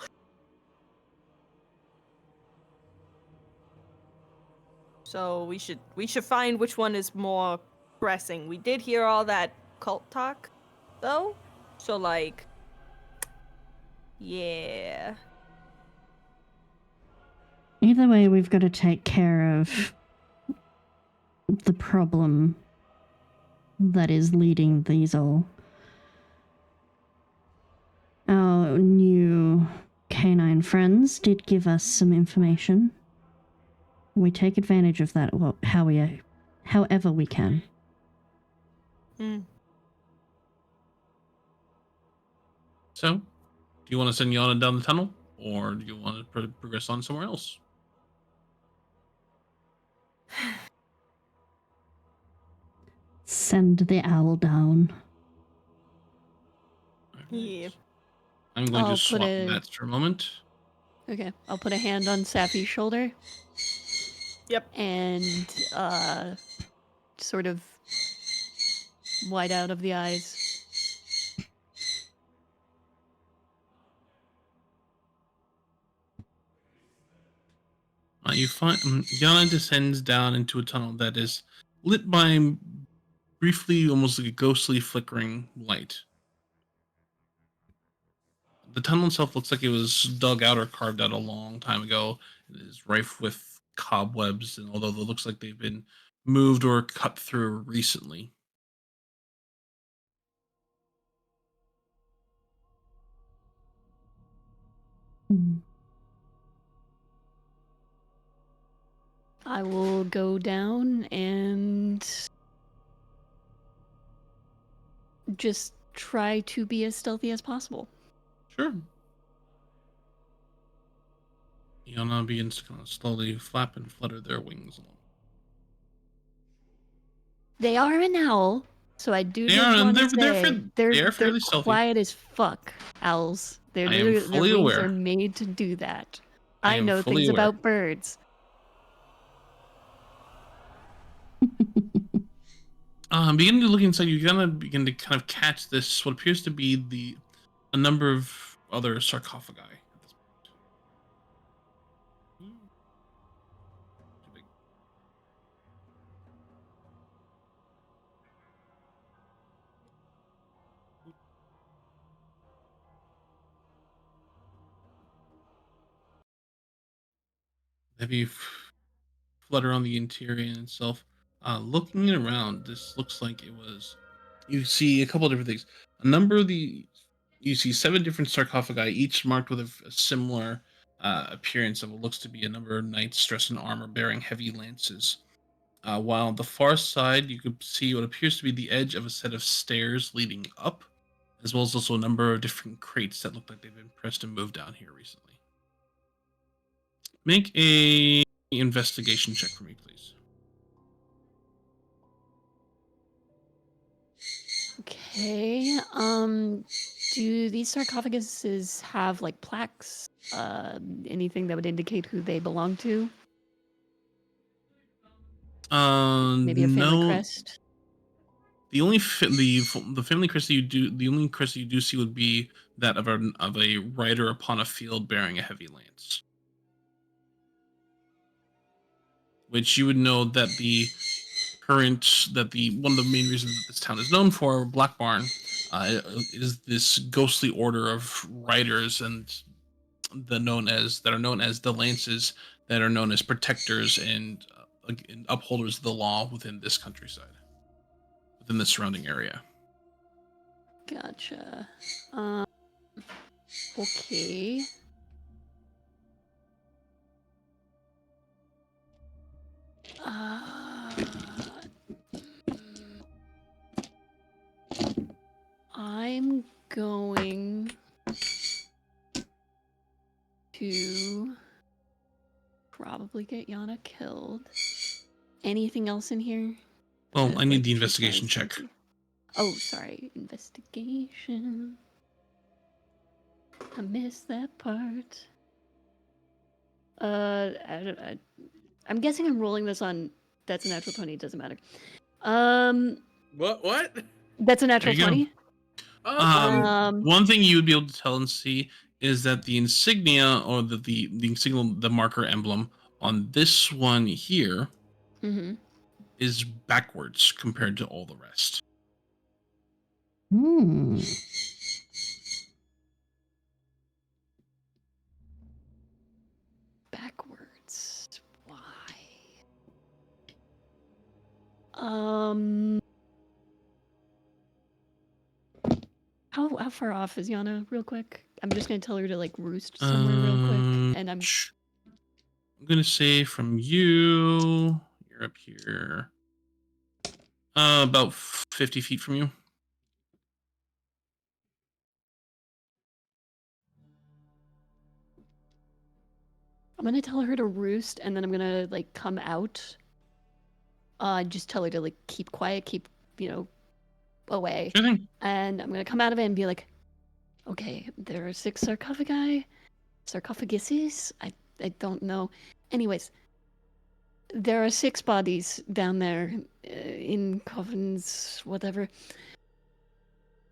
So we should find which one is more pressing. We did hear all that cult talk though. So like yeah. Either way, we've got to take care of the problem that is leading these all. Our new canine friends did give us some information. We take advantage of that however we can. So, do you want to send Yana down the tunnel, or do you want to progress on somewhere else? Send the owl down. Yeah. I'm going I'll to swap put a- mats for a moment. Okay, I'll put a hand on Safi's shoulder. Yep. And sort of wide out of the eyes. You find Yana descends down into a tunnel that is lit by briefly, almost like a ghostly flickering light. The tunnel itself looks like it was dug out or carved out a long time ago. It is rife with cobwebs, and although it looks like they've been moved or cut through recently. Hmm. I will go down and just try to be as stealthy as possible. Sure. Yana begins to kind of slowly flap and flutter their wings along. They are an owl, so I do They just are, and want to they're say they are they're fairly stealthy. quiet as fuck. Owls. They're I am literally, their fully wings aware. are made to do that. I I am know fully things aware. about birds. Beginning to look inside, you're gonna begin to kind of catch this what appears to be a number of other sarcophagi at this point. Too big. Heavy flutter on the interior in itself. Looking around, this looks like it was. You see a couple of different things. A number of the. You see 7 different sarcophagi, each marked with a similar appearance of what looks to be a number of knights dressed in armor bearing heavy lances. While on the far side, you could see what appears to be the edge of a set of stairs leading up, as well as also a number of different crates that look like they've been pressed and moved down here recently. Make a investigation check for me, please. Okay. Do these sarcophaguses have like plaques? Anything that would indicate who they belong to? Maybe a family No. crest. The only the family crest that you do the only crest that you do see would be that of a rider upon a field bearing a heavy lance, which you would know that the one of the main reasons that this town is known for, Black Barn, is this ghostly order of riders and that are known as the lances, that are known as protectors and upholders of the law within this countryside, within the surrounding area. Gotcha. Okay. I'm going to probably get Yana killed. Anything else in here? Well, I need Like, the she's investigation trying check. to- Oh, sorry. Investigation. I missed that part. I'm guessing I'm rolling this on. That's a natural 20. It doesn't matter. What? That's a natural There you go. 20. One thing you would be able to tell and see is that the insignia, or the insignia, the marker emblem on this one here Mm-hmm. is backwards compared to all the rest. Hmm. Backwards. Why? How far off is Yana, real quick? I'm just gonna tell her to like roost somewhere real quick, and I'm gonna say from you, you're up here, about 50 feet from you. gonna tell her to roost, and then I'm gonna like come out. Just tell her to like keep quiet, keep away, Sure thing. and I'm gonna come out of it and be like, okay, there are 6 sarcophaguses. I don't know. Anyways, there are 6 bodies down there in coffins, whatever.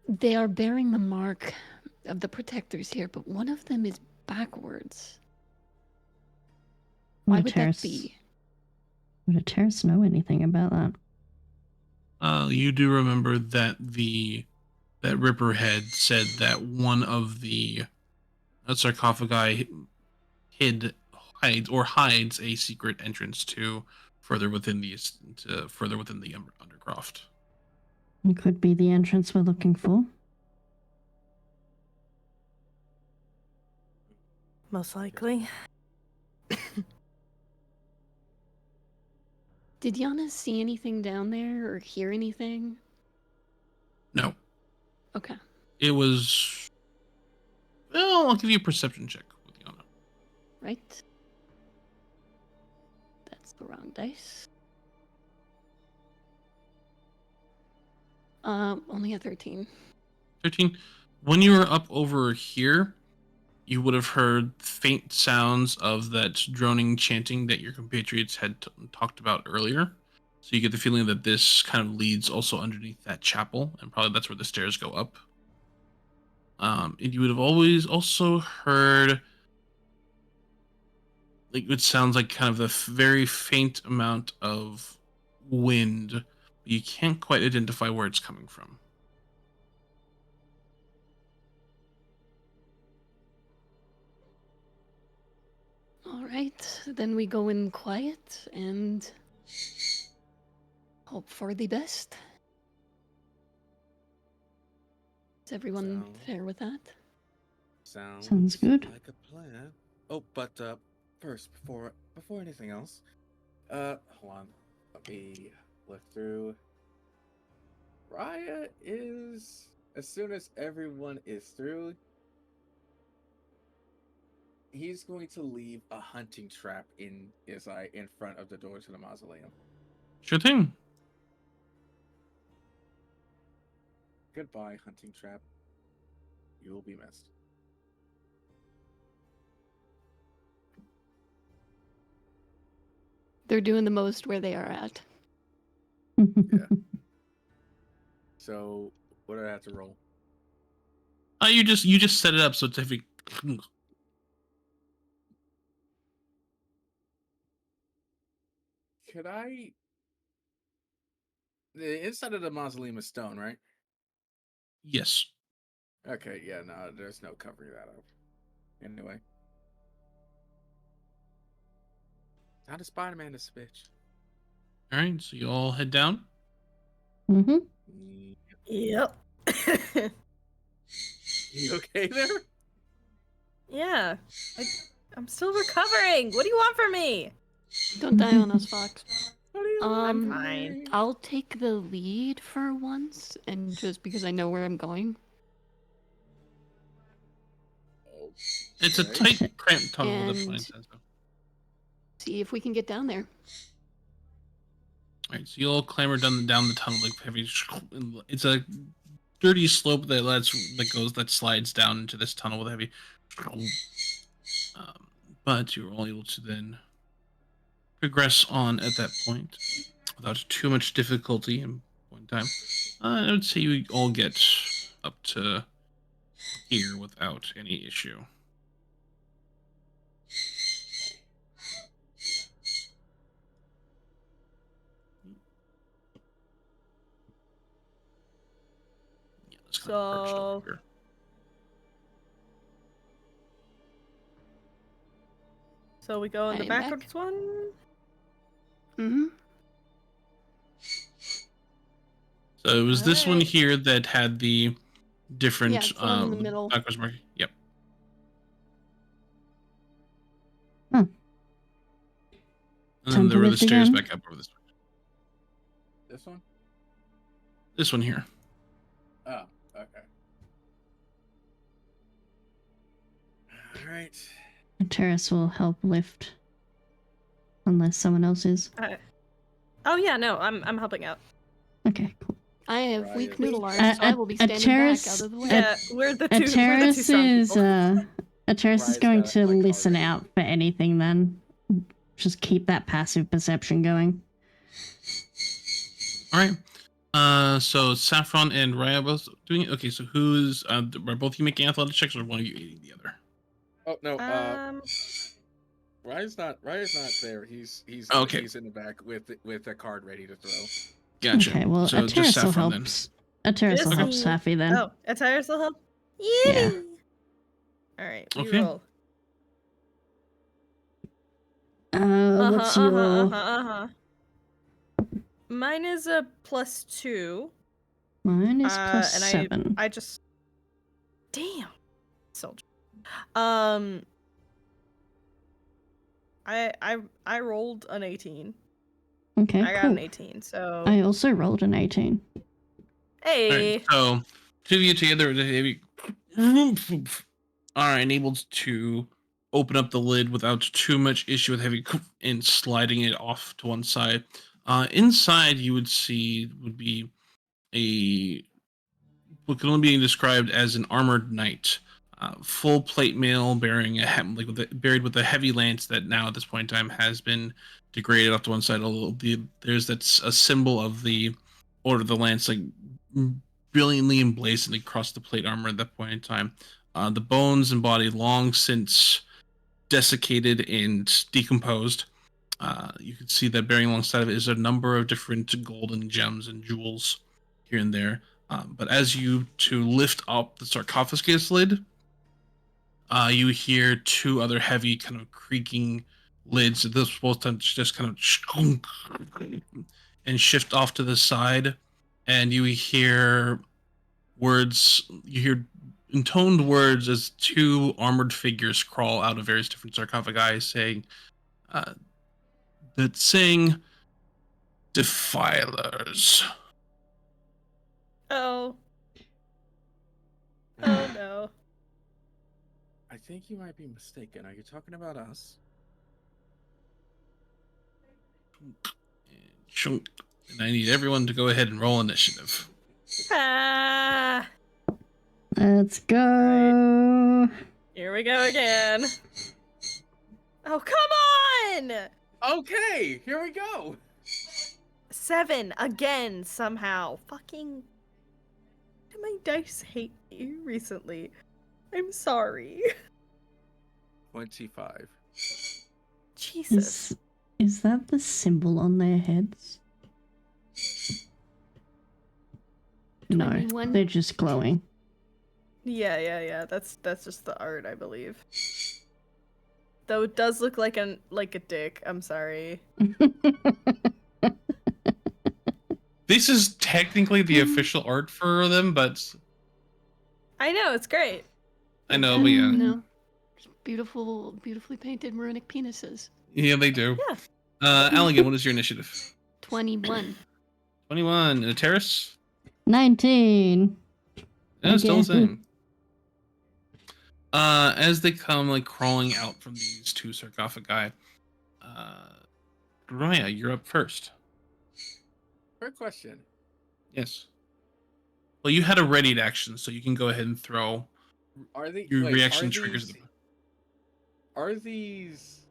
They are bearing the mark of the protectors here, but one of them is backwards. Why would that be? Would a Terrace know anything about that? You do remember that that Ripperhead said that one of the sarcophagi hides a secret entrance to further within the undercroft. It could be the entrance we're looking for. Most likely. Did Yana see anything down there or hear anything? No. Okay. It was. Well, I'll give you a perception check with Yana. Right. That's the wrong dice. Only a 13. 13. When you were up over here, you would have heard faint sounds of that droning chanting that your compatriots had talked about earlier. So you get the feeling that this kind of leads also underneath that chapel, and probably that's where the stairs go up. And you would have always also heard, like, it sounds like kind of a very faint amount of wind, but you can't quite identify where it's coming from. All right, then we go in quiet and hope for the best. Is everyone fair with that? Sounds good. Like a plan. Oh, but first, before anything else, hold on. Let me look through. Raya is, as soon as everyone is through, he's going to leave a hunting trap in front of the door to the mausoleum. Sure thing. Goodbye, hunting trap. You will be missed. They're doing the most where they are at. Yeah. So, what do I have to roll? You just set it up so it's heavy. Could I? The inside of the mausoleum is stone, right? Yes. Okay, yeah, no, there's no covering that up. Anyway. How does Spider-Man this bitch? All right, so you all head down. Mm-hmm. Yep. You okay there? Yeah. I'm still recovering. What do you want from me? Don't die on us, Fox. What do you I'm fine. I'll take the lead for once, and just because I know where I'm going. It's a tight, cramped tunnel with a And- fine sense of. See if we can get down there. All right, so you all clamber down the tunnel like heavy. It's a dirty slope that slides down into this tunnel with a heavy. But you're all able to then progress on at that point without too much difficulty in one time. I would say you all get up to here without any issue. Yeah, it's kind of perched over here. So we go in I the am back. backwards one? Mm-hmm. So it was this one Alright. here that had the different Yeah, it's the one in the middle. backwards mark. Yep. Huh. And then Time there to were the lift stairs again. back up over this one. This one? This one here. Oh, okay. Alright. Terrace will help lift. Unless someone else is. Oh yeah, no, I'm helping out. Okay, cool. I have Right, weak it's- noodle arms, so I will be standing back out of the way. Yeah, we're the A two terrace strong is people. a terrace is Raya's going got, to like, listen already. out for anything then. Just keep that passive perception going. All right. So Saffron and Raya both doing it. Okay, so who's are both of you making athletic checks, or one of you aiding the other? Oh no, Um, Raya's not there. He's Okay. he's in the back with a card ready to throw. Gotcha. Okay, well, so a just terrace will Saffron help. then. A terrace will Just help me. Safi then. oh, a tires will help? Yeah. Alright, we Okay. roll. What's your... Mine is a +2. Mine is plus and 7. I just damn soldier. I rolled an 18. Okay, I got cool. an 18. So I also rolled an 18. hey, All right, so two of you together are enabled to open up the lid without too much issue with heavy and sliding it off to one side. Inside, you would be a what can only be described as an armored knight, full plate mail, bearing buried with a heavy lance that now at this point in time has been degraded off to one side. There's that's a symbol of the order of the lance, like brilliantly emblazoned across the plate armor at that point in time. The bones and body long since desiccated and decomposed. You can see that bearing alongside of it is a number of different golden gems and jewels here and there. But as you to lift up the sarcophagus lid, you hear two other heavy kind of creaking lids. Those supposed to just kind of and shift off to the side, and you hear words. You hear intoned words as two armored figures crawl out of various different sarcophagi, saying, that sing defilers. Oh. Oh no. I think you might be mistaken. Are you talking about us? And I need everyone to go ahead and roll initiative. Ah. Let's go. Here we go again. Oh, come on! Okay, here we go. 7 again somehow. Fucking. My dice hate me recently. I'm sorry. 25. Jesus. Is that the symbol on their heads? No, 21. they're just glowing. Yeah. That's just the art, I believe. Though it does look like a dick. I'm sorry. This is technically the official art for them, but I know, it's great. I know, but yeah. No. Beautiful, beautifully painted runic penises. Yeah, they do. Yeah. Allegan, what is your initiative? 21. 21. And a terrace? 19. Yeah, still the Again. same. As they come like crawling out from these two sarcophagi, Raya, you're up first. Quick question. Yes. Well, you had a readied action, so you can go ahead and throw Are the your wait, reaction are triggers. these, are these?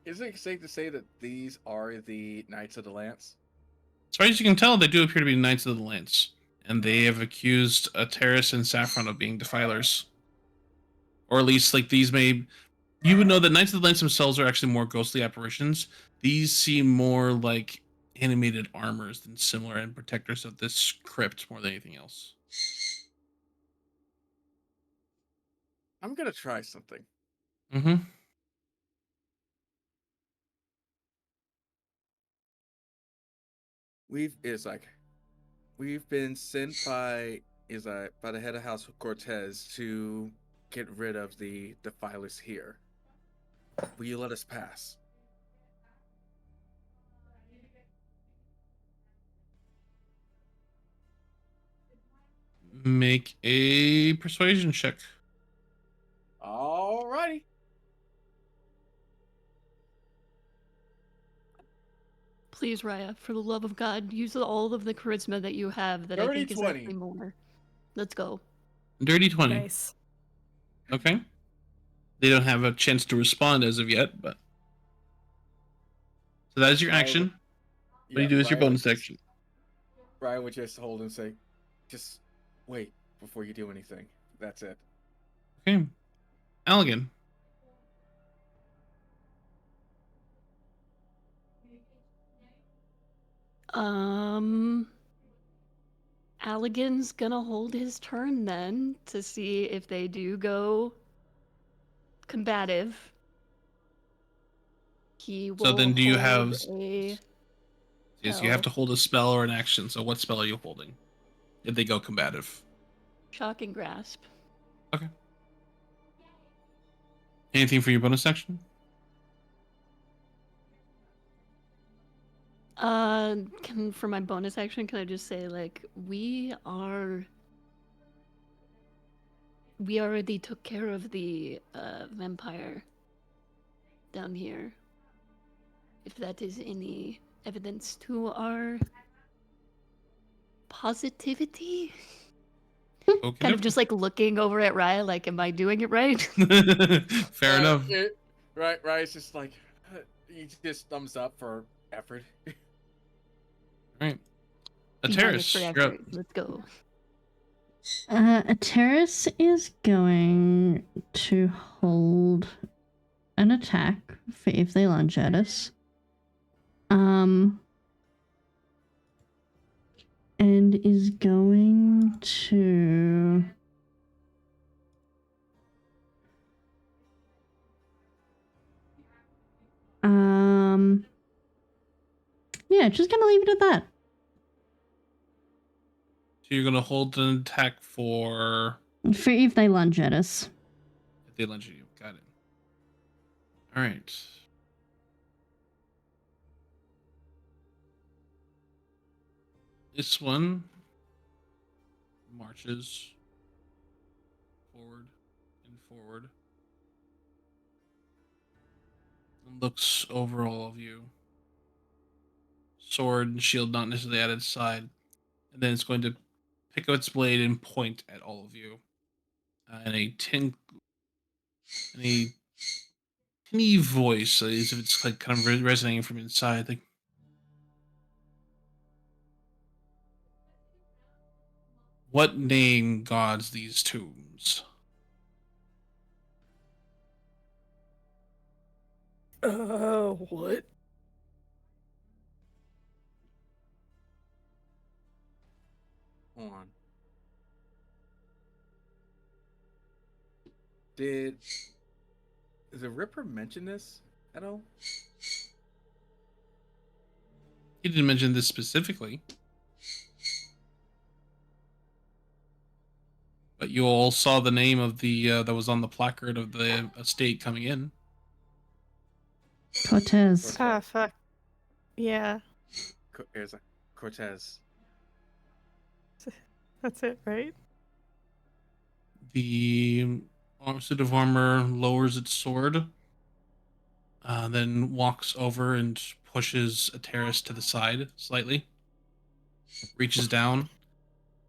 Is it safe to say that these are the Knights of the Lance? As far as you can tell, they do appear to be Knights of the Lance, and they have accused Terrace and Saffron of being defilers, or at least like these may. You would know that Knights of the Lance themselves are actually more ghostly apparitions. These seem more like animated armors than similar and protectors of this crypt more than anything else. I'm gonna try something. Mm-hmm. We've been sent by by the head of House Cortez to get rid of the defilers here. Will you let us pass? Make a persuasion check. Alrighty. Please, Raya, for the love of God, use all of the charisma that you have that I Dirty think is 20. actually more. Let's go. Dirty 20. Nice. Okay. They don't have a chance to respond as of yet, but so that is your action. What do you do as your bonus action? Brian would just hold and say, just wait before you do anything. That's it. Okay. Allegan. Allegan's gonna hold his turn then to see if they do go combative. He will So then do you have hold a Yes, you have to spell. hold a spell or an action. So what spell are you holding? If they go combative. Shocking grasp. Okay. Anything for your bonus action? For my bonus action, can I just say, like, we already took care of the vampire down here. If that is any evidence to our positivity. Okay, Kind of just like looking over at Raya, like, am I doing it right? Fair enough. Right. It's just like he just thumbs up for effort. Right. A B- minus for terrace. You're up. effort. Let's go. A terrace is going to hold an attack for if they lunge at us. And is going to yeah, just gonna leave it at that. So you're gonna hold an attack for For if they lunge at us. if they lunge at you. Got it. All right. This one marches forward and forward and looks over all of you. Sword and shield not necessarily at its side, and then it's going to pick up its blade and point at all of you. In a tinny voice, as if it's like kind of resonating from inside. Like, what name guards these tombs? What? Hold on. Did the Ripper mention this at all? He didn't mention this specifically, but you all saw the name of the that was on the placard of the estate coming in. Cortez. Ah, fuck. Yeah, There's a Cortez. that's it, right? The suit of armor lowers its sword, then walks over and pushes a terrace to the side slightly, reaches down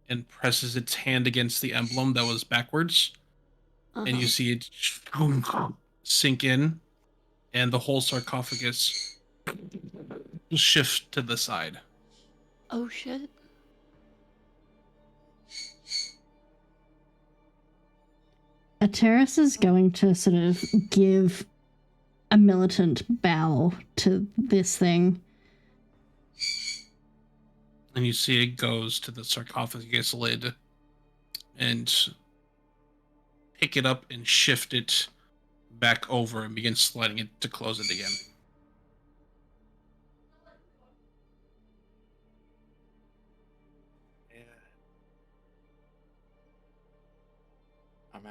and presses its hand against the emblem that was backwards, and you Uh-huh. see it sink in, and the whole sarcophagus shift to the side. Oh shit. A terrace is going to sort of give a militant bow to this thing. And you see it goes to the sarcophagus lid and pick it up and shift it back over and begin sliding it to close it again. Yeah. I'm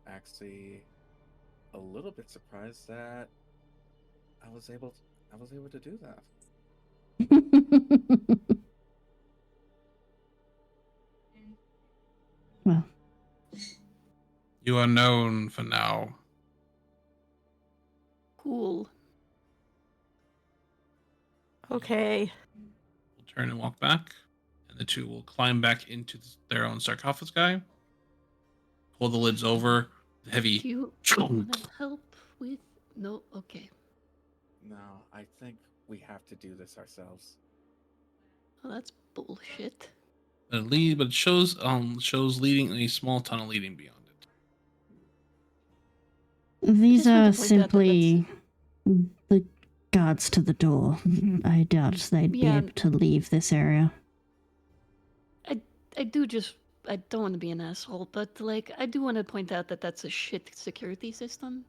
actually a little bit surprised that I was able to do that. Well, You are known for now. Cool. Okay. We'll turn and walk back, and the two will climb back into their own sarcophagus. Pull the lids over. The Do heavy. you want to help with? No. Okay. No, I think we have to do this ourselves. Well, that's bullshit. But it shows leading a small tunnel leading beyond it. these just want are to point out that simply the guards to the door. I doubt they'd be Yeah. able to leave this area. I don't want to be an asshole, but like I do want to point out that that's a shit security system.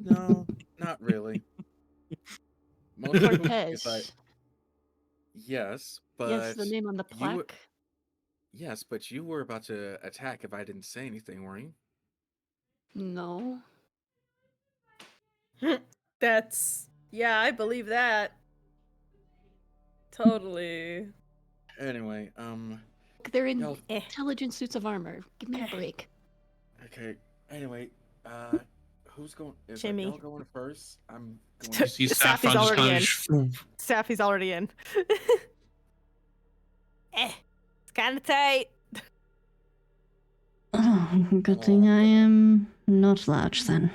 No, not really. Most people think Cortez. it's like, yes, but Yes, the name on the you were- plaque. yes, but you were about to attack if I didn't say anything, weren't you? No. Yeah, I believe that. Totally. Anyway, They're in y'all- intelligent suits of armor. Give me a break. okay. Anyway, who's going? Is Jimmy. y'all going first? I'm going. You see Sappy's Saffron just already kind in. of Sappy's already in. Meditate. Oh, good thing I am not large then.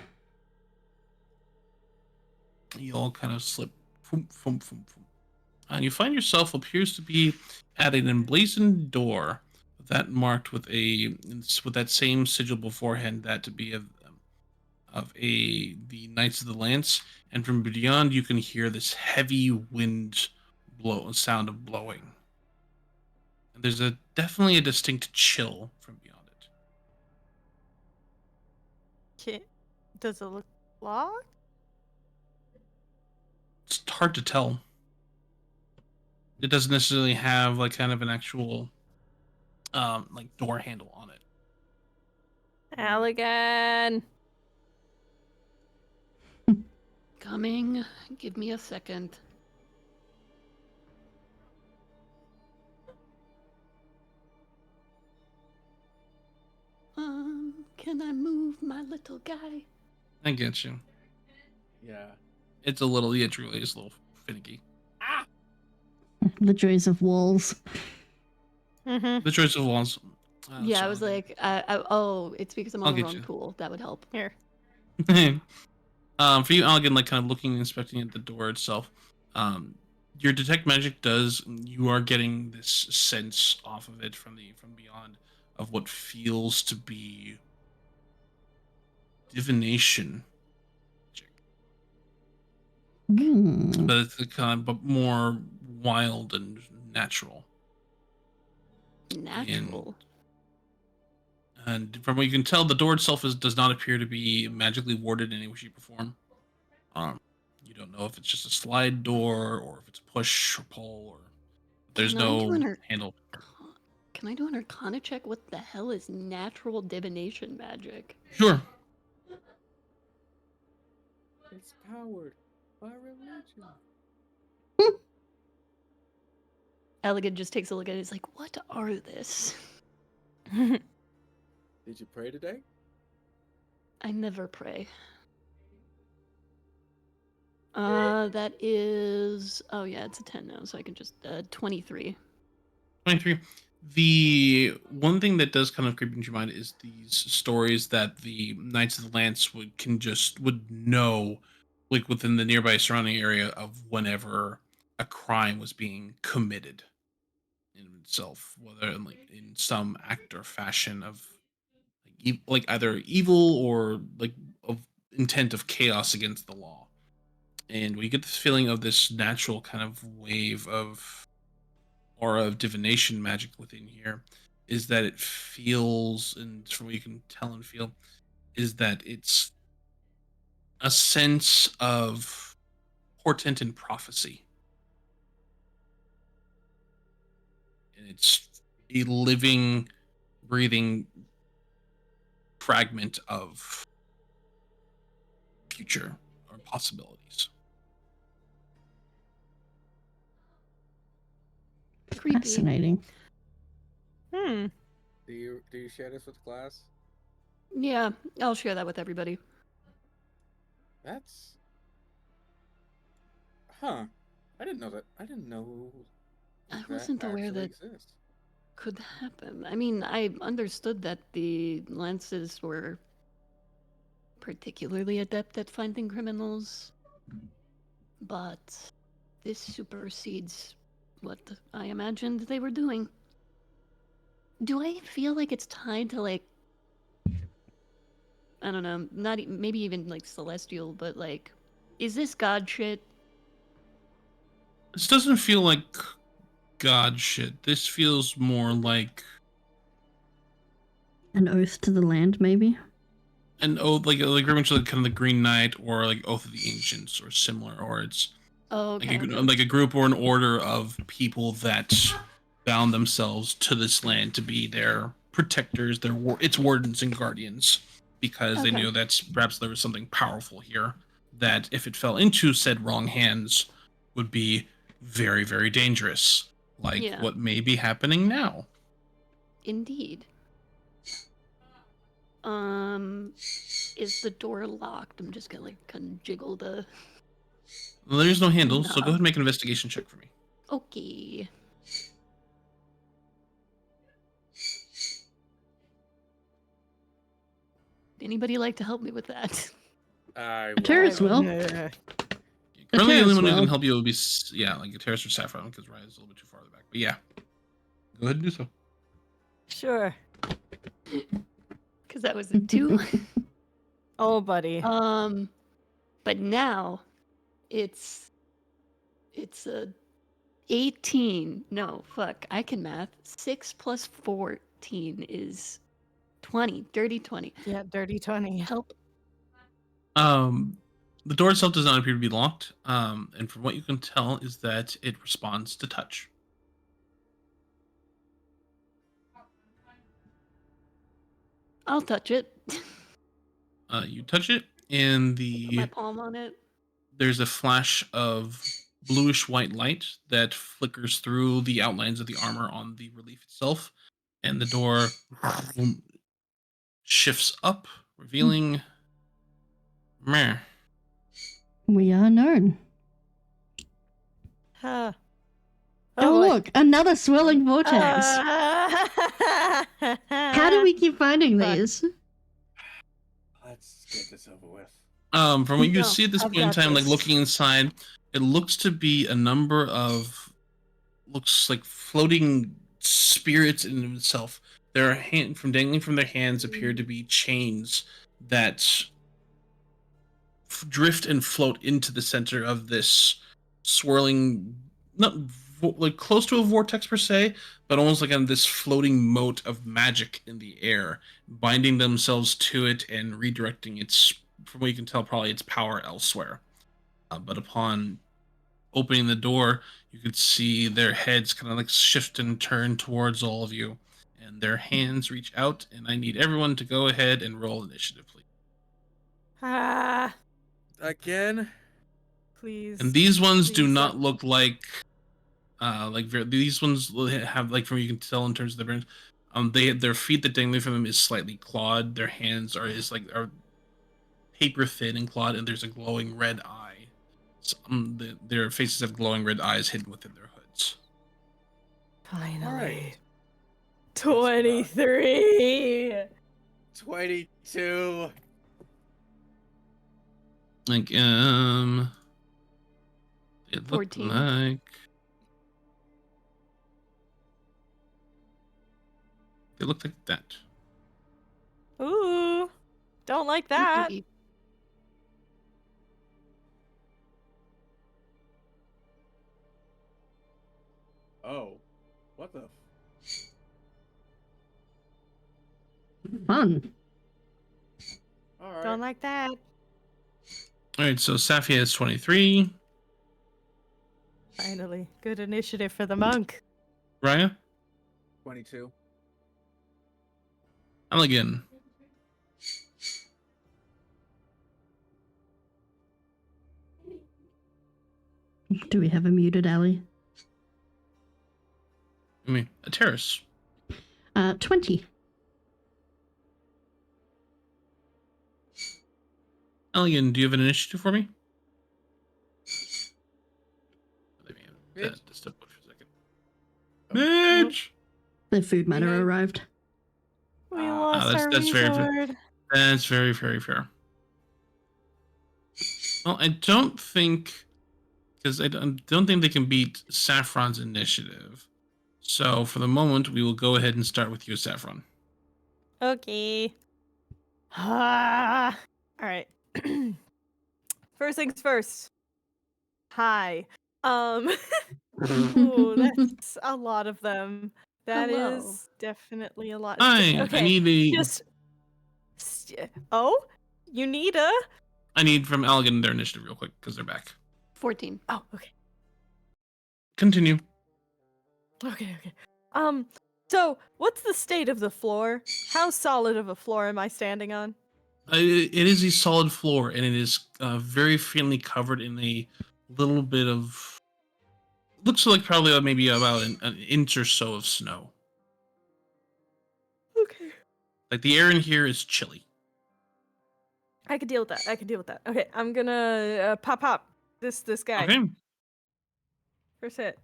You all kind of slip, foom, foom, foom, foom. And you find yourself appears to be at an emblazoned door that marked with that same sigil beforehand, that to be of the Knights of the Lance, and from beyond you can hear this heavy wind sound of blowing. And there's definitely a distinct chill from beyond it. Does it look locked? It's hard to tell. It doesn't necessarily have like kind of an actual like door handle on it. Allegan. Coming. Give me a second. Can I move my little guy? I get you. Yeah. It's a little, yeah, truly is a little finicky. The joys of walls. Mm-hmm. The choice of walls. Yeah, I was like, oh, it's because I'm I'll on the get wrong you. tool. That would help. Here. For you, Allegan, like kind of looking and inspecting at the door itself, your detect magic you are getting this sense off of it from beyond of what feels to be divination magic. But it's but more wild and natural. Natural. And from what you can tell, the door itself does not appear to be magically warded in any way, shape, or form. You don't know if it's just a slide door or if it's push or pull, or there's no handle. Can I do an Arcana check? What the hell is natural divination magic? Sure. It's powered by religion. Elegant just takes a look at it. He's like, what are this? Did you pray today? I never pray. That is... Oh, yeah, it's a 10 now, so I can just... 23. 23. The one thing that does kind of creep into your mind is these stories that the Knights of the Lance would know, like within the nearby surrounding area, of whenever a crime was being committed in itself, whether like in some act or fashion of like either evil or like of intent of chaos against the law. And we get this feeling of this natural kind of wave of aura of divination magic within here, is that it feels, and from what you can tell and feel, is that it's a sense of portent and prophecy. And it's a living, breathing fragment of future or possibilities. Creepy. Fascinating. Hmm. Do you share this with the class? Yeah, I'll share that with everybody. That's... Huh. I didn't know that. I didn't know I that wasn't aware actually that exists. could happen. I mean, I understood that the Lances were particularly adept at finding criminals, but this supersedes what I imagined they were doing. Do I feel like it's tied to, like, I don't know, maybe even like celestial, but like, is this god shit? This doesn't feel like god shit. This feels more like An oath to the land, maybe? an oath, like very much like kind of the Green Knight or like Oath of the Ancients or similar, or it's Okay. like a group or an order of people that bound themselves to this land to be their protectors, its wardens and guardians, because they knew that perhaps there was something powerful here that, if it fell into said wrong hands, would be very, very dangerous, like what may be happening now. Indeed. Is the door locked? I'm just gonna like kind of jiggle the... Well, there's no handle, so go ahead and make an investigation check for me. Okay. Anybody like to help me with that? I Terrace will. Currently, the Terrace only one who will. can help you would be like a Terrace or Saffron, because Raya is a little bit too far in the back. But yeah, go ahead and do so. Sure. Because that was a 2. Oh, buddy. But now it's a 18. No, fuck. I can math. 6 plus 14 is 20. Dirty 20. Yeah, dirty 20. Help. The door itself does not appear to be locked. And from what you can tell is that it responds to touch. I'll touch it. You touch it, and Put my palm on it. there's a flash of bluish white light that flickers through the outlines of the armor on the relief itself, and the door shifts up, revealing meh. We are known. Huh. Oh, boy. look, another swirling vortex. How do we keep finding Fuck. these? Let's get this over with. From what you No, see at this I've point in got time, like this. looking inside, it looks to be a number of looks like floating spirits in itself. Their hand from dangling from their hands appear to be chains that drift and float into the center of this swirling, not like close to a vortex per se, but almost like on this floating moat of magic in the air, binding themselves to it and redirecting its, from what you can tell, probably its power elsewhere. But upon opening the door, you could see their heads kind of like shift and turn towards all of you, and their hands reach out. And I need everyone to go ahead and roll initiative, please. Ah, Again? please. And these ones do Please, not look like these ones have, like, from what you can tell in terms of their burns, their feet that dangling from them is slightly clawed. Their hands are paper thin and clawed, and there's a glowing red eye. Their faces have glowing red eyes hidden within their hoods. Finally. Alright. 23. 22. Like it looked 14. like they looked like that. Ooh. Don't like that. Oh. What the? Fun. Alright. Don't like that. All right, so Safia is 23. Finally. Good initiative for the monk. Raya, 22. Elegant, Do we have a muted alley? I mean, a terrace. 20. Elegant, do you have an initiative for me? Let me Mitch? just step away for a second. Mitch! The food matter Mhm. arrived. We Ah, lost that's- our that's very resort. That's very, very fair. Well, I don't think, because I don't think they can beat Saffron's initiative. So for the moment, we will go ahead and start with you, Saffron. Okay. Ah. All right. First things first. Hi. Ooh, that's a lot of them. That Hello. is definitely a lot. Hi, Okay. I need Just. Oh, you need a. I need from Elegant their initiative real quick because they're back. 14. Oh, okay. Continue. Okay. So what's the state of the floor? How solid of a floor am I standing on? It is a solid floor, and it is very faintly covered in a little bit of. Looks like probably maybe about an inch or so of snow. Okay. Like the air in here is chilly. I can deal with that. Okay, I'm gonna pop this guy. Okay. First hit.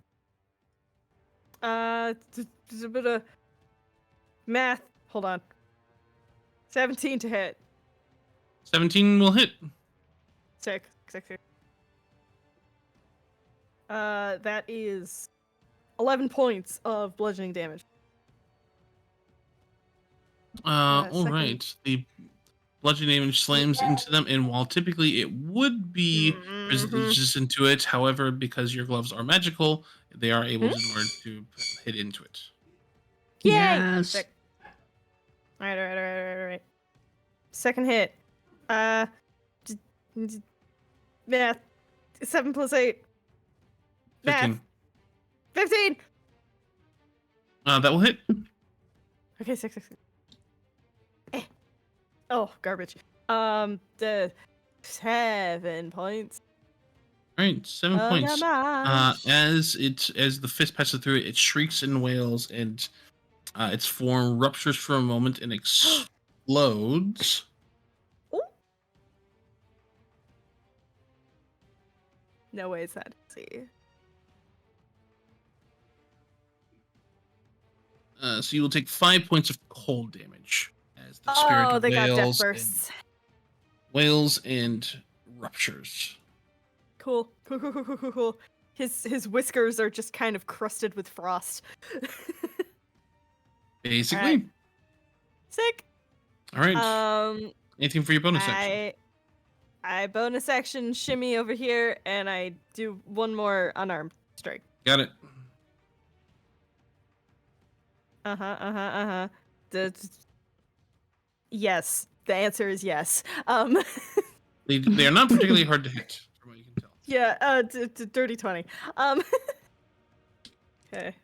Just a bit of math. Hold on. 17 to hit. 17 will hit. Sick. That is 11 points of bludgeoning damage. All second- right. The bludgeoning damage slams into them, and while typically it would be resistant to it, however, because your gloves are magical, they are able to, in order to hit into it. Yay! Yes. Sick. All right. Second hit. Math. 7 plus 8. 15. Math. 15. That will hit. Okay, 6. Oh, garbage. The 7 points. All right, 7 points. Damage. As the fist passes through it, it shrieks and wails, and its form ruptures for a moment and explodes. Ooh. No way is that easy. So you will take 5 points of cold damage as the spirit They got death wails bursts. and ruptures. Cool. His whiskers are just kind of crusted with frost. Basically. Alright. Sick. All right. Anything for your bonus action? I bonus action shimmy over here, and I do one more unarmed strike. Got it. Yes. The answer is yes. They are not particularly hard to hit, from what you can tell. Yeah, dirty 20. Okay.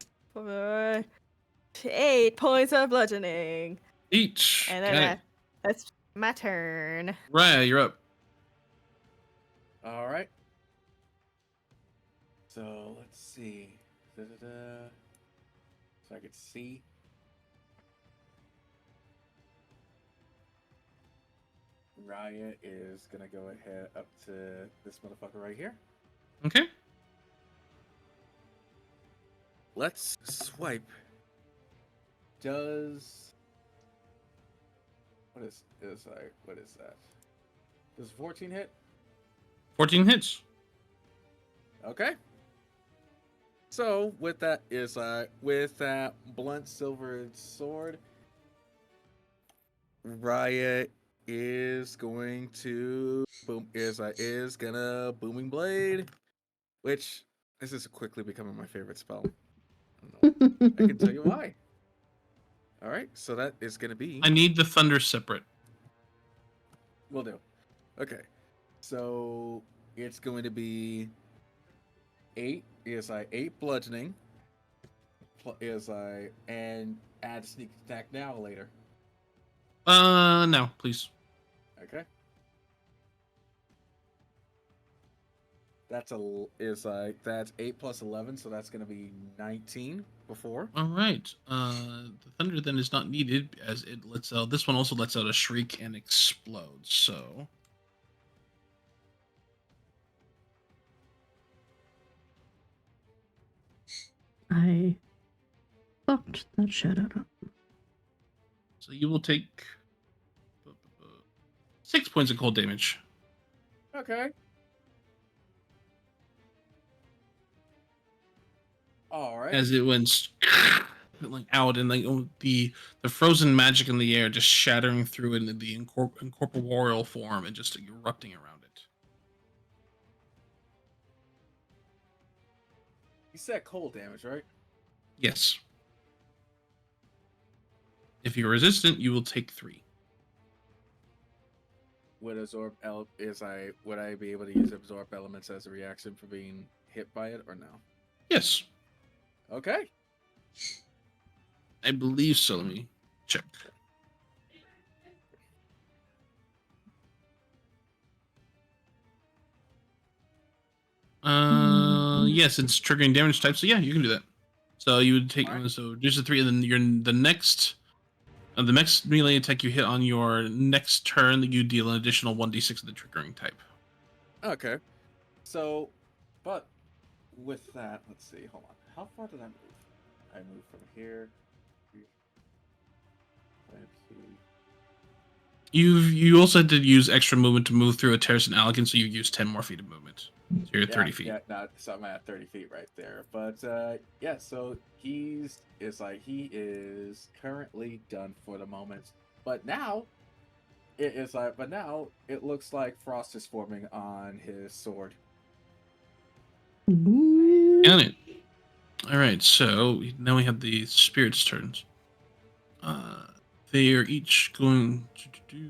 8 points of bludgeoning. Each. And Got then it. that's my turn. Raya, you're up. All right. So let's see. Da-da-da. So I could see. Raya is gonna go ahead up to this motherfucker right here. Okay. Let's swipe. Does what is that? Does 14 hit? 14 hits. Okay. So with that blunt silver sword, Raya is going to gonna booming blade, which this is quickly becoming my favorite spell. I can tell you why. All right, so that is gonna be. I need the thunder separate. Will do. Okay, so it's going to be 8 bludgeoning and add sneak attack now or later. No, please. Okay. That's 8 plus 11, so that's gonna be 19 before. All right. The thunder then is not needed as it lets out. This one also lets out a shriek and explodes. So. I fucked that shit up. So you will take 6 points of cold damage. Okay. All right. As it went like out and like the frozen magic in the air just shattering through into the incorporeal form and just erupting around it. You said cold damage, right? Yes. If you're resistant, you will take 3. Would I be able to use absorb elements as a reaction for being hit by it or no? Yes. Okay. I believe so. Let me check. Yes, it's triggering damage type. So yeah, you can do that. So you would take so just a 3, and then you're the next melee attack you hit on your next turn, you deal an additional 1d6 of the triggering type. Okay. So, but with that, let's see. Hold on. How far did I move? I moved from here. You also had to use extra movement to move through a terrace and Allegan, so you used 10 more feet of movement. So you're at 30 feet. Yeah, no, so I'm at 30 feet right there. But yeah, so he is currently done for the moment. But now it looks like frost is forming on his sword. Got it. All right, so now we have the spirits' turns. They are each going to do.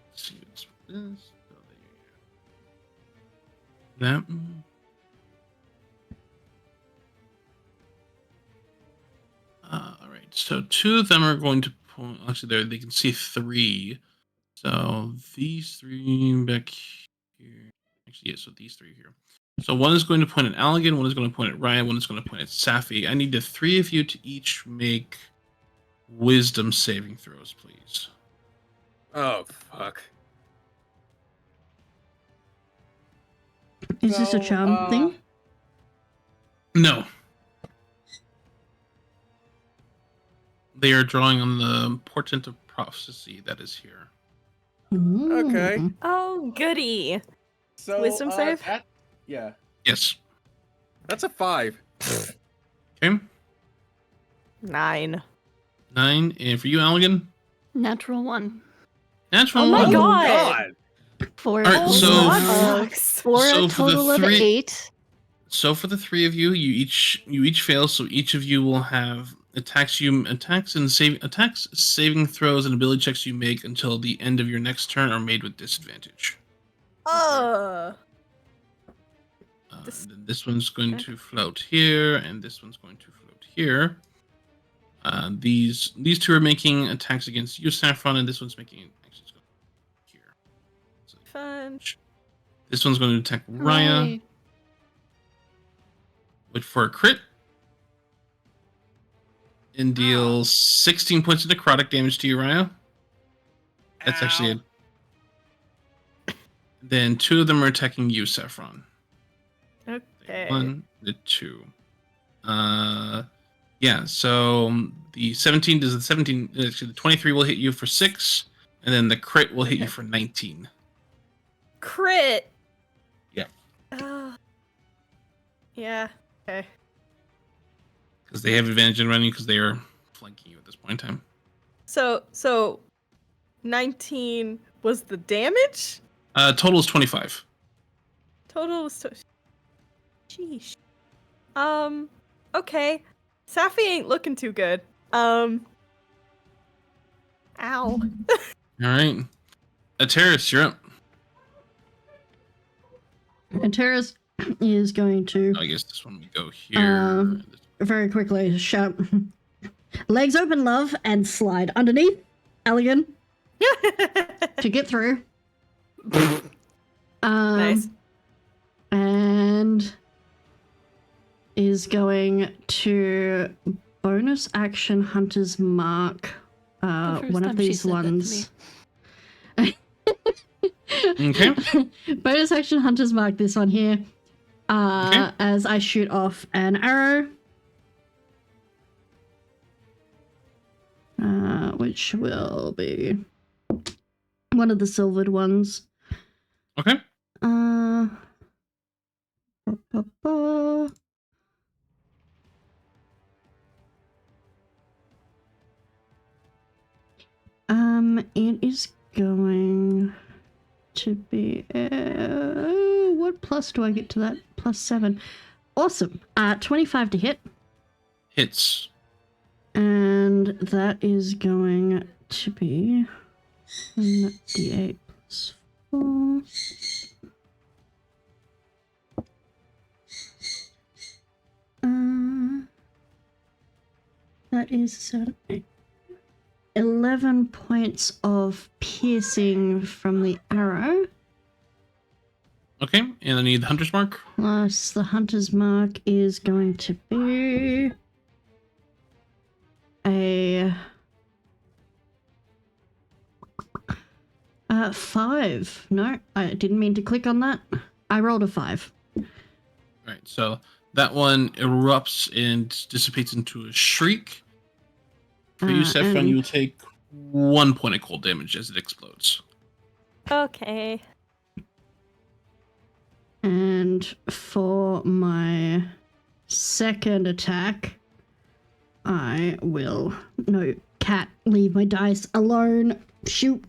Let's see what's this. So that. All right, so 2 of them are going to point. Actually, they can see 3. So these 3 back here. Actually, yeah. So these 3 here. So one is going to point at Allegan, one is going to point at Ryan, one is going to point at Safi. I need the 3 of you to each make wisdom saving throws, please. Oh fuck! Is this a charm thing? No. They are drawing on the portent of prophecy that is here. Okay. Oh, goody. So Wisdom save? Yeah. Yes. That's a 5. Okay. 9. 9. And for you, Allegan? Natural 1. Natural Oh my 1. god! For All right, a so- total Sucks. for so a for the total of 3 8. So for the 3 of you, you each fail. So each of you will have attacks, saving throws, and ability checks you make until the end of your next turn are made with disadvantage. Then this one's going to float here, and this one's going to float here. These 2 are making attacks against you, Saffron, and this one's making actions here. So Fun. this one's going to attack Raya. Hooray. Wait for a crit. And deal 16 points of necrotic damage to Uriah. That's actually Then 2 of them are attacking you, Saffron. Okay. 1, the 2. Yeah, so the 17 actually the 23 will hit you for 6, and then the crit will hit you for 19. Crit! Yeah. Yeah, okay. Because they have advantage in running because they are flanking you at this point in time. So 19 was the damage? Total is 25. Total was sheesh. Okay. Safi ain't looking too good. Ow. Alright. Ateris, you're up. And Terrace is going to I guess this one we go here. very quickly shout, legs open, love, and slide underneath Allegan to get through. Nice. And is going to bonus action Hunter's Mark The first one of time she these said that to ones. Okay. Bonus action Hunter's Mark this one here. Okay. As I shoot off an arrow. Which will be one of the silvered ones. Okay. It is going to be what plus do I get to that? +7. Awesome. 25 to hit. Hits. And that is going to be d8 +4. That is 11 points of piercing from the arrow. Okay, and I need the Hunter's Mark. Plus the Hunter's Mark is going to be a 5. No, I didn't mean to click on that. I rolled a 5. Alright, so that one erupts and dissipates into a shriek. For you, Saffron, and- you will take 1 point of cold damage as it explodes. Okay. And for my second attack, I will... No, cat, leave my dice alone. Shoot.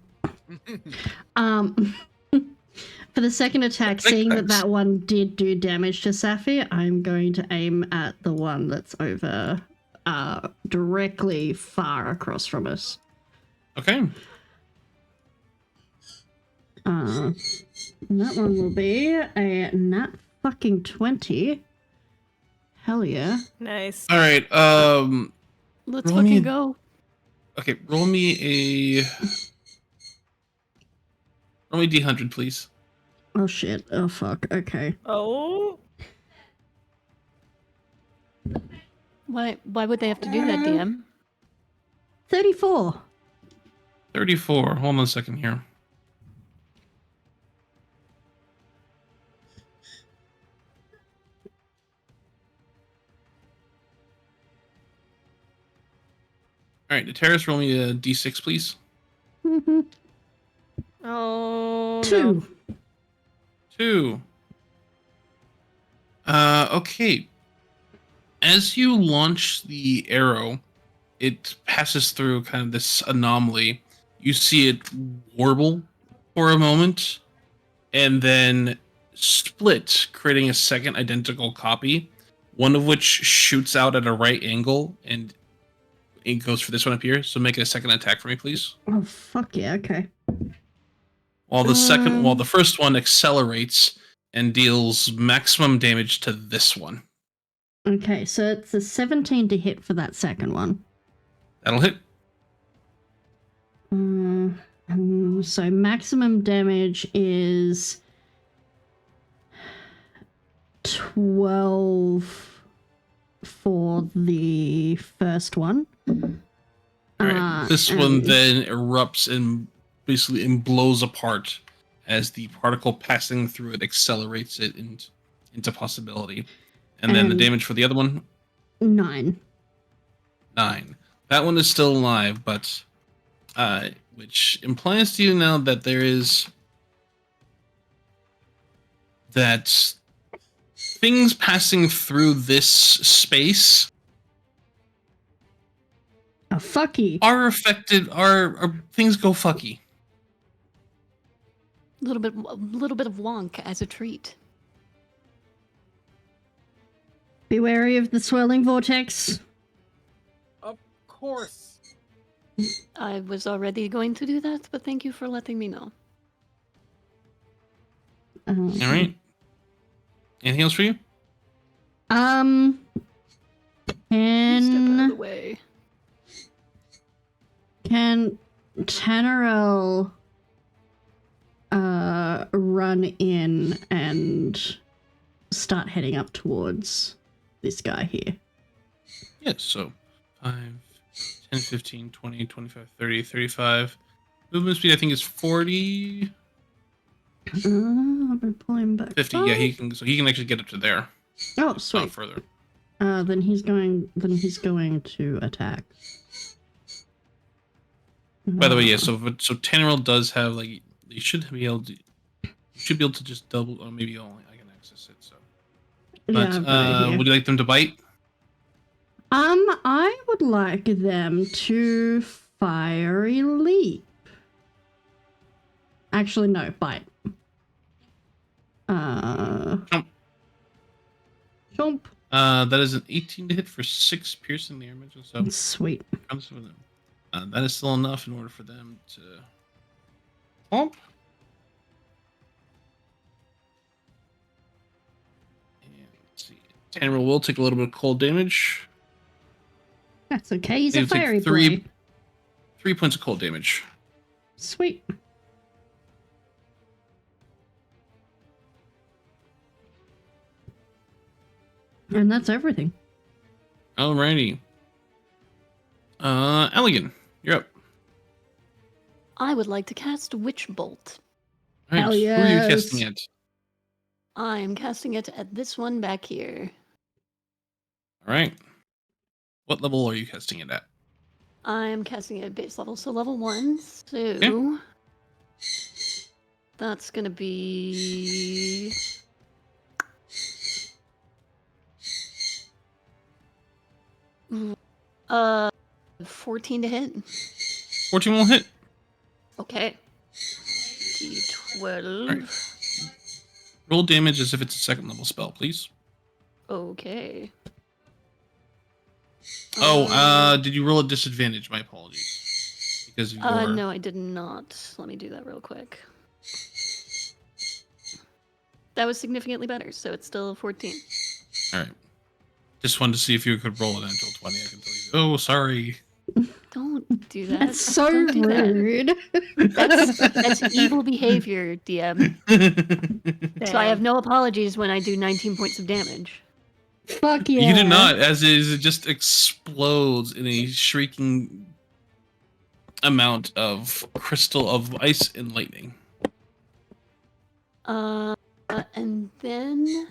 For the second attack, seeing that one did do damage to Safi, I'm going to aim at the one that's over directly far across from us. Okay. And that one will be a nat fucking 20. Hell yeah. Nice. All right. Let's Roll me fucking a- go. Okay. Roll me D100, please. Oh shit. Oh fuck. Okay. Oh. Why would they have to do that, DM? 34. 34. Hold on a second here. All right, Terrace, roll me a D6, please. Mm-hmm. Oh. 2. No. 2. Okay. As you launch the arrow, it passes through kind of this anomaly. You see it warble for a moment, and then split, creating a second identical copy, one of which shoots out at a right angle, and it goes for this one up here. So make it a second attack for me, please. Oh fuck yeah. Okay. While the first one accelerates and deals maximum damage to this one. Okay, so it's a 17 to hit for that second one. That'll hit. So maximum damage is 12 for the first one. All right. This one and- then erupts and basically blows apart as the particle passing through it accelerates it into possibility. And then the And- damage for the other one, 9. 9. That one is still alive, but which implies to you now that there is that things passing through this space Oh, fucky. are affected. Are things go fucky? A little bit of wonk as a treat. Be wary of the swirling vortex. Of course. I was already going to do that, but thank you for letting me know. All right. Anything else for you? Step out of the Can way. Tannerel run in and start heading up towards this guy here? Yes, so 5, 10, 15, 20, 25, 30, 35. Movement speed, I think, is 40, I'm gonna pull him back. 50. Yeah, he can actually get up to there. Oh, Not sweet. further. Then he's going to attack. By the way, yeah, so Tannerel does have, like, you should be able to just double, or maybe only I can access it, so. But, yeah, I've got it here. would you like them to bite? I would like them to fiery leap. Actually, no, bite. Chomp. That is an 18 to hit for 6 piercing damage, so Sweet. comes with them. That is still enough in order for them to pump. And let's see. Tannerel will take a little bit of cold damage. That's okay. He's They a would take fiery three- boy. 3 points of cold damage. Sweet. And that's everything. Alrighty. Elegant, you're up. I would like to cast Witch Bolt. All right, Hell Who are you yes. casting it? I am casting it at this one back here. All right. What level are you casting it at? I'm casting it at base level, so level 1. So that's gonna be 14 to hit. 14 will hit. Okay. D12. Alright. Roll damage as if it's a second level spell, please. Okay. Did you roll a disadvantage? My apologies. Because of your... No, I did not. Let me do that real quick. That was significantly better, so it's still 14. Alright. Just wanted to see if you could roll an natural 20. I can tell you. Oh, sorry. Don't do that. That's so Don't do that. rude. That's evil behavior, DM. So I have no apologies when I do 19 points of damage. Fuck yeah. You do not, as is, it just explodes in a shrieking amount of crystal of ice and lightning. And then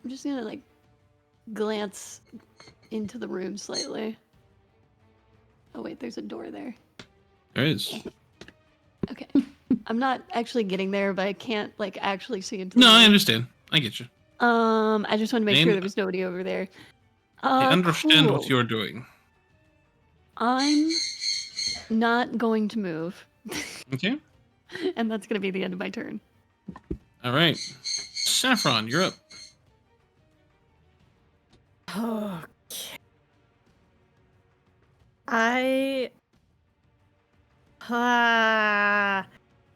I'm just gonna like glance into the room slightly. Oh wait, there's a door there. There is. Okay. I'm not actually getting there, but I can't like actually see into the No, I room. understand. I get you. I just want to make sure Name- there was nobody over there. I understand what Cool. you're doing. I'm not going to move. Okay. And that's gonna be the end of my turn. All right. Saffron, you're up. Okay.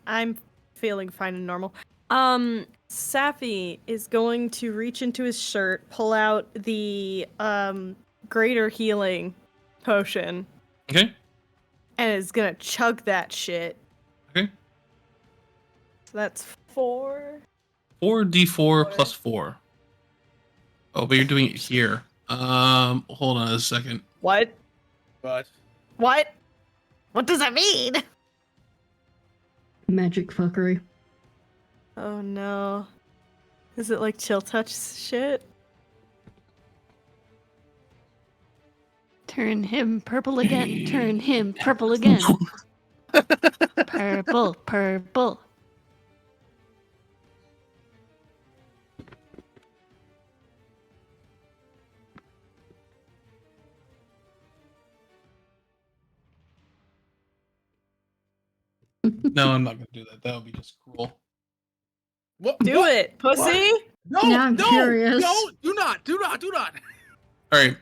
I'm feeling fine and normal. Safi is going to reach into his shirt, pull out the greater healing potion, Okay. and is gonna chug that shit. Okay. So that's 4. 4d4 plus 4. Oh, but you're doing it here. Hold on a second. What? But What? What does that mean? Magic fuckery. Oh no. Is it like chill touch shit? Turn him purple again. Turn him purple again. Purple, purple. No, I'm not gonna do that. That would be just cruel. what? Do what? it, pussy! No, Now I'm no, curious. no! Do not! Do not! Do not! All right.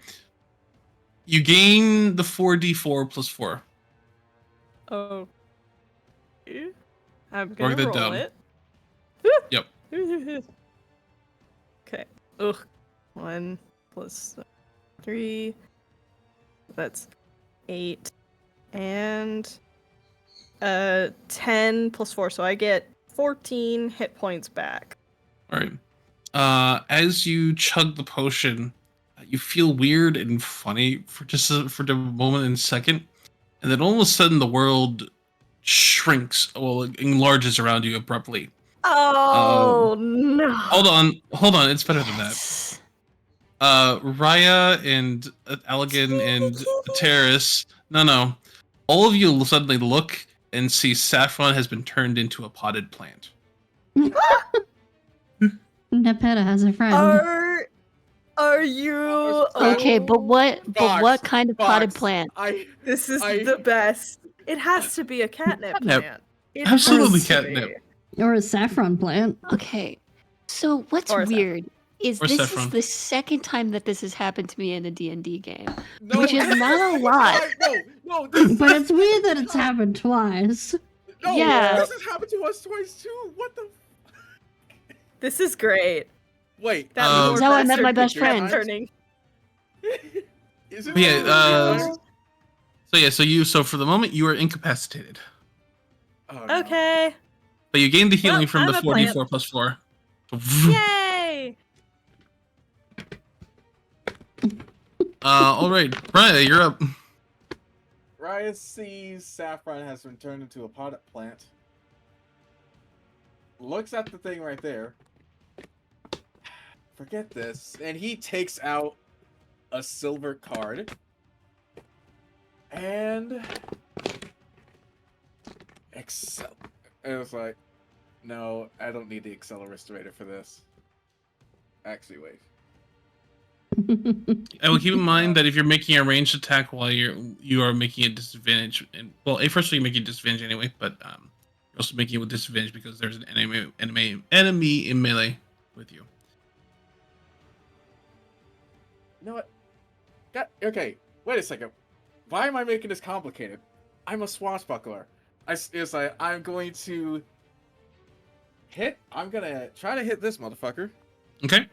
You gain the 4d4 plus 4. Oh. I'm Mark gonna that roll down. it. Yep. Okay. Ugh. 1 plus 3. That's 8. And 10 plus 4, so I get 14 hit points back. All right. As you chug the potion, you feel weird and funny for for the moment and second, and then all of a sudden the world shrinks, well, it enlarges around you abruptly. Oh no! Hold on. It's better than that. Raya and Allegan and Terrace. No. All of you suddenly look and see Saffron has been turned into a potted plant. Nepeta has a friend. Are you Okay, but what Fox, kind of potted Fox, plant? This is I- the best. It has to be a catnip Catnip. plant. It Absolutely has to catnip. be. Or a saffron plant. Okay. So what's Or weird is Or this saffron. is the second time that this has happened to me in a D&D game. No, Which is this not a lot. No, this But it's weird that it's happened twice. No, Yeah. this has happened to us twice too. What the? This is great. Wait, That This poor is how I met my bastard best keeps friend. turning. Is it? Yeah, so for the moment you are incapacitated. Oh, no. Okay. But you gain the healing Well, from the I'm a 4d4 plant. plus 4. Yay! Alright. Raya, you're up. Raya sees Saffron has been turned into a potted plant. Looks at the thing right there. forget this. And he takes out a silver card. And Excel. It was like, no, I don't need the Accelerator for this. Actually, wait. I will keep in mind that if you're making a ranged attack while you are making a disadvantage, and well, first of all, you're making a disadvantage anyway, but you're also making it with disadvantage because there's an enemy in melee with you. You know what? Okay, wait a second. Why am I making this complicated? I'm a swashbuckler. It's like I'm going to hit. I'm gonna try to hit this motherfucker. Okay.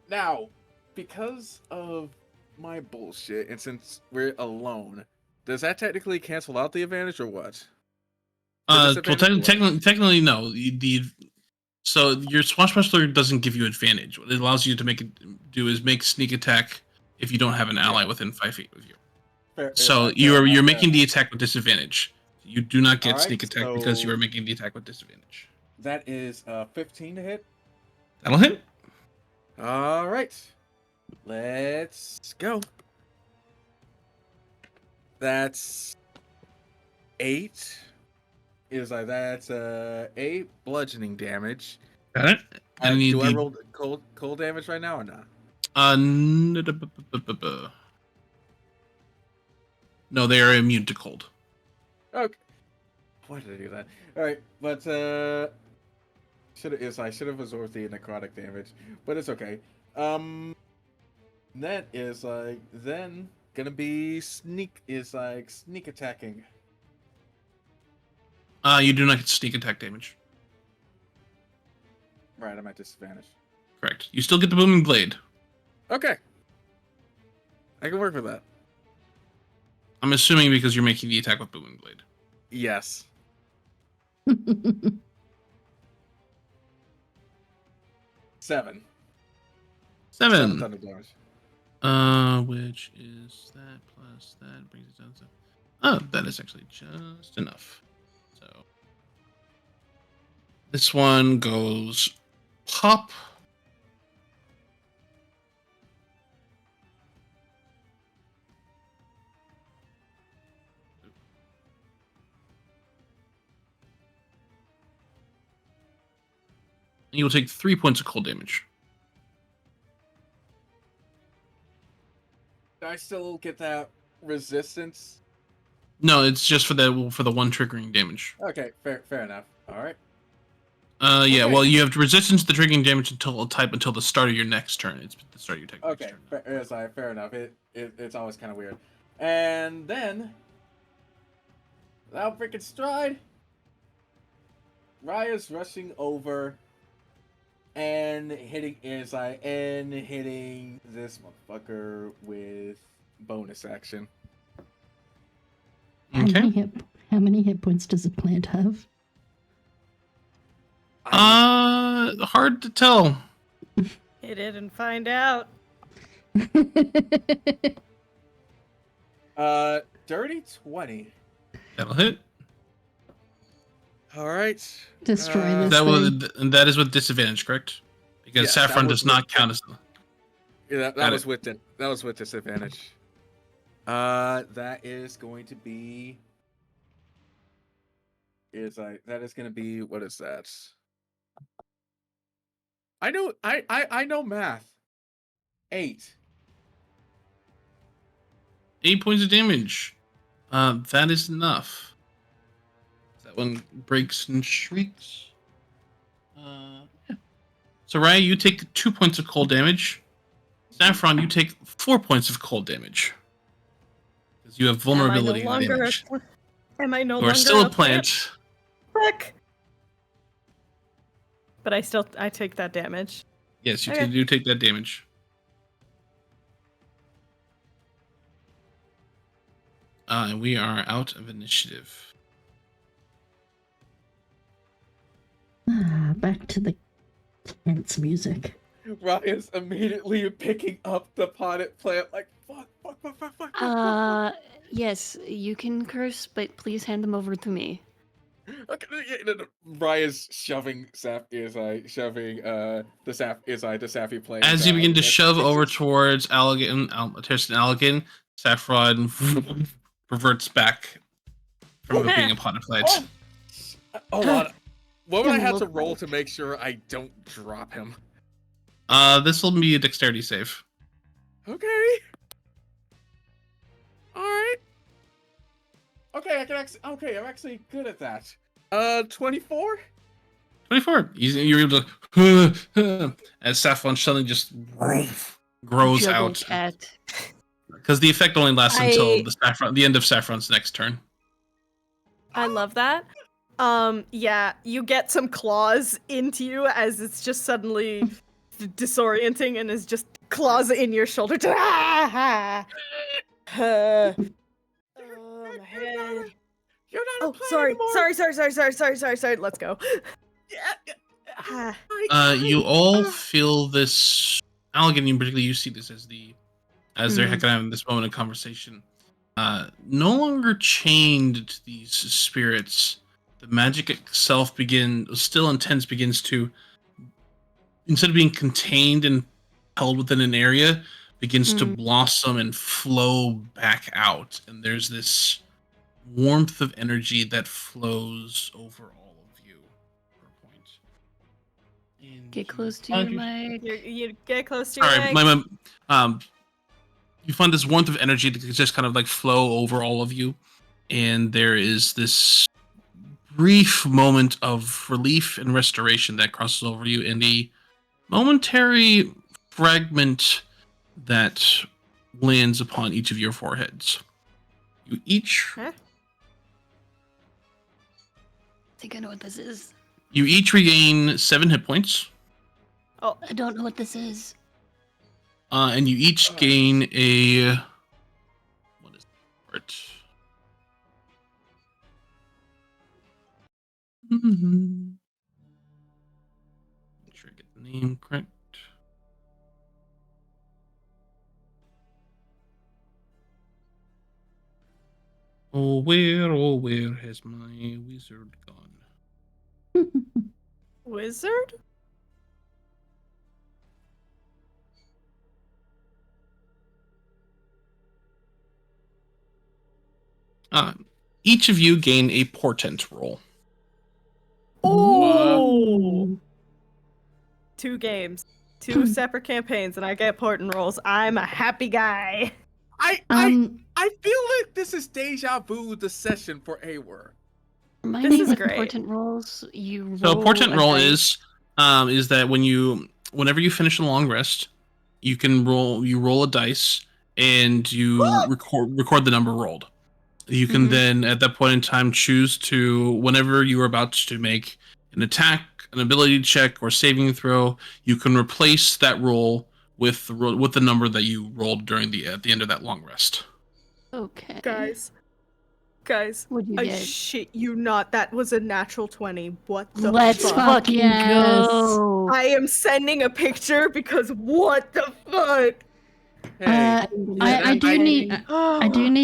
Now, because of my bullshit, and since we're alone, does that technically cancel out the advantage or what? Well, technically, no. So your swashbuckler doesn't give you advantage. What it allows you to do is make sneak attack if you don't have an ally within 5 feet of you. So you're making the attack with disadvantage. You do not get sneak attack because you are making the attack with disadvantage. That is 15 to hit. That'll hit. All right, let's go. That's 8. That's 8 bludgeoning damage. Got it. Do I roll cold damage right now or not? No, they are immune to cold. Okay. Why did I do that? All right, but I should have absorbed the necrotic damage, but it's okay. That is then gonna be sneak attacking. You do not get sneak attack damage. Right, I'm at disadvantage. Correct. You still get the booming blade. Okay. I can work with that. I'm assuming because you're making the attack with booming blade. Yes. 7. 7 thunder damage. Which is that plus that brings it down to. Oh, that is actually just enough. So this one goes pop. And you'll take 3 points of cold damage. Do I still get that resistance? No, it's just for the one triggering damage. Okay, fair enough. All right. Yeah. Okay. Well, you have resistance to the triggering damage until the start of your next turn. It's the start of your next turn. Okay, fair enough. It's always kind of weird. And then, without freaking stride, Raya's rushing over and hitting this motherfucker with bonus action. Okay. How many hit points does a plant have? Hard to tell. Hit it and find out. Dirty 20. That'll hit. All right. Destroy this thing. That is with disadvantage, correct? Because Saffron does not count as. Yeah, that was with disadvantage. That is going to be. What is that? I know math. 8. 8 points of damage. That is enough. That one breaks and shrieks. Yeah. So Raya, you take 2 points of cold damage. Saffron, you take 4 points of cold damage. Because you have vulnerability damage. Am I no You longer are still a plant. Frick. But I take that damage. Yes, you do take that damage. And we are out of initiative. Back to the tense music. Raya's immediately picking up the potted plant like, fuck. Yes, you can curse, but please hand them over to me. Okay, Brian's shoving the Sappy playing. As you begin to shove over towards Allegan, Terrace and Allegan, Saffron reverts back from being upon a plate. Hold on. What would I Doesn't have to look roll like. to make sure I don't drop him? This will be a dexterity save. Okay. All right. Okay, I'm actually good at that. 24. 24. You're able to as Saffron suddenly just grows Juggle out. cat. Because the effect only lasts until I- the end of Saffron's next turn. I love that. Yeah, you get some claws into you as it's just suddenly disorienting and is just claws in your shoulder. My head. You're not Oh, a player sorry. anymore. Sorry. Let's go. You all feel this. Allegan, in particular, you see this as they're having this moment of conversation. No longer chained to these spirits, the magic itself still intense, begins to, instead of being contained and held within an area, begins to blossom and flow back out. And there's this warmth of energy that flows over all of you for a point. And Get close to your mic. You get close to your Sorry, mic. you find this warmth of energy that just kind of like flow over all of you, and there is this brief moment of relief and restoration that crosses over you, and a momentary fragment that lands upon each of your foreheads. You each Huh? I think I know what this is. You each regain 7 hit points, I don't know what this is. and you each gain a. What is it? Make sure I get the name correct. Oh, where has my wizard gone? Wizard? Each of you gain a portent roll. Oh! 2 games. 2 separate campaigns, and I get port and rolls. I'm a happy guy. I feel like this is deja vu the session for Awwor. Remind This me is with great. portent rolls, you roll So a portent roll dice. is that whenever you finish a long rest, you roll a dice and you record the number rolled. You can then at that point in time choose to, whenever you are about to make an attack, an ability check, or saving throw, you can replace that roll with the number that you rolled during at the end of that long rest. Okay. Guys. What'd you I get? shit you not. That was a natural 20. What the Let's fuck? fucking yes. go. I am sending a picture because what the fuck? Hey, I do need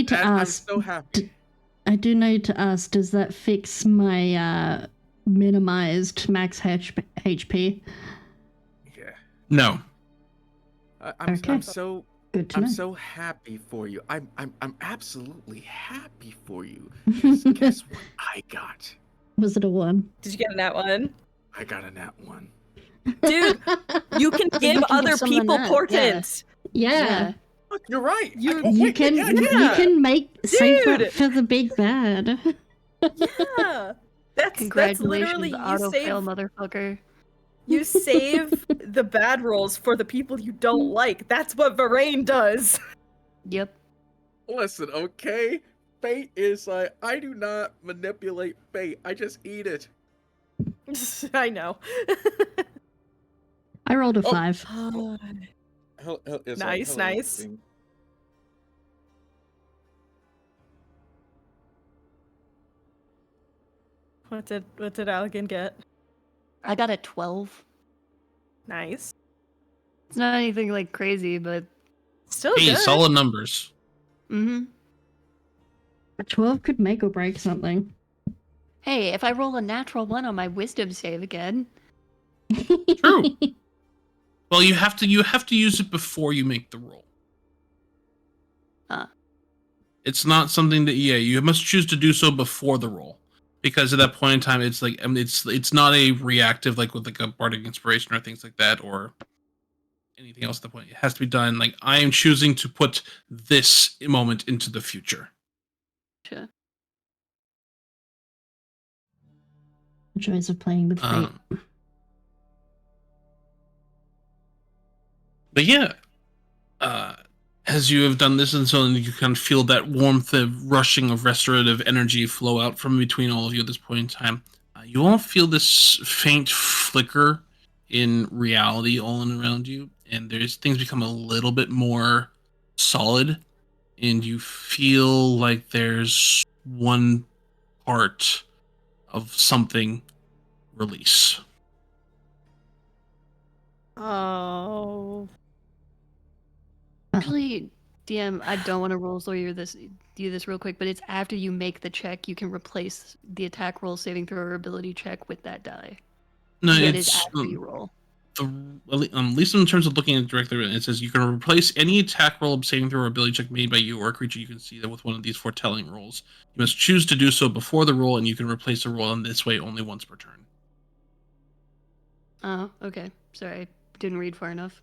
to I'm ask. so happy. I do need to ask. Does that fix my minimized max HP? Yeah. No. I'm Okay. so Good to I'm know. so happy for you. I'm absolutely happy for you. 'Cause guess what I got? Was it a 1? Did you get a nat one? I got a nat 1. Dude, you can you give can other give someone people that, portents. Yeah. Look, you're right. You- You can yeah. you can make save Dude. up for the big bad. Yeah. That's Congratulations, literally you auto fail, save motherfucker. you save the bad rolls for the people you don't like. That's what Varain does. Yep. Listen, okay? Fate is like, I do not manipulate fate. I just eat it. I know. I rolled a Oh. 5. Nice, nice. Thing. What did Allegan get? I got a 12. Nice. It's not anything like crazy, but Still Hey, good. solid numbers. mm-hmm. A 12 could make or break something. Hey, if I roll a natural 1 on my wisdom save again. True. Well, you have to use it before you make the roll. It's not something that you must choose to do so before the roll, because at that point in time, it's like it's not a reactive like with like a bardic inspiration or things like that or anything else at the point. It has to be done like I am choosing to put this moment into the future. Sure. The joys of playing with fate. But yeah, as you have done this, and so you kind of feel that warmth of rushing of restorative energy flow out from between all of you at this point in time. You all feel this faint flicker in reality all in around you, and there's things become a little bit more solid, and you feel like there's one part of something release. Oh. Actually, DM, I don't want to roll do this real quick, but it's after you make the check, you can replace the attack roll, saving throw, or ability check with that die. No, So it it's is after you roll. at least in terms of looking at it directly, it says you can replace any attack roll, saving throw, or ability check made by you or a creature you can see that with one of these foretelling rolls. You must choose to do so before the roll, and you can replace the roll in this way only once per turn. Oh, okay. Sorry, didn't read far enough.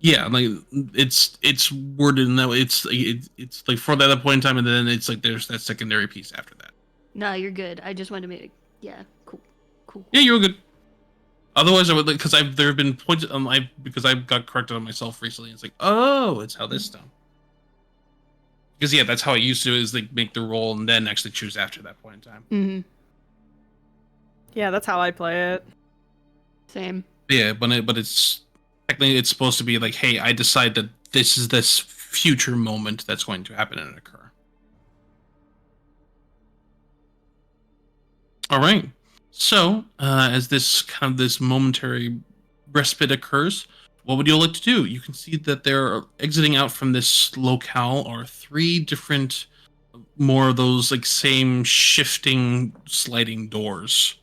Yeah, like it's worded in that way. It's like for that point in time, and then it's like there's that secondary piece after that. No, you're good. I just wanted to make cool. Yeah, you're good. Otherwise, I would because there have been points because I got corrected on myself recently. It's like, oh, it's how this is done. Because yeah, that's how I used to is like make the roll and then actually choose after that point in time. Mm-hmm. Yeah, that's how I play it. Same. Yeah, but it's technically it's supposed to be like, hey, I decide that this is this future moment that's going to happen and occur. All right. So as this momentary respite occurs, what would you like to do? You can see that they're exiting out from this locale are 3 different, more of those like same shifting sliding doors.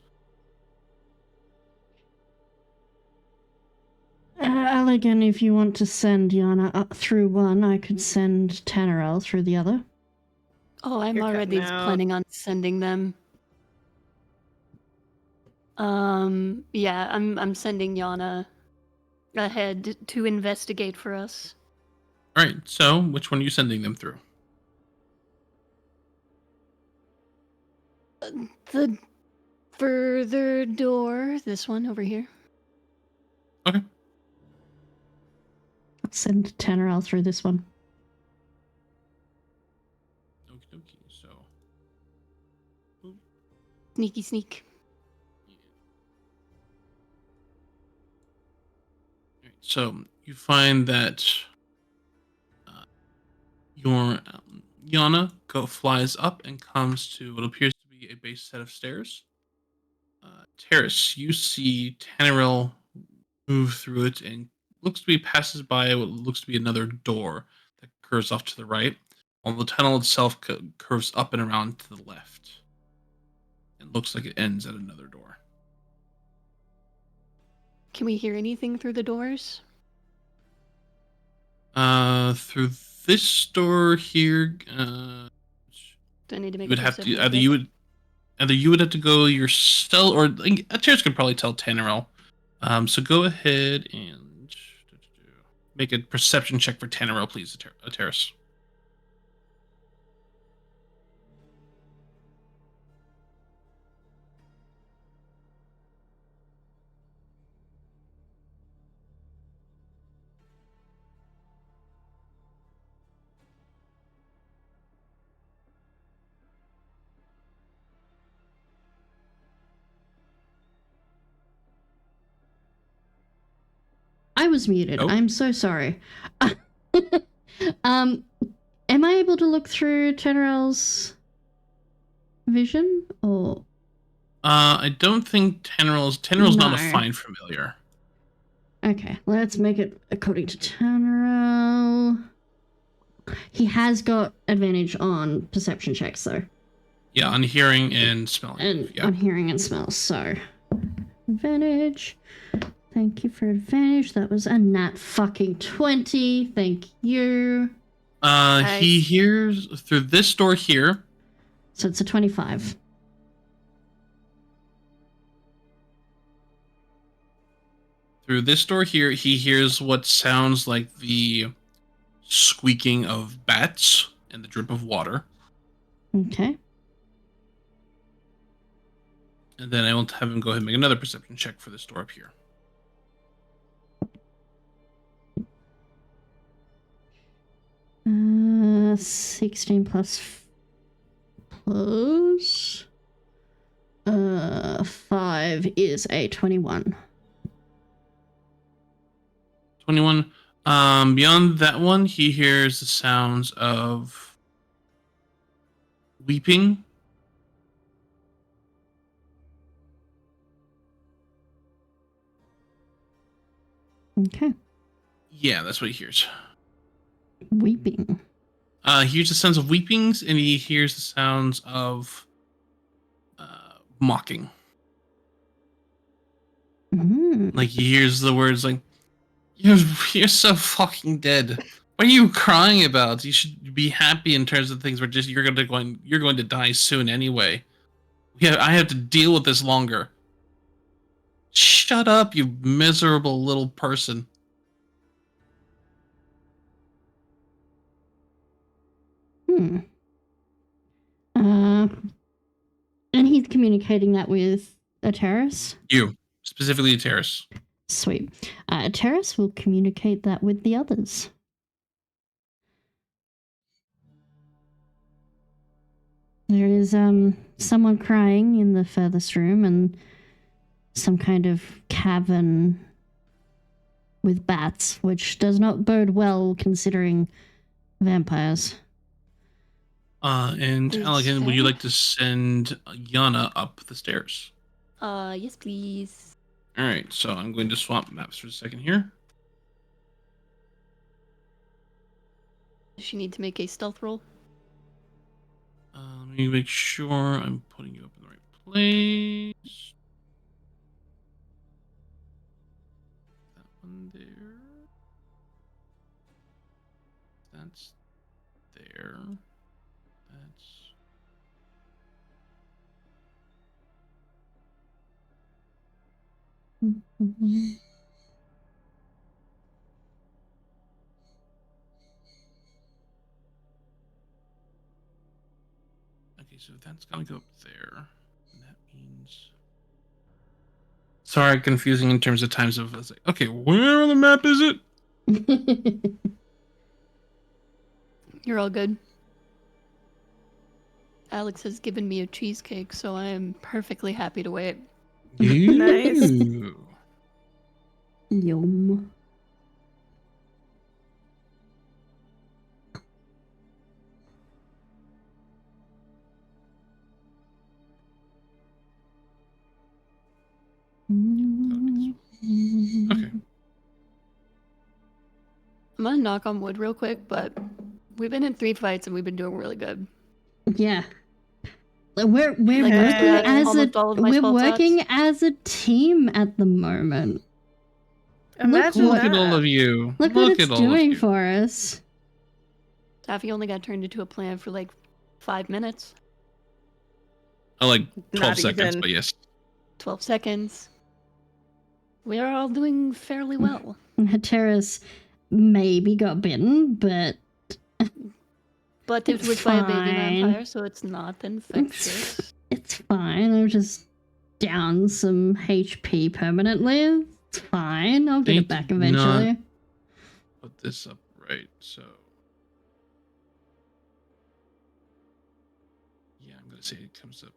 Allegan, if you want to send Yana up through one, I could send Tannerel through the other. Oh, I'm You're already cutting out. planning on sending them. Yeah, I'm sending Yana ahead to investigate for us. All right. So, which one are you sending them through? The further door, this one over here. Okay. Let's send Tannerel through this one. Okie dokie. So. Sneaky sneak. Right, so you find that your Yana flies up and comes to what appears to be a base set of stairs. Terrace, you see Tannerel move through it and looks to be passes by what looks to be another door that curves off to the right, while the tunnel itself curves up and around to the left. It looks like it ends at another door. Can we hear anything through the doors? Through this door here, Do I need to make you would a have to perception either check? you would have to go yourself, or like, Terrace could probably tell Tannerel. So go ahead and make a perception check for Tannerel, please, Terrace. I was muted. Oh. I'm so sorry. Am I able to look through Tannerel's vision or? I don't think Tannerel's not a No. fine familiar. Okay, let's make it according to Tannerel. He has got advantage on perception checks, though. Yeah, on hearing and smelling. And Yeah. on hearing and smell. So, advantage. Thank you for advantage. That was a nat fucking 20. Thank you. He Nice. hears through this door here. So it's a 25. Through this door here, he hears what sounds like the squeaking of bats and the drip of water. Okay. And then I will have him go ahead and make another perception check for this door up here. 16 plus 5 is a 21. 21. Beyond that one, he hears the sounds of weeping. Okay. Yeah, that's what he hears. Weeping. He hears the sounds of weepings, and he hears the sounds of mocking. Like he hears the words like, "You're so fucking dead. What are you crying about? You should be happy in terms of things where just you're going to die soon anyway. Yeah, I have to deal with this longer. Shut up, you miserable little person." And he's communicating that with a terrace? You, specifically a terrace. Sweet. A terrace will communicate that with the others. There is someone crying in the furthest room and some kind of cavern with bats, which does not bode well considering vampires. And Allegan, would you like to send Yana up the stairs? Yes, please. All right, so I'm going to swap maps for a second here. Does she need to make a stealth roll? Let me make sure I'm putting you up in the right place. That one there. That's there. That's... Okay, so that's gonna go up there. And that means... Sorry, confusing in terms of times of... I was like, okay, where on the map is it? You're all good. Alex has given me a cheesecake, so I am perfectly happy to wait. Nice. Ooh. Yum. Okay. I'm gonna knock on wood real quick, but we've been in 3 fights and we've been doing really good. Yeah. We're Like, working as almost all of my we're spell working slots. as a team at the moment. Imagine Look that. at all of you. Look what at it's all doing of you. for us. Taffy only got turned into a plan for like 5 minutes, Oh, like 12 Not seconds, even. but yes. 12 seconds. We are all doing fairly well. Terrace maybe got bitten, but But it It's was by a baby fine. vampire, so it's not infectious. it's fine. I'm just down some HP permanently. It's fine. I'll get They it back did eventually. not- Put this up right, so... Yeah, I'm gonna say it comes up.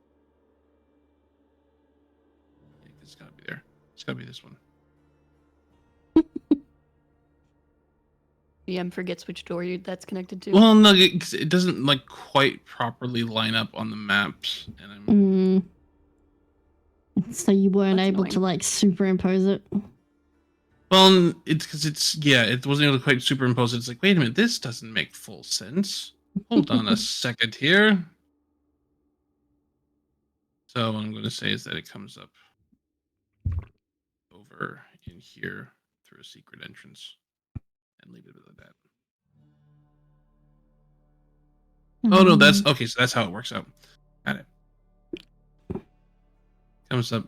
Yeah, it's gotta be there. It's gotta be this one. DM forgets which door that's connected to. Well, no, it doesn't like quite properly line up on the maps, and I'm... So you weren't That's able annoying. to like superimpose it. Well, it's because it wasn't able to quite superimpose it. It's like, wait a minute, this doesn't make full sense. Hold on a second here. So what I'm going to say is that it comes up over in here through a secret entrance and leave it like that. Oh no, that's okay. So that's how it works out. Got it. Comes up.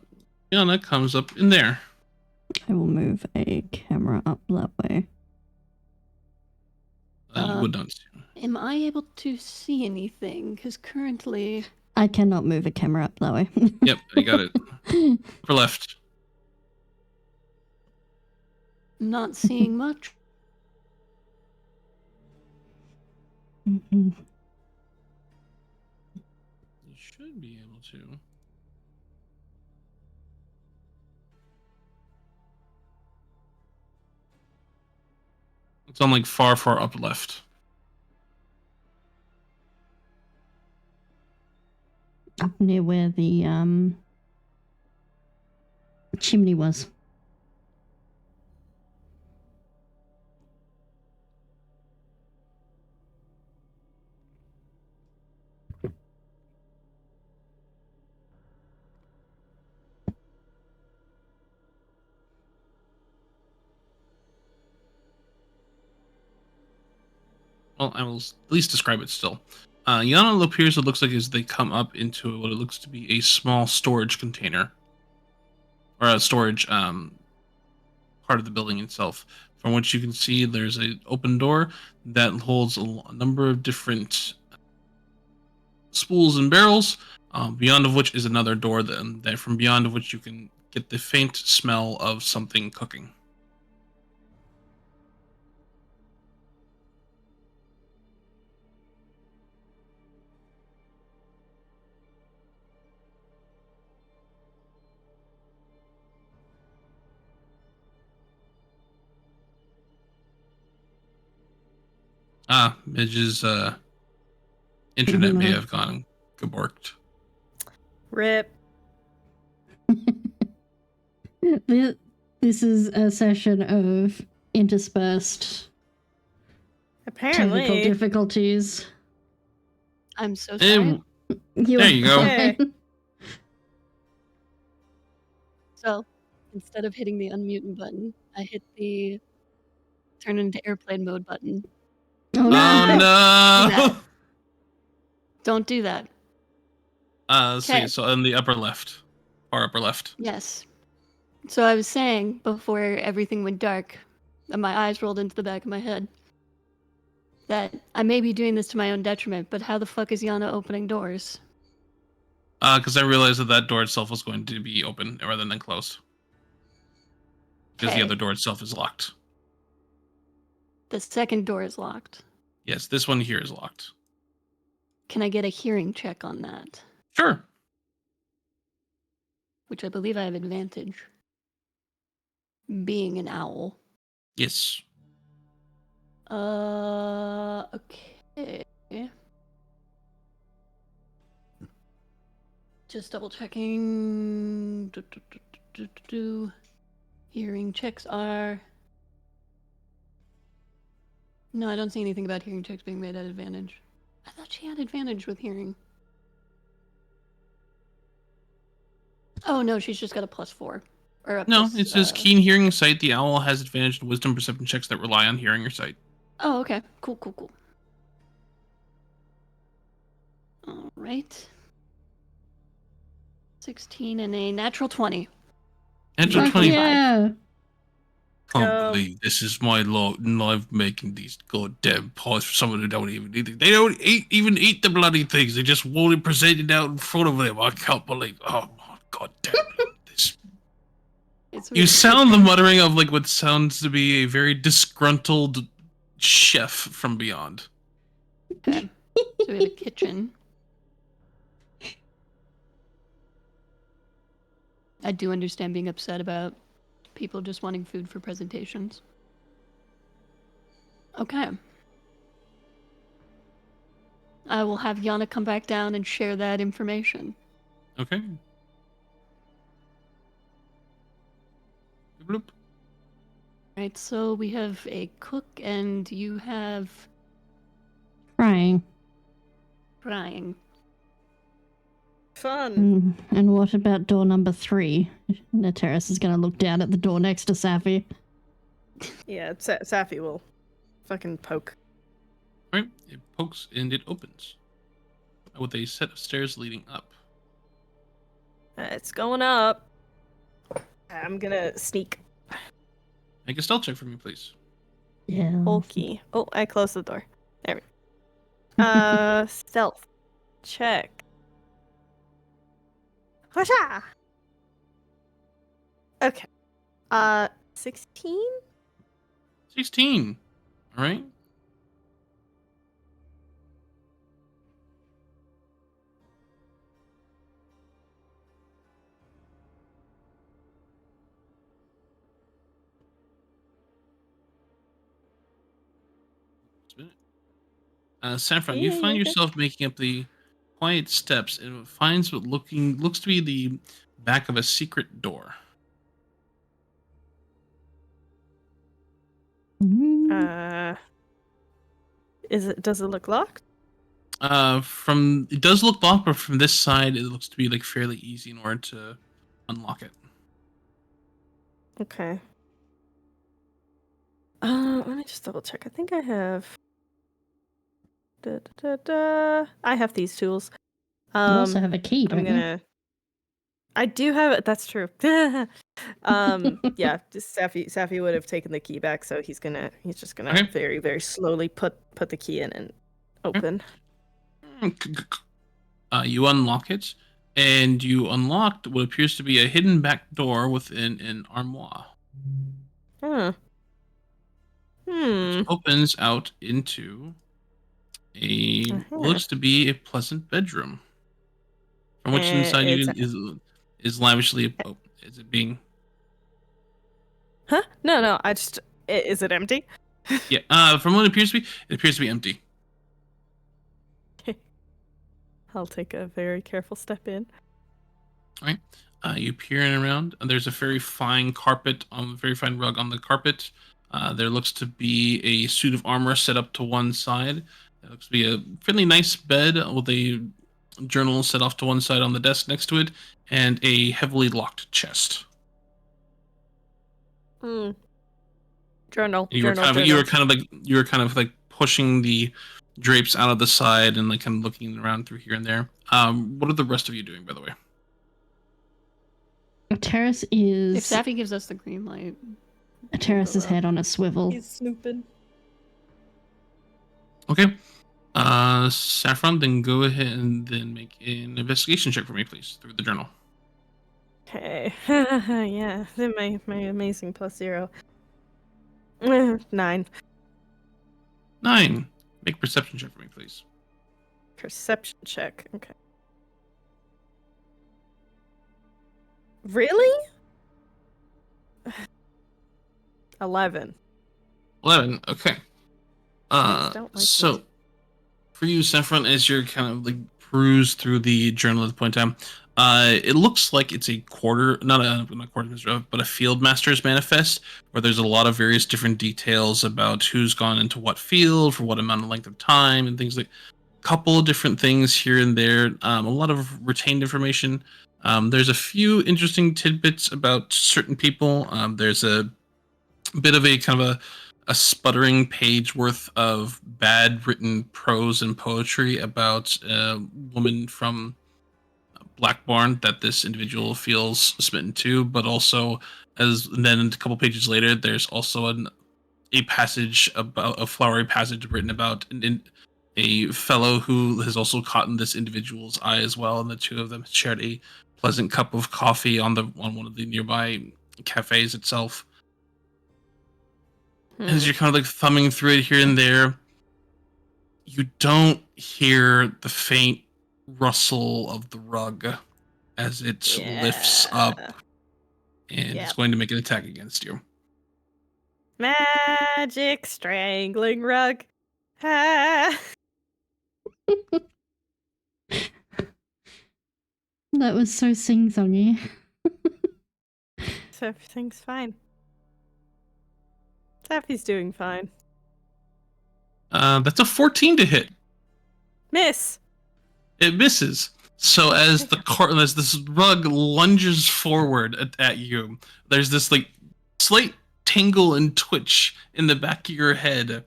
Yana comes up in there. I will move a camera up that way. You would not see. Am I able to see anything? Because currently... I cannot move a camera up that way. Yep, I got it. Upper left. Not seeing much. Mhm. You should be able to. It's on like far upper left. Up near where the chimney was. Well, I will at least describe it still. Yana appears, it looks like, as they come up into what it looks to be a small storage container. Or a storage part of the building itself. From which you can see there's an open door that holds a number of different spools and barrels, beyond of which is another door, that from beyond of which you can get the faint smell of something cooking. Midge's internet may have gone geborked. Rip. This is a session of interspersed technical Apparently. difficulties. I'm so sorry. There you go. Okay. So, instead of hitting the unmute button, I hit the turn into airplane mode button. Oh, no! Don't do that. So in the upper left. Far upper left. Yes. So I was saying, before everything went dark, and my eyes rolled into the back of my head, that I may be doing this to my own detriment, but how the fuck is Yana opening doors? Because I realized that door itself was going to be open rather than closed. Because the other door itself is locked. The second door is locked. Yes, this one here is locked. Can I get a hearing check on that? Sure. Which I believe I have advantage. Being an owl. Yes. Okay. Just double checking. Hearing checks are... No, I don't see anything about hearing checks being made at advantage. I thought she had advantage with hearing. Oh no, she's just got a +4. Or a No, plus, it says keen hearing and sight. The owl has advantage in wisdom perception checks that rely on hearing or sight. Oh, okay. Cool. Alright. 16 and a natural 20. Natural fuck 20. yeah. Can't believe this is my lot, and I'm making these goddamn pies for someone who don't even eat it. They don't even eat the bloody things. They just want it presented out in front of them. I can't believe. Oh my goddamn! This. You sound the muttering of like what sounds to be a very disgruntled chef from beyond. Okay. So we have a kitchen. I do understand being upset about people just wanting food for presentations. Okay. I will have Yana come back down and share that information. Okay. Bloop. Right, so we have a cook and you have... Crying. Crying. Fun. And what about door number 3? Nateris is going to look down at the door next to Safi. Yeah, Safi will fucking poke. Right, it pokes and it opens with a set of stairs leading up. It's going up. I'm gonna sneak. Make a stealth check for me, please. Yeah. Bulky. Oh, I closed the door. There we go. Stealth check. Hosha! Okay. 16? 16. All right. Saffron, you Yeah, find you're good. yourself making up the quiet steps and finds what looks to be the back of a secret door. Mm. Does it look locked? From it does look locked, but from this side, it looks to be like fairly easy in order to unlock it. Okay. Let me just double check. I think I have. I have these tools. You also have a key, I'm don't gonna. I do have it. That's true. Yeah, just Safi would have taken the key back, so he's just gonna Okay. very, very slowly put the key in and open. You unlock it, and you unlocked what appears to be a hidden back door within an armoire, Huh. which opens out into a Uh-huh. looks to be a pleasant bedroom, from which inside It's is lavishly. Oh, is it being? huh? No. Is it empty? Yeah. From what it appears to be empty. I'll take a very careful step in. All right. You peer in around, and there's a very fine very fine rug on the carpet. There looks to be a suit of armor set up to one side. There looks to be a fairly nice bed with a journal set off to one side on the desk next to it, and a heavily locked chest. Journal. You were kind of like pushing the drapes out of the side and like kind of looking around through here and there. What are the rest of you doing, by the way? Terrace If is Safi gives us the green light, Terrace's head on a swivel. He's snooping. Okay. Saffron, then go ahead and then make an investigation check for me, please, through the journal. Okay. Yeah. Then my amazing +0. 9. 9. Make perception check for me, please. Perception check. Okay. Really? 11. 11. Okay. Don't like So this. for you, Saffron, as you're kind of like peruse through the journal at the point in time, it looks like it's a not quartermaster, but a field master's manifest, where there's a lot of various different details about who's gone into what field for what amount of length of time and things like. Couple of different things here and there. A lot of retained information. There's a few interesting tidbits about certain people. There's a bit of a kind of a sputtering page worth of bad written prose and poetry about a woman from Blackbourne that this individual feels smitten to, but also and then a couple pages later, there's also a passage about a flowery passage written about a fellow who has also caught in this individual's eye as well, and the two of them shared a pleasant cup of coffee on one of the nearby cafes itself. As you're kind of like thumbing through it here and there, you don't hear the faint rustle of the rug as it lifts up and it's going to make an attack against you. Magic strangling rug. Ah. That was so sing-songy. So everything's fine. Safi's doing fine. That's a 14 to hit. Miss. It misses. So as as this rug lunges forward at you, there's this like slight tingle and twitch in the back of your head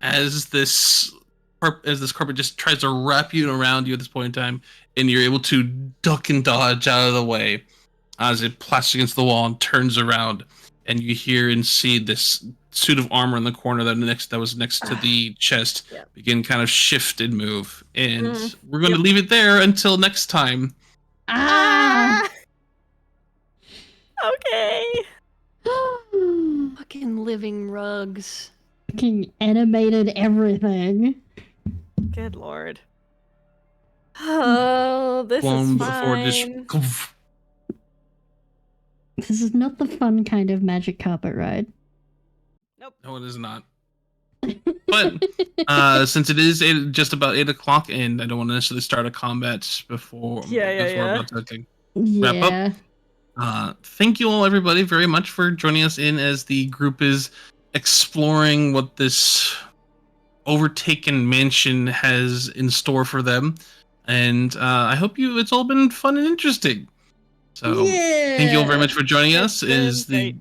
as this carpet just tries to wrap you around you at this point in time, and you're able to duck and dodge out of the way as it plasts against the wall and turns around, and you hear and see this suit of armor in the corner that was next to the chest begin kind of shift and move. And we're going to leave it there until next time. Okay. Fucking living rugs. Fucking animated everything. Good lord. Oh, this is fine. This is not the fun kind of magic carpet ride. Nope. No, it is not. But since it is just about 8 o'clock, and I don't want to necessarily start a combat before we're about to wrap up. Thank you all, everybody, very much for joining us in as the group is exploring what this overtaken mansion has in store for them. And I hope it's all been fun and interesting. So thank you all very much for joining us as the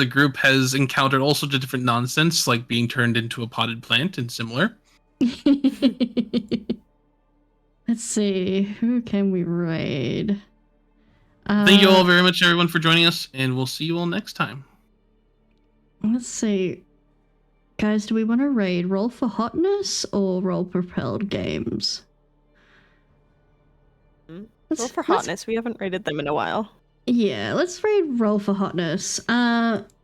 group has encountered all sorts of different nonsense, like being turned into a potted plant and similar. Let's see, who can we raid? Thank you all very much, everyone, for joining us, and we'll see you all next time. Let's see. Guys, do we want to raid Roll for Hotness or Roll Propelled Games? Roll for Hotness. We haven't rated them in a while. Yeah, let's raid Roll for Hotness.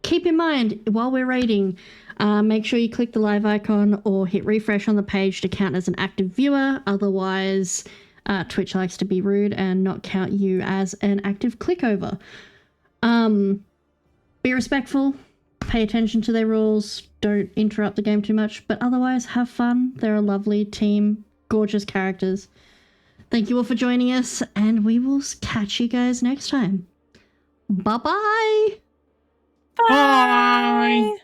Keep in mind, while we're raiding, make sure you click the live icon or hit refresh on the page to count as an active viewer. Otherwise, Twitch likes to be rude and not count you as an active clickover. Be respectful. Pay attention to their rules. Don't interrupt the game too much. But otherwise, have fun. They're a lovely team. Gorgeous characters. Thank you all for joining us, and we will catch you guys next time. Bye-bye! Bye!